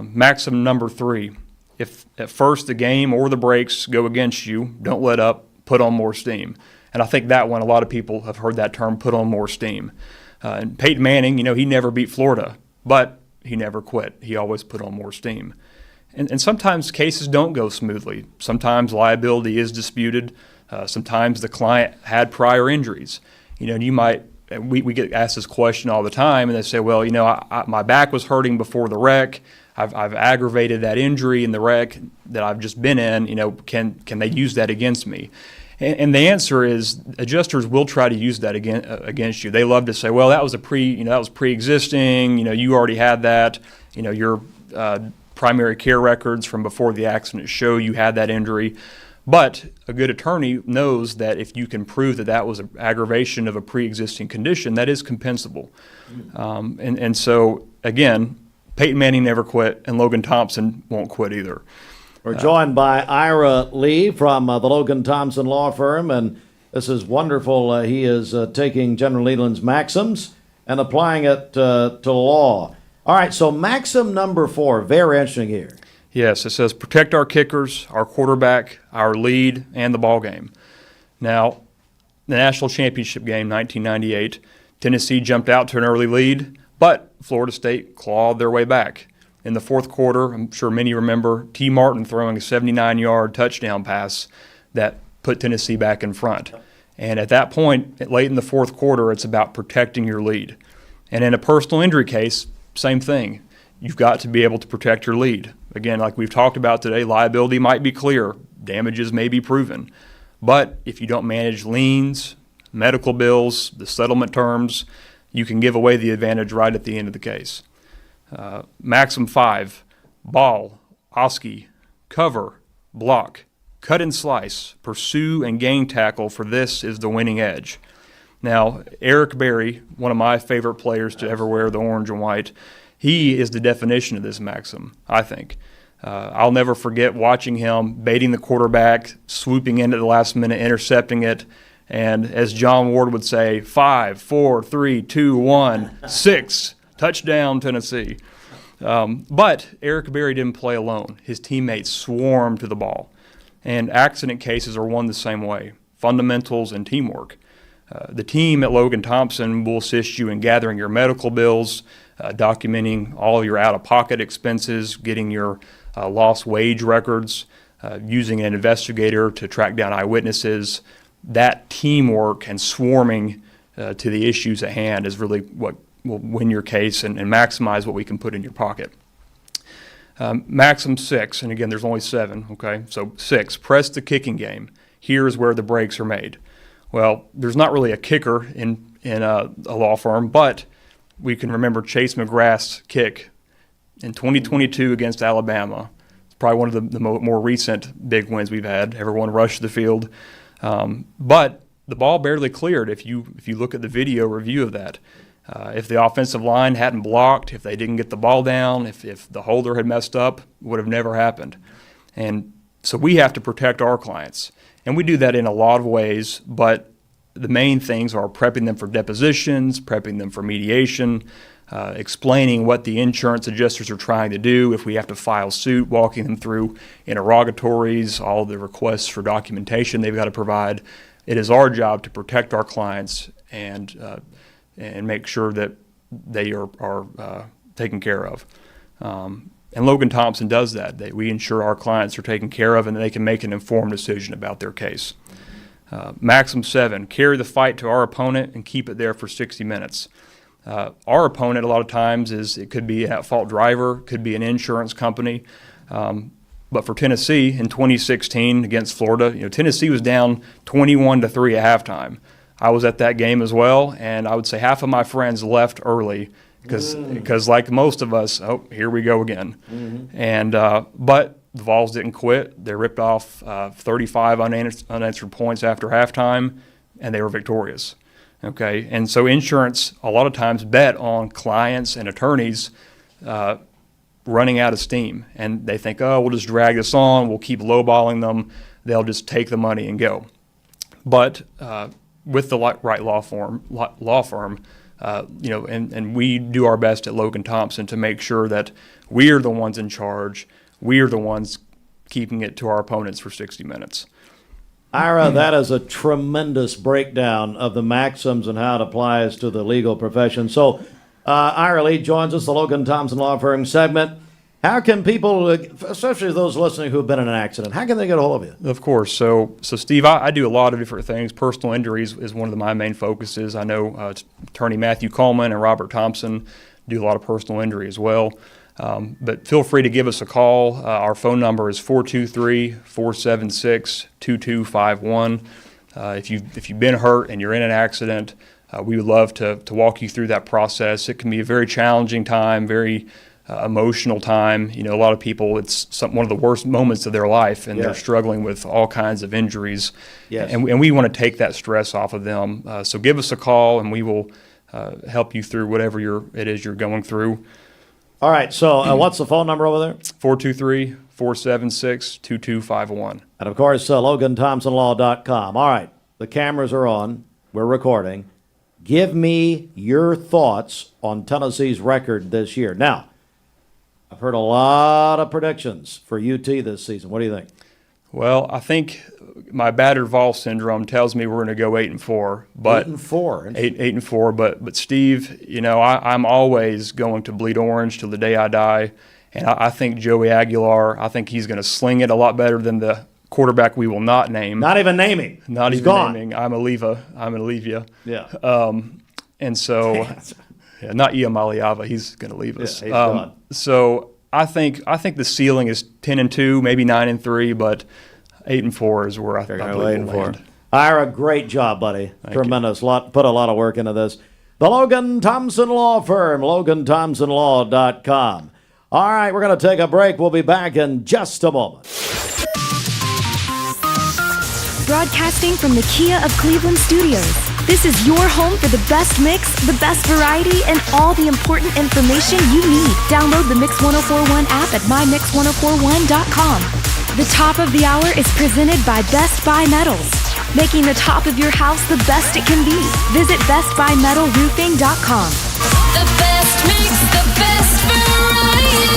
Maxim number 3, if at first the game or the breaks go against you, don't let up, put on more steam. And I think that one, a lot of people have heard that term, put on more steam. And Peyton Manning, he never beat Florida, but he never quit. He always put on more steam. And sometimes cases don't go smoothly. Sometimes liability is disputed. Sometimes the client had prior injuries. We get asked this question all the time, and they say, well, my back was hurting before the wreck. I've aggravated that injury in the wreck that I've just been in. Can they use that against me? And the answer is adjusters will try to use that against you. They love to say, well, that was pre-existing. You already had that. Your primary care records from before the accident show you had that injury. But a good attorney knows that if you can prove that that was an aggravation of a pre-existing condition, that is compensable. And so, again, Peyton Manning never quit, and Logan Thompson won't quit either. We're joined by Ira Lee from the Logan Thompson Law Firm, and this is wonderful. He is taking General Leland's maxims and applying it to law. All right, so maxim number 4, very interesting here. Yes, it says protect our kickers, our quarterback, our lead, and the ball game. Now, the national championship game, 1998, Tennessee jumped out to an early lead, but Florida State clawed their way back. In the fourth quarter, I'm sure many remember T. Martin throwing a 79-yard touchdown pass that put Tennessee back in front. And at that point, late in the fourth quarter, it's about protecting your lead. And in a personal injury case, same thing. You've got to be able to protect your lead. Again, like we've talked about today, liability might be clear, damages may be proven. But if you don't manage liens, medical bills, the settlement terms, you can give away the advantage right at the end of the case. Maxim 5, ball, oski, cover, block, cut and slice, pursue and gain tackle, for this is the winning edge. Now, Eric Berry, one of my favorite players to ever wear the orange and white, he is the definition of this maxim, I think. I'll never forget watching him baiting the quarterback, swooping in at the last minute, intercepting it, and as John Ward would say, 5, 4, 3, 2, 1, 6, touchdown Tennessee. But Eric Berry didn't play alone. His teammates swarmed to the ball. And accident cases are won the same way, fundamentals and teamwork. The team at Logan Thompson will assist you in gathering your medical bills, documenting all your out-of-pocket expenses, getting your lost wage records, using an investigator to track down eyewitnesses. That teamwork and swarming to the issues at hand is really what will win your case and maximize what we can put in your pocket. Maxim 6, and again, there's only 7, okay? So 6, press the kicking game. Here's where the breaks are made. Well, there's not really a kicker in a law firm, but we can remember Chase McGrath's kick in 2022 against Alabama. It's probably one of the more recent big wins we've had. Everyone rushed the field. But the ball barely cleared if you look at the video review of that. If the offensive line hadn't blocked, if they didn't get the ball down, if the holder had messed up, it would have never happened. And so we have to protect our clients. And we do that in a lot of ways, but the main things are prepping them for depositions, prepping them for mediation, explaining what the insurance adjusters are trying to do. If we have to file suit, walking them through interrogatories, all the requests for documentation they've got to provide. It is our job to protect our clients and make sure that they are taken care of. And Logan Thompson does that. We ensure our clients are taken care of and they can make an informed decision about their case. Maxim 7, carry the fight to our opponent and keep it there for 60 minutes. Our opponent a lot of times it could be an at-fault driver, could be an insurance company. But for Tennessee in 2016 against Florida, Tennessee was down 21-3 at halftime. I was at that game as well, and I would say half of my friends left early because like most of us, here we go again. And but the Vols didn't quit. They ripped off 35 unanswered points after halftime, and they were victorious. Okay, and so insurance a lot of times bet on clients and attorneys running out of steam, and they think, we'll just drag this on, we'll keep lowballing them, they'll just take the money and go. But with the right law firm, and we do our best at Logan Thompson to make sure that we are the ones in charge, we are the ones keeping it to our opponents for 60 minutes. Ira, that is a tremendous breakdown of the maxims and how it applies to the legal profession. So, Ira Lee joins us, the Logan Thompson Law Firm segment. How can people, especially those listening who have been in an accident, how can they get a hold of you? Of course. So Steve, I do a lot of different things. Personal injuries is one of my main focuses. I know attorney Matthew Coleman and Robert Thompson do a lot of personal injury as well. But feel free to give us a call. Our phone number is 423-476-2251. If you've been hurt and you're in an accident, we would love to walk you through that process. It can be a very challenging time, very emotional time. A lot of people, it's one of the worst moments of their life, and they're struggling with all kinds of injuries. Yes. And we want to take that stress off of them. So give us a call, and we will help you through whatever it is you're going through. All right, so what's the phone number over there? 423-476-2251. And, of course, LoganThompsonLaw.com. All right, the cameras are on. We're recording. Give me your thoughts on Tennessee's record this year. Now, I've heard a lot of predictions for UT this season. What do you think? Well, I think my battered Vol syndrome tells me we're going to go 8-4. But 8-4. 8-4. But Steve, I'm always going to bleed orange till the day I die. And I think Joey Aguilar, I think he's going to sling it a lot better than the quarterback we will not name. Not even naming. Not He's even gone. naming. I'm going to leave you. Yeah. And so, not Iamaliava. He's going to leave us. Yeah, he's gone. So I think the ceiling is 10-2, maybe 9-3, but 8-4 is where I believe we'll land. Ira, great job, buddy. Tremendous. Put a lot of work into this. The Logan Thompson Law Firm, LoganThompsonLaw.com. All right, we're going to take a break. We'll be back in just a moment. Broadcasting from the Kia of Cleveland studios. This is your home for the best mix, the best variety, and all the important information you need. Download the Mix 1041 app at mymix1041.com. The top of the hour is presented by Best Buy Metals, making the top of your house the best it can be. Visit bestbuymetalroofing.com. The best mix, the best variety.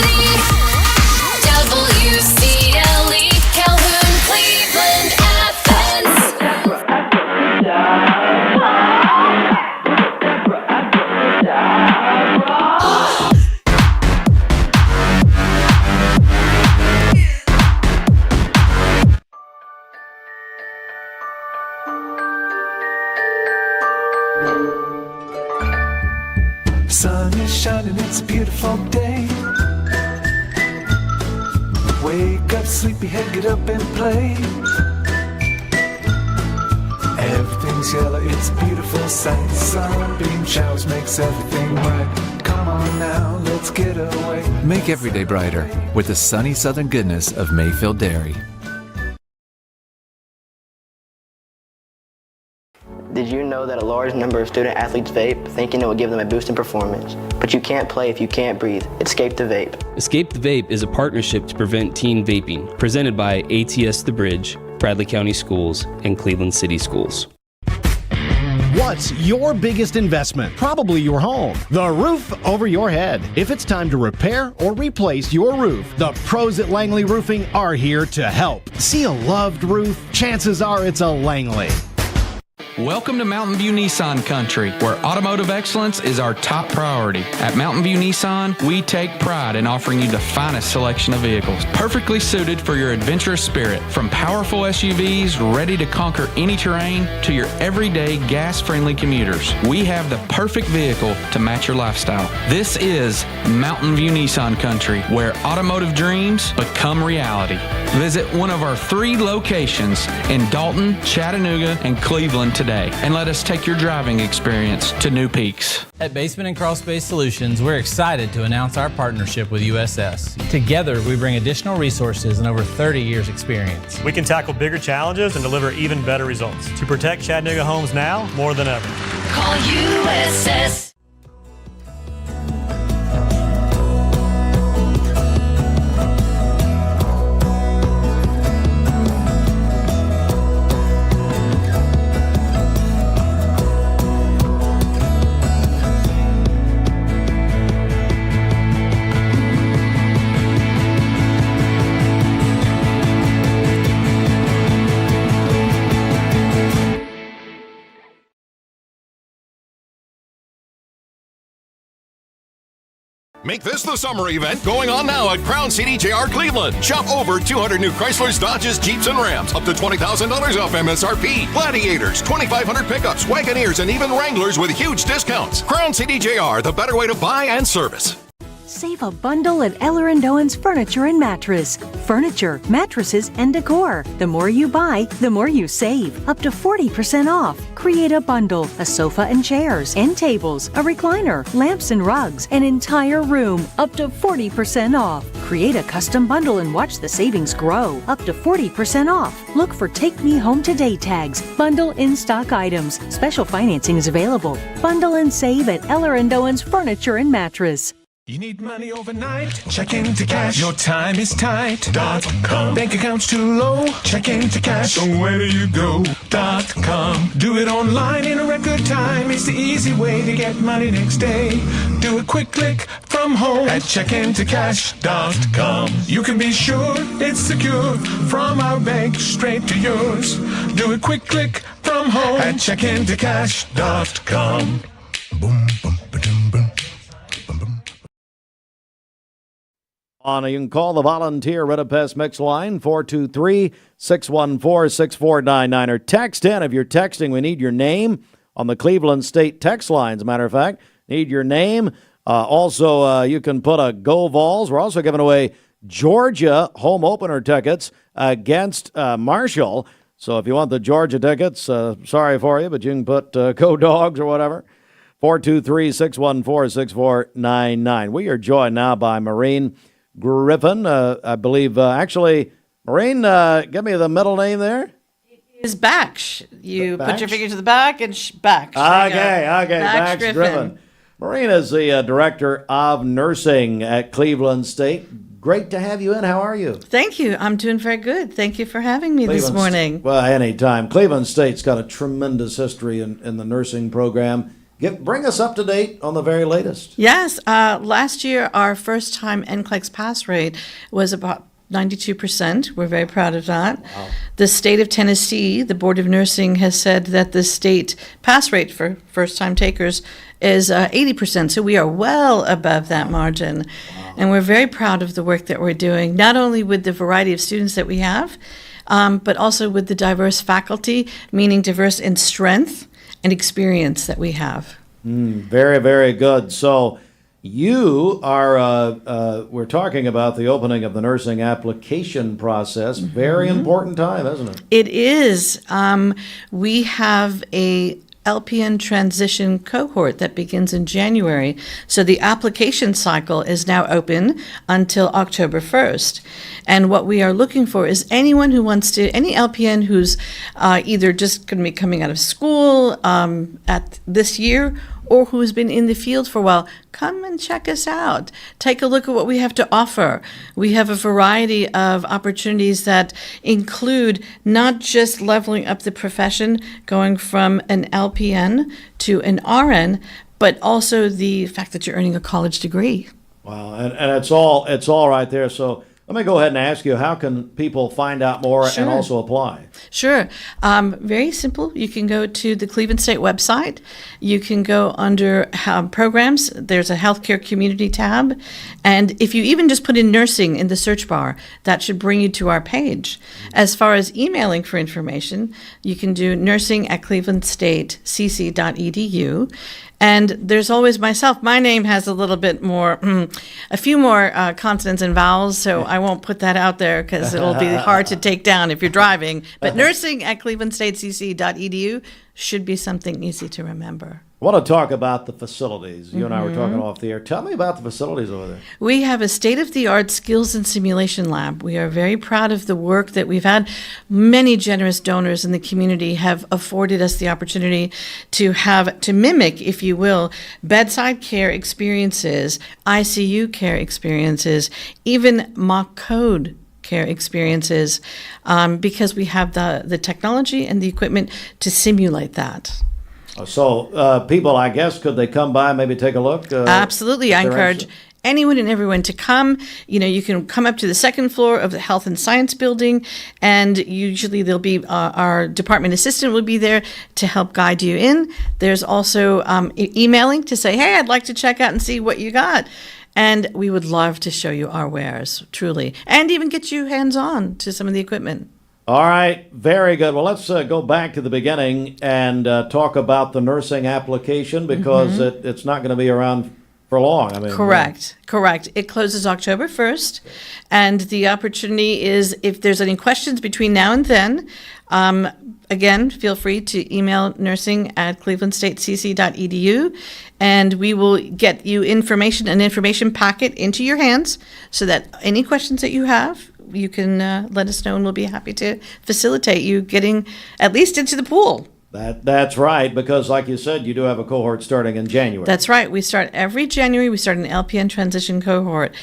WCLE, Calhoun, Cleveland, Athens. Sun is shining, it's a beautiful day. Wake up, sleepyhead, get up and play. Everything's yellow, it's a beautiful sight. Sunbeam showers makes everything right. Come on now, let's get away. Make every day brighter with the sunny southern goodness of Mayfield Dairy. Did you know that a large number of student athletes vape, thinking it will give them a boost in performance? But you can't play if you can't breathe. Escape the vape. Escape the Vape is a partnership to prevent teen vaping, presented by ATS The Bridge, Bradley County Schools, and Cleveland City Schools. What's your biggest investment? Probably your home. The roof over your head. If it's time to repair or replace your roof, the pros at Langley Roofing are here to help. See a loved roof? Chances are it's a Langley. Welcome to Mountain View Nissan Country, where automotive excellence is our top priority. At Mountain View Nissan, we take pride in offering you the finest selection of vehicles, perfectly suited for your adventurous spirit. From powerful SUVs ready to conquer any terrain to your everyday gas-friendly commuters, we have the perfect vehicle to match your lifestyle. This is Mountain View Nissan Country, where automotive dreams become reality. Visit one of our 3 locations in Dalton, Chattanooga, and Cleveland today, and let us take your driving experience to new peaks. At Basement and Crawl Space Solutions, we're excited to announce our partnership with USS. Together, we bring additional resources and over 30 years experience. We can tackle bigger challenges and deliver even better results to protect Chattanooga homes now more than ever. Call USS. Make this the summer event going on now at Crown CDJR Cleveland. Shop over 200 new Chryslers, Dodges, Jeeps, and Rams. Up to $20,000 off MSRP. Gladiators, 2,500 pickups, Wagoneers, and even Wranglers with huge discounts. Crown CDJR, the better way to buy and service. Save a bundle at Eller & Owen's Furniture and Mattress. Furniture, mattresses, and decor. The more you buy, the more you save. Up to 40% off. Create a bundle, a sofa and chairs, end tables, a recliner, lamps and rugs, an entire room. Up to 40% off. Create a custom bundle and watch the savings grow. Up to 40% off. Look for Take Me Home Today tags. Bundle in-stock items. Special financing is available. Bundle and save at Eller & Owen's Furniture and Mattress. You need money overnight? Check into cash. Your time is tight.com. Bank account's too low? Check into cash. So where do you go.com? Do it online in a record time. It's the easy way to get money next day. Do a quick click from home at checkintocash.com. You can be sure it's secure from our bank straight to yours. Do a quick click from home at checkintocash.com. Boom, boom, ba-dum, boom. You can call the volunteer Redapest Mix line, 423-614-6499, or text in. If you're texting, we need your name on the Cleveland State text line, as a matter of fact. Need your name. Also, you can put a Go Vols. We're also giving away Georgia home opener tickets against Marshall. So if you want the Georgia tickets, sorry for you, but you can put Go Dogs or whatever. 423-614-6499. We are joined now by Maureen Griffin, I believe. Actually, Maureen, give me the middle name there. Is Baksh. You Baksh? put your finger to the back and Baksh. Okay. Baksh-Griffin. Maureen is the director of nursing at Cleveland State. Great to have you in. How are you? Thank you. I'm doing very good. Thank you for having me this morning. Well, anytime. Cleveland State's got a tremendous history in the nursing program. Bring us up to date on the very latest. Yes. Last year, our first-time NCLEX pass rate was about 92%. We're very proud of that. Wow. The state of Tennessee, the Board of Nursing, has said that the state pass rate for first-time takers is 80%. So we are well above that margin. Wow. And we're very proud of the work that we're doing, not only with the variety of students that we have, but also with the diverse faculty, meaning diverse in strength and experience that we have. Very, very good. So you are, we're talking about the opening of the nursing application process. Very important time, isn't it? It is. We have a LPN transition cohort that begins in January. So the application cycle is now open until October 1st. And what we are looking for is anyone who wants to, any LPN who's either just going to be coming out of school at this year or who's been in the field for a while, come and check us out. Take a look at what we have to offer. We have a variety of opportunities that include not just leveling up the profession, going from an LPN to an RN, but also the fact that you're earning a college degree. Wow, and it's all right there. So let me go ahead and ask you, how can people find out more and also apply? Sure. Very simple. You can go to the Cleveland State website. You can go under programs. There's a healthcare community tab. And if you even just put in nursing in the search bar, that should bring you to our page. As far as emailing for information, you can do nursing@clevelandstatecc.edu. And there's always myself. My name has a little bit more, a few more consonants and vowels, so I won't put that out there because it'll be hard to take down if you're driving. But nursing@clevelandstatecc.edu should be something easy to remember. I want to talk about the facilities. You and I were talking off the air. Tell me about the facilities over there. We have a state-of-the-art skills and simulation lab. We are very proud of the work that we've had. Many generous donors in the community have afforded us the opportunity to mimic, if you will, bedside care experiences, ICU care experiences, even mock code care experiences, because we have the technology and the equipment to simulate that. So people, I guess, could they come by, maybe take a look? Absolutely. I encourage anyone and everyone to come. You know, you can come up to the second floor of the Health and Science Building, and usually there'll be our department assistant will be there to help guide you in. There's also emailing to say, hey, I'd like to check out and see what you got. And we would love to show you our wares, truly, and even get you hands-on to some of the equipment. All right, very good. Well, let's go back to the beginning and talk about the nursing application, because it's not going to be around for long. I mean, Correct. It closes October 1st, and the opportunity is if there's any questions between now and then, again, feel free to email nursing@clevelandstatecc.edu, and we will get you an information packet into your hands so that any questions that you have, you can let us know, and we'll be happy to facilitate you getting at least into the pool. That's right, because like you said, you do have a cohort starting in January. That's right. We start every January. We start an LPN transition cohort.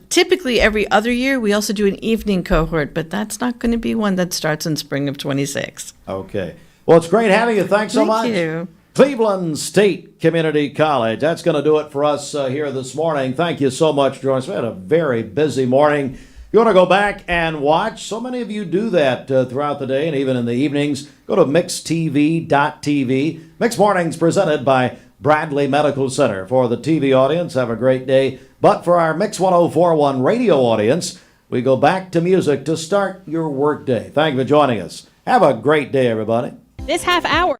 Typically, every other year, we also do an evening cohort, but that's not going to be one that starts in spring of 26. Okay. Well, it's great having you. Thanks so much. Thank you. Cleveland State Community College. That's going to do it for us here this morning. Thank you so much, Joyce. We had a very busy morning. You want to go back and watch? So many of you do that throughout the day and even in the evenings. Go to mixtv.tv. Mix Mornings presented by Bradley Medical Center. For the TV audience, have a great day. But for our Mix 1041 radio audience, we go back to music to start your workday. Thank you for joining us. Have a great day, everybody. This half hour